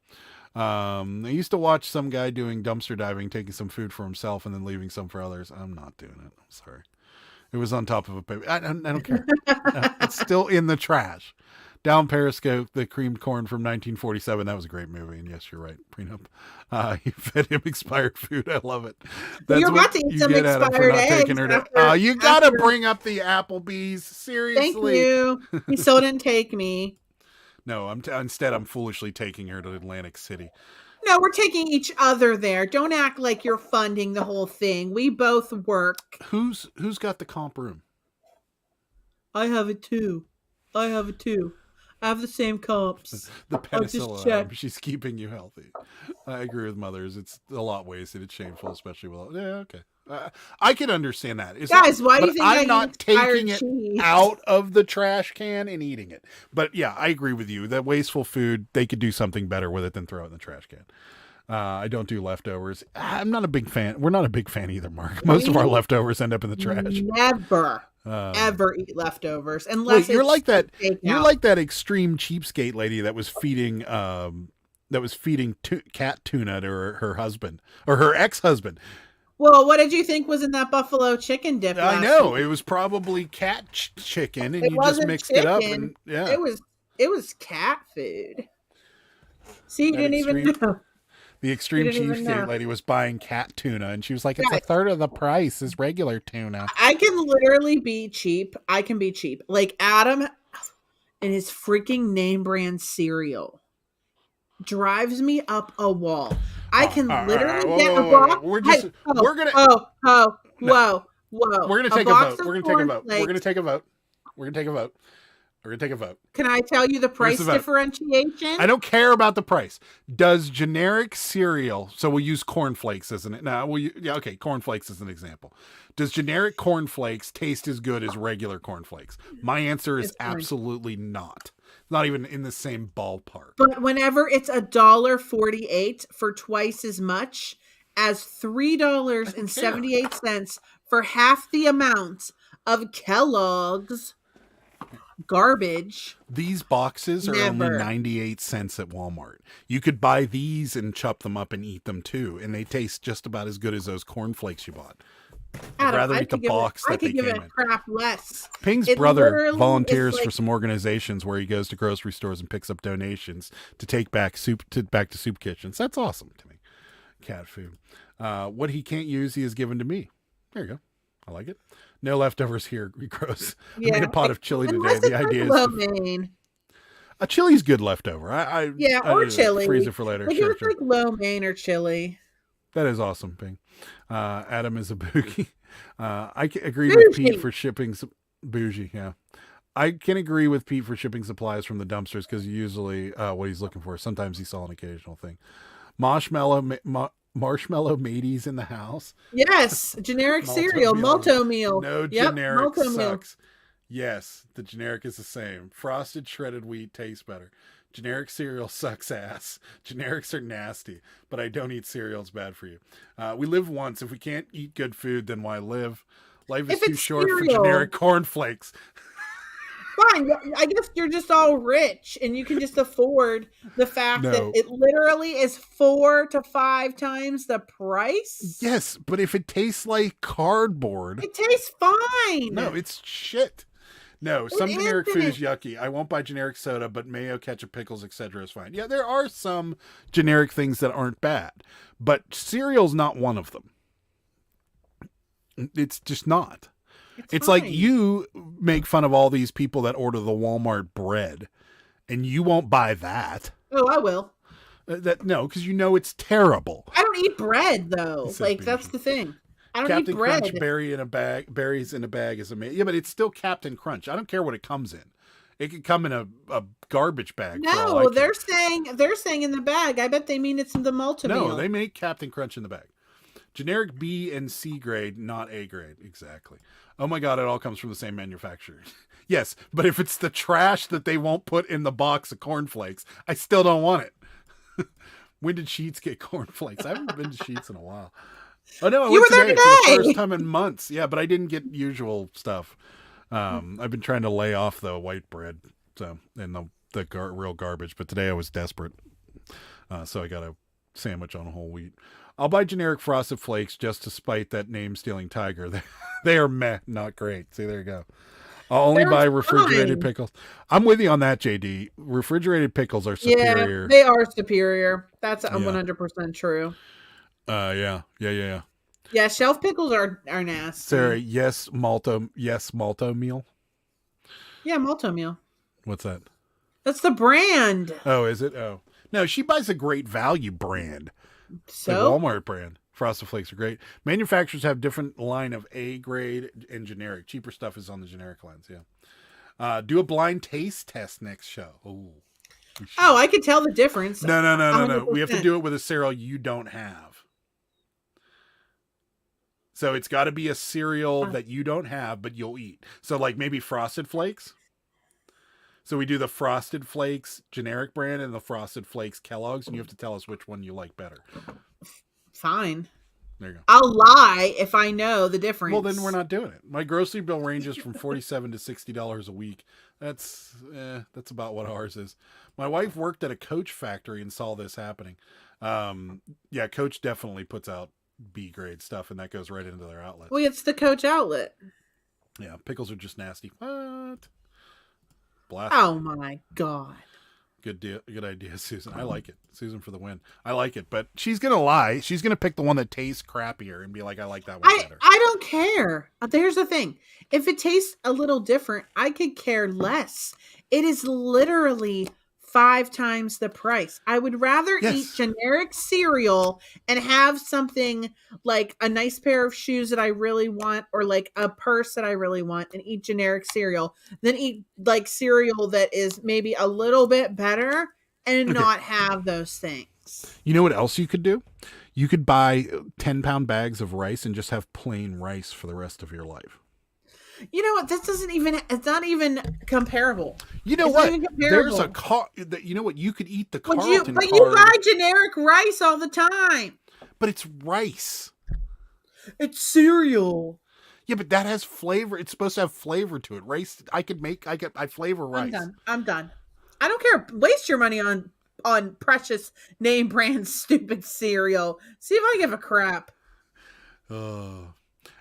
I used to watch some guy doing dumpster diving, taking some food for himself and then leaving some for others. I'm not doing it. I'm sorry. It was on top of a paper. I don't care. It's still in the trash. Down Periscope, the creamed corn from 1947. That was a great movie. And yes, you're right. Prenup. You fed him expired food. I love it. That's you're about to eat some expired eggs. You got to bring up the Applebee's. Seriously. Thank you. He still didn't take me. No, instead I'm foolishly taking her to Atlantic City. No, we're taking each other there. Don't act like you're funding the whole thing. We both work. Who's got the comp room? I have it too. I have the same comps. The penicillin. She's keeping you healthy. I agree with mothers. It's a lot wasted. It's shameful, especially with. Yeah, okay. I can understand that. Guys, why do you think I'm not taking it out of the trash can and eating it? But yeah, I agree with you. That wasteful food, they could do something better with it than throw it in the trash can. I don't do leftovers. I'm not a big fan. We're not a big fan either, Mark. Most of our leftovers end up in the trash. Never. Ever eat leftovers unless you're like that. You're like that extreme cheapskate lady that was feeding cat tuna to her husband or her ex-husband. Well, what did you think was in that buffalo chicken dip? I know it was probably cat chicken, and you just mixed it up. And yeah, it was cat food. See, you didn't even know. The extreme cheapskate lady was buying cat tuna, and she was like, "It's a third of the price as regular tuna." I can literally be cheap. I can be cheap, like Adam, and his freaking name brand cereal drives me up a wall. I can literally get a box. We're gonna take a vote. We're gonna take a vote. Can I tell you the price differentiation? I don't care about the price. Does generic cereal, so we'll use cornflakes as cornflakes as an example. Does generic cornflakes taste as good as regular cornflakes? My answer is absolutely not. Not even in the same ballpark. But whenever it's $1.48 for twice as much as $3.78 for half the amount of Kellogg's garbage. These boxes are only 98 cents at Walmart. You could buy these and chop them up and eat them too, and they taste just about as good as those cornflakes you bought. I'd rather eat the box that they came in. Crap less. Ping's brother volunteers for some organizations where he goes to grocery stores and picks up donations to take back to soup kitchens. That's awesome to me. Cat food. What he can't use, he has given to me. There you go. I like it. No leftovers here. Gross. I made a pot of chili today. The idea is a chili's good leftover. Or chili. Freeze it for later. Like sure. Like lo mein or chili. That is awesome, Ping. Adam is a boogie. I can agree with Pete for shipping bougie. Yeah, I can agree with Pete for shipping supplies from the dumpsters because usually what he's looking for. Sometimes he saw an occasional thing. Marshmallow mateys in the house. Yes, generic cereal, Malto meal. No generic sucks. Yes, the generic is the same. Frosted shredded wheat tastes better. Generic cereal sucks ass. Generics are nasty, but I don't eat cereal. It's bad for you. We live once. If we can't eat good food, then why live? Life is too short for generic cornflakes. Fine. I guess you're just all rich and you can just afford the fact that it literally is 4 to 5 times the price. Yes, but if it tastes like cardboard. It tastes fine. No, it's shit. No, some generic food is yucky. I won't buy generic soda, but mayo, ketchup, pickles, etc. is fine. Yeah, there are some generic things that aren't bad, but cereal's not one of them. It's just not. It's like you make fun of all these people that order the Walmart bread, and you won't buy that. Oh, I will. No, because you know it's terrible. I don't eat bread, though. Like, that's the thing. I don't Captain eat bread. Crunch berries in a bag is amazing. Yeah, but it's still Captain Crunch. I don't care what it comes in. It could come in a garbage bag. No, they're saying in the bag. I bet they mean it's in the multi-meal. No, they make Captain Crunch in the bag. Generic B and C grade, not A grade. Exactly. Oh my God, it all comes from the same manufacturer. Yes, but if it's the trash that they won't put in the box of cornflakes, I still don't want it. When did Sheets get cornflakes? I haven't been to Sheets in a while. Oh no, I went today for the first time in months. Yeah, but I didn't get usual stuff. I've been trying to lay off the white bread, and the real garbage. But today I was desperate, so I got a sandwich on whole wheat. I'll buy generic Frosted Flakes just to spite that name-stealing tiger. They are meh, not great. See, there you go. I'll only buy refrigerated pickles. I'm with you on that, JD. Refrigerated pickles are superior. Yeah, they are superior. That's 100% true. Yeah. Yeah, shelf pickles are nasty. Sarah, yes, Malto meal. Yeah, Malto meal. What's that? That's the brand. Oh, is it? Oh. No, she buys a great value brand. So? The Walmart brand. Frosted Flakes are great. Manufacturers have different line of A grade and generic. Cheaper stuff is on the generic lines, yeah. Do a blind taste test next show. Oh, I could tell the difference. No. 100%. We have to do it with a cereal you don't have. So it's got to be a cereal that you don't have, but you'll eat. So like maybe Frosted Flakes. So we do the Frosted Flakes generic brand and the Frosted Flakes Kellogg's, and you have to tell us which one you like better. Fine. There you go. I'll lie if I know the difference. Well, then we're not doing it. My grocery bill ranges from $47 to $60 a week. That's about what ours is. My wife worked at a Coach factory and saw this happening. Yeah, Coach definitely puts out B grade stuff, and that goes right into their outlets. Well, it's the Coach outlet. Yeah, pickles are just nasty. What? Blast. Oh my God. Good idea, Susan. I like it. Susan for the win. I like it, but she's going to lie. She's going to pick the one that tastes crappier and be like, I like that one better. I don't care. Here's the thing. If it tastes a little different, I could care less. It is literally 5 times the price. I would rather eat generic cereal and have something like a nice pair of shoes that I really want, or like a purse that I really want, and eat generic cereal than eat like cereal that is maybe a little bit better and not have those things. You know what else you could do? You could buy 10-pound bags of rice and just have plain rice for the rest of your life. You know what? It's not even comparable. You know what? There's a you know what? You could eat the Carlton But you buy generic rice all the time. But it's rice. It's cereal. Yeah, but that has flavor. It's supposed to have flavor to it. Rice, I flavor rice. I'm done. I don't care. Waste your money on precious name brand stupid cereal. See if I give a crap.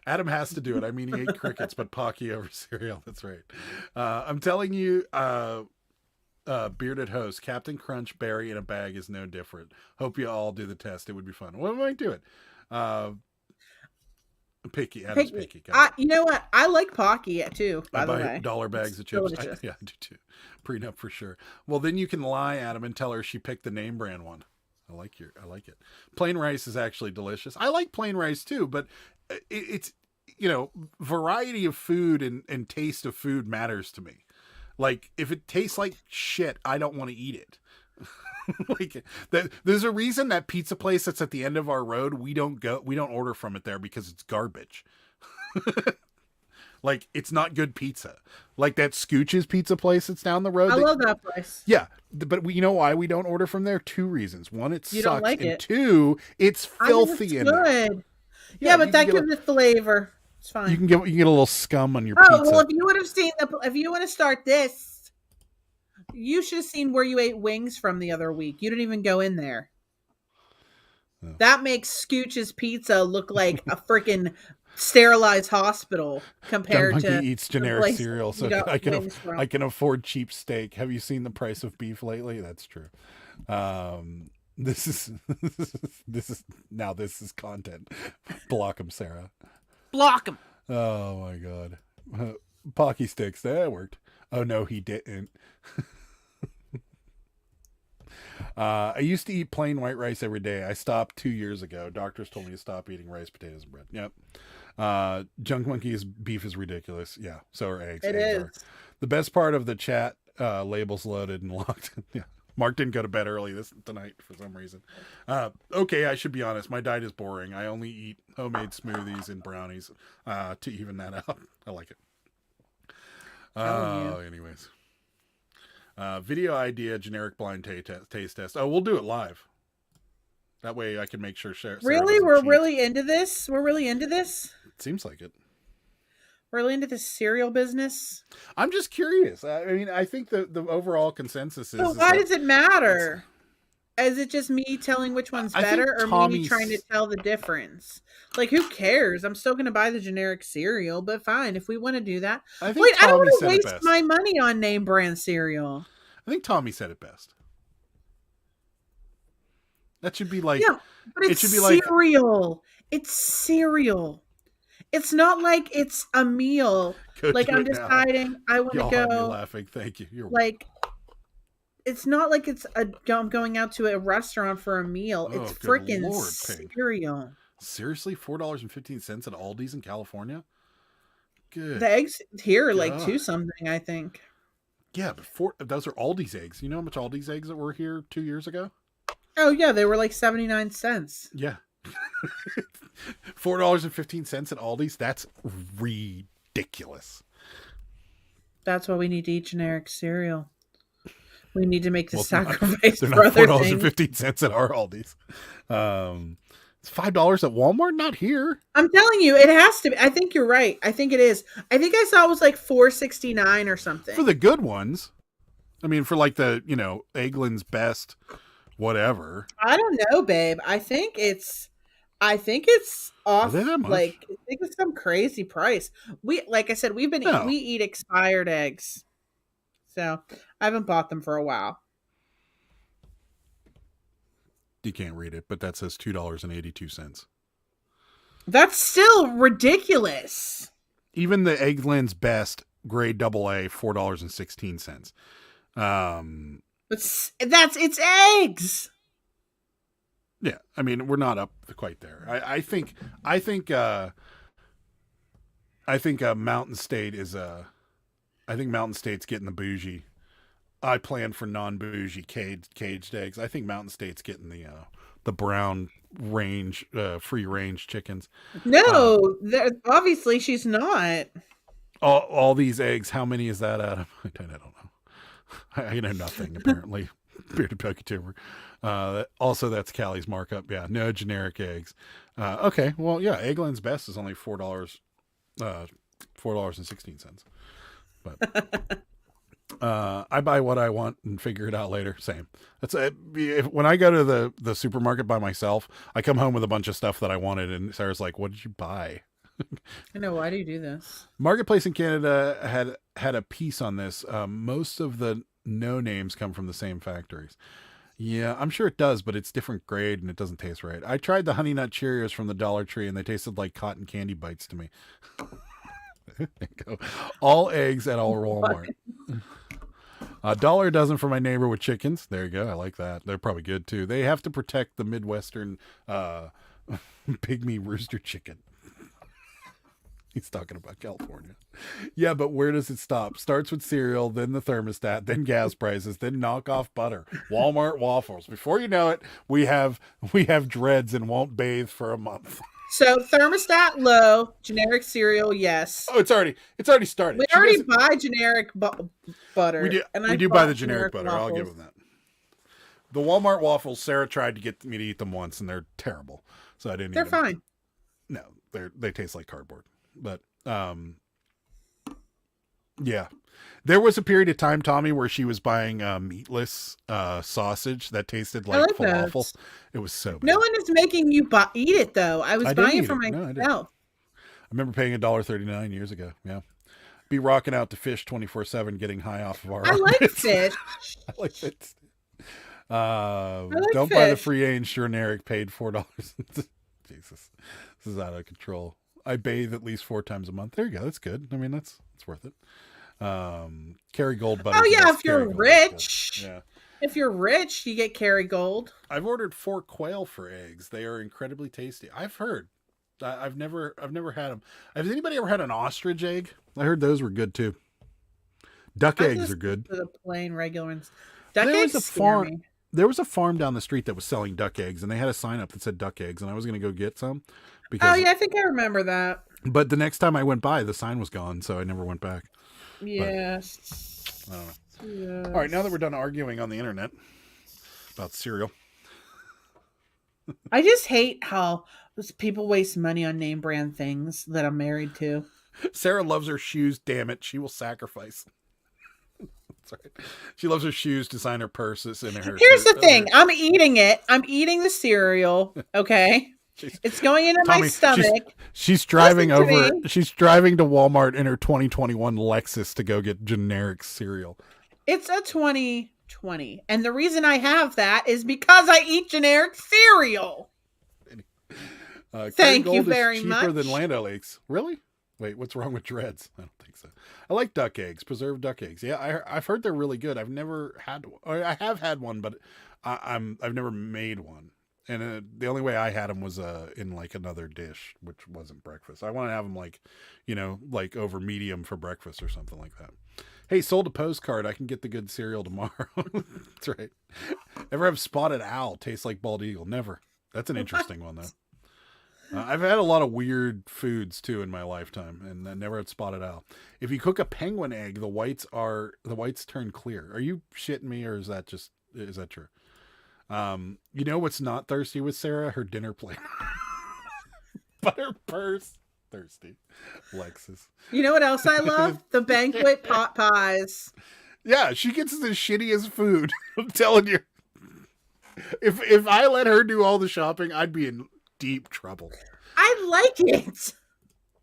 Adam has to do it. I mean, he ate crickets, but Pocky over cereal. That's right. I'm telling you, bearded host, Captain Crunch berry in a bag is no different. Hope you all do the test. It would be fun. What might do it? Picky. Adam's picky. You know what? I like Pocky too, by the way. Dollar bags of chips. I do too. Prenup for sure. Well, then you can lie, Adam, and tell her she picked the name brand one. I like it. Plain rice is actually delicious. I like plain rice too, but it's, variety of food and taste of food matters to me. Like if it tastes like shit, I don't want to eat it. Like there's a reason that pizza place that's at the end of our road, we don't order from it there because it's garbage. Like it's not good pizza. Like that Scooch's pizza place that's down the road. I love that place. Yeah, but you know why we don't order from there? 2 reasons. One, it you sucks, don't like and it. 2, it's filthy in there. Yeah, but that gives it flavor. It's fine. You can get a little scum on your pizza. Oh well, if you would have seen if you want to start this, you should have seen where you ate wings from the other week. You didn't even go in there. Oh. That makes Scooch's Pizza look like a freaking sterilized hospital compared John to Monkey eats generic cereal, so I can afford cheap steak. Have you seen the price of beef lately? That's true. This is content. Block them, Sarah. Block them. Oh my God. Pocky sticks. That worked. Oh no, he didn't. I used to eat plain white rice every day. I stopped 2 years ago. Doctors told me to stop eating rice, potatoes, and bread. Yep. Junk Monkey's beef is ridiculous. Yeah. So are eggs. It is. The best part of the chat, labels loaded and locked. Yeah. Mark didn't go to bed early tonight for some reason. Okay, I should be honest. My diet is boring. I only eat homemade smoothies and brownies to even that out. I like it. Anyways. Video idea, generic blind taste test. Oh, we'll do it live. That way I can make sure Sarah Really? We're cheat. really into this? We're really into this? It seems like it. Really into this cereal business? I'm just curious. I mean, I think the overall consensus is... So why does it matter? Is it just me telling which one's better or me trying to tell the difference? Like, who cares? I'm still going to buy the generic cereal, but fine, if we want to do that. I don't want to waste my money on name brand cereal. I think Tommy said it best. That should be like... Yeah, but it should be cereal. Like, it's cereal. It's not like it's a meal. Like I'm deciding I want to go. You're laughing. Thank you. You're like, it's not like it's I'm going out to a restaurant for a meal. It's freaking cereal. Seriously, $4.15 at Aldi's in California. Good. The eggs here are like $2 something, I think. Yeah, but those are Aldi's eggs. You know how much Aldi's eggs that were here 2 years ago? Oh yeah, they were like 79 cents. Yeah. $4.15 at Aldi's. That's ridiculous. That's why we need to eat generic cereal. We need to make the They're sacrifice. not $4.15 at our Aldi's. It's $5 at Walmart. Not here. I'm telling you, it has to be. I think you're right. I think it is. I think I saw it was like $4.69 or something for the good ones. I mean, for like the Eggland's Best, whatever. I don't know, babe. I think it's off. Like, I think it's some crazy price. Like I said, we eat expired eggs, so I haven't bought them for a while. You can't read it, but that says $2.82. That's still ridiculous. Even the Eggland's Best grade AA, $4.16. It's eggs. Yeah, I mean, we're not up quite there. I think Mountain State is I think Mountain State's getting the bougie. I plan for non-bougie caged eggs. I think Mountain State's getting the brown range, free range chickens. No, obviously she's not. All these eggs. How many is that out of? I don't know. I know nothing apparently. Bearded Poketuber. Also, that's Callie's markup. Yeah, no generic eggs. Okay, well, yeah, Eggland's Best is only $4.16. But I buy what I want and figure it out later. Same. That's when I go to the supermarket by myself, I come home with a bunch of stuff that I wanted, and Sarah's like, "What did you buy?" I know. Why do you do this? Marketplace in Canada had a piece on this. Most of the no names come from the same factories. Yeah, I'm sure it does, but it's different grade and it doesn't taste right. I tried the Honey Nut Cheerios from the Dollar Tree and they tasted like cotton candy bites to me. All eggs at all Walmart. $1 dozen for my neighbor with chickens. There you go. I like that. They're probably good too. They have to protect the Midwestern pygmy rooster chicken. He's talking about California. Yeah, but where does it stop? Starts with cereal, then the thermostat, then gas prices, then knockoff butter, Walmart waffles. Before you know it, we have dreads and won't bathe for a month. So thermostat low, generic cereal, yes. Oh, it's already started. We already buy generic butter. We do buy the generic butter. Waffles. I'll give them that. The Walmart waffles, Sarah tried to get me to eat them once, and they're terrible. So I didn't. They're fine. No, they taste like cardboard. But yeah, there was a period of time, Tommy, where she was buying meatless sausage that tasted like falafel. Those. It was so bad. No one is making you eat it though. I was buying it for myself. No, I remember paying $1.39 years ago. Yeah, be rocking out to fish 24/7, getting high off of our. I like fish. I like fish. Don't buy the free range generic. Paid $4. Jesus, this is out of control. I bathe at least 4 times a month. There you go. That's good. I mean, that's worth it. Kerrygold butter. Oh yeah, if you're rich. Yeah. If you're rich, you get Kerrygold. I've ordered 4 quail for eggs. They are incredibly tasty. I've heard. I've never had them. Has anybody ever had an ostrich egg? I heard those were good too. Duck eggs are good. The plain regular ones. Duck There was eggs a scare farm. me. There was a farm down the street that was selling duck eggs, and they had a sign up that said duck eggs, and I was going to go get some Oh because. yeah, I think I remember that. But the next time I went by, the sign was gone, so I never went back. Yes. I don't know. Yes. All right, now that we're done arguing on the internet about cereal, I just hate how people waste money on name brand things that I'm married to. Sarah loves her shoes. Damn it, she will sacrifice. That's right. She loves her shoes, designer purses, and her. Here's the thing: I'm eating it. I'm eating the cereal. Okay, it's going into my stomach. She's driving Listen to over. me. She's driving to Walmart in her 2021 Lexus to go get generic cereal. It's a 2020, and the reason I have that is because I eat generic cereal. Thank you very much. Cheaper than Land O'Lakes. Really? Wait, what's wrong with Dreads? I don't think so. I like duck eggs, preserved duck eggs. Yeah, I've heard they're really good. I've never had. Or I have had one, but I've never made one. And the only way I had them was in like another dish, which wasn't breakfast. I want to have them like, like over medium for breakfast or something like that. Hey, sold a postcard. I can get the good cereal tomorrow. That's right. Ever have spotted owl? Tastes like bald eagle? Never. That's an interesting one though. I've had a lot of weird foods too in my lifetime, and I never had spotted owl. If you cook a penguin egg, the whites turn clear. Are you shitting me, or is that true? You know what's not thirsty with Sarah? Her dinner plate. But her purse. Thirsty. Lexus. You know what else I love? The banquet pot pies. Yeah, she gets the shittiest food. I'm telling you. If I let her do all the shopping, I'd be in deep trouble. I like it.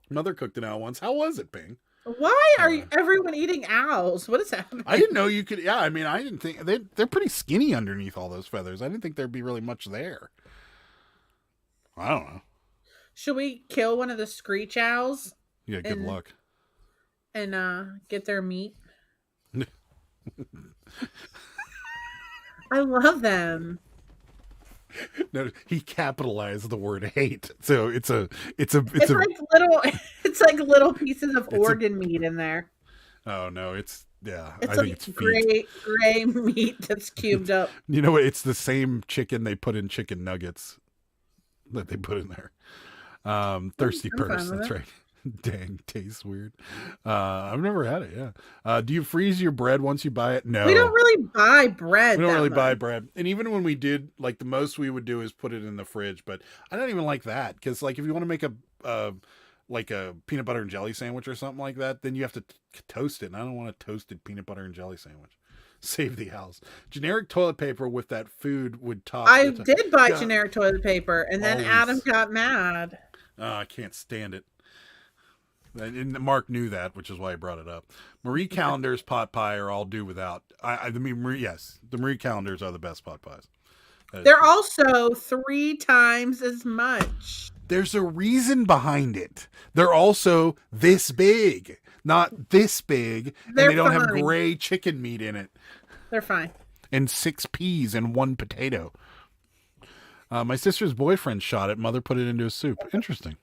Mother cooked an owl once. How was it, Bing? Why are everyone eating owls? What is happening? I didn't know you could. Yeah, I mean, I didn't think they're pretty skinny underneath all those feathers. I didn't think there'd be really much there. I don't know. Should we kill one of the screech owls? Yeah, good luck. And get their meat. I love them. No, he capitalized the word hate, so it's like little pieces of organ meat in there. Oh no, I think like it's gray meat that's cubed up. You know what? It's the same chicken they put in chicken nuggets that they put in there. Thirsty purse. That's right. Dang, tastes weird. I've never had it. Yeah. Do you freeze your bread once you buy it? No, we don't really buy bread. We don't really buy bread, and even when we did, like the most we would do is put it in the fridge. But I don't even like that because, like, if you want to make a peanut butter and jelly sandwich or something like that, then you have to toast it. And I don't want a toasted peanut butter and jelly sandwich. Save the house. Generic toilet paper with that food would top. I did buy generic toilet paper, and then Always. Adam got mad. I can't stand it. And Mark knew that, which is why he brought it up. Marie Callender's pot pie are all do without. Yes, the Marie Callender's are the best pot pies. They're also 3 times as much. There's a reason behind it. They're also this big, not this big, and they don't have gray chicken meat in it. They're fine. And 6 peas and 1 potato. My sister's boyfriend shot it. Mother put it into a soup. Interesting.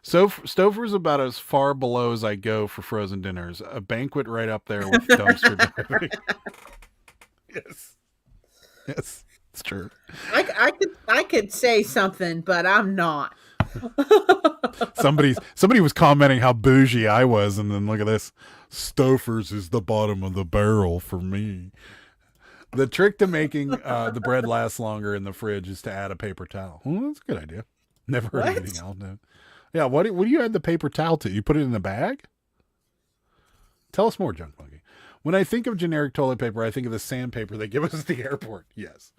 So Stouffer's about as far below as I go for frozen dinners. A banquet right up there with dumpster diving. Yes, it's true. I could say something, but I'm not. Somebody was commenting how bougie I was, and then look at this. Stouffer's is the bottom of the barrel for me. The trick to making the bread last longer in the fridge is to add a paper towel. Well, that's a good idea. Never heard of anything else. No. Yeah, what do you add the paper towel to? You put it in the bag? Tell us more, Junk Monkey. When I think of generic toilet paper, I think of the sandpaper they give us at the airport. Yes.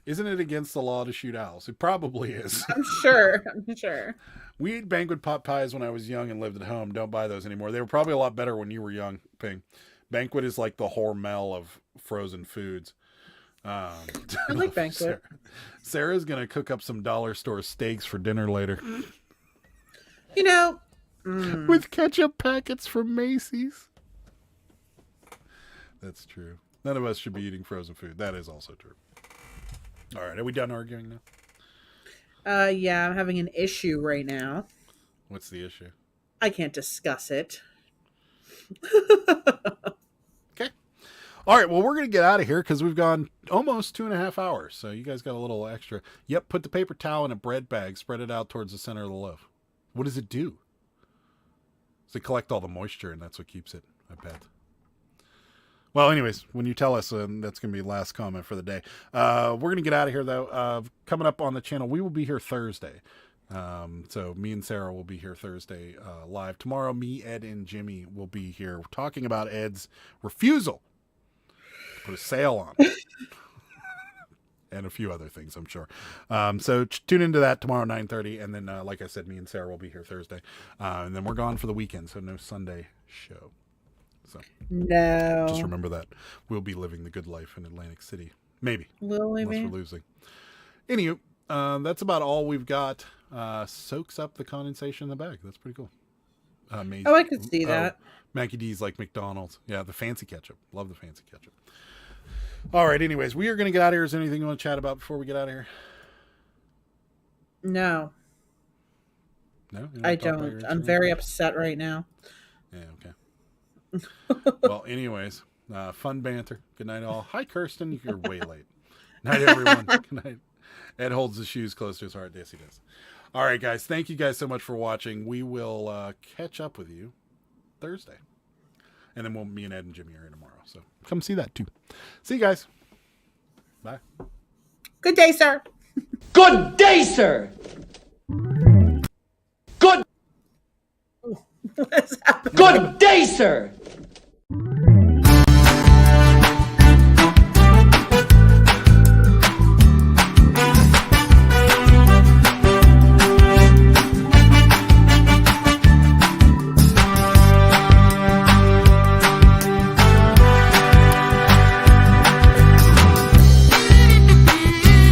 Isn't it against the law to shoot owls? It probably is. I'm sure. We ate banquet pot pies when I was young and lived at home. Don't buy those anymore. They were probably a lot better when you were young, Ping. Banquet is like the Hormel of frozen foods. I like banquet. Sarah's going to cook up some dollar store steaks for dinner later. You know. With ketchup packets from Macy's. That's true. None of us should be eating frozen food. That is also true. All right. Are we done arguing now? Yeah, I'm having an issue right now. What's the issue? I can't discuss it. Okay. All right, well, we're going to get out of here because we've gone almost 2.5 hours. So you guys got a little extra. Yep, put the paper towel in a bread bag, spread it out towards the center of the loaf. What does it do? Does it collect all the moisture, and that's what keeps it, I bet. Well, anyways, when you tell us, that's going to be the last comment for the day. We're going to get out of here, though. Coming up on the channel, we will be here Thursday. So me and Sarah will be here Thursday live. Tomorrow, me, Ed, and Jimmy will be here talking about Ed's refusal to put a sale on. And a few other things, I'm sure. So tune into that tomorrow, 9:30. And then, like I said, me and Sarah will be here Thursday. And then we're gone for the weekend, so no Sunday show. So no. Just remember that. We'll be living the good life in Atlantic City. Maybe. Will we unless we're losing. Anywho, that's about all we've got. Soaks up the condensation in the bag. That's pretty cool. Amazing. Oh, I could see that. Mackie D's like McDonald's. Yeah, the fancy ketchup. Love the fancy ketchup. All right, anyways, we are going to get out of here. Is there anything you want to chat about before we get out of here? No. No? I don't. I'm very upset right now. Yeah, okay. Well, anyways, fun banter. Good night, all. Hi, Kirsten. You're way late. Night, everyone. Good night. Ed holds his shoes close to his heart. Yes, he does. All right, guys. Thank you guys so much for watching. We will catch up with you Thursday. And then me and Ed and Jimmy are here tomorrow. So come see that too. See you guys. Bye. Good day, sir. Good day, sir. Good. What's happening? Good day, sir.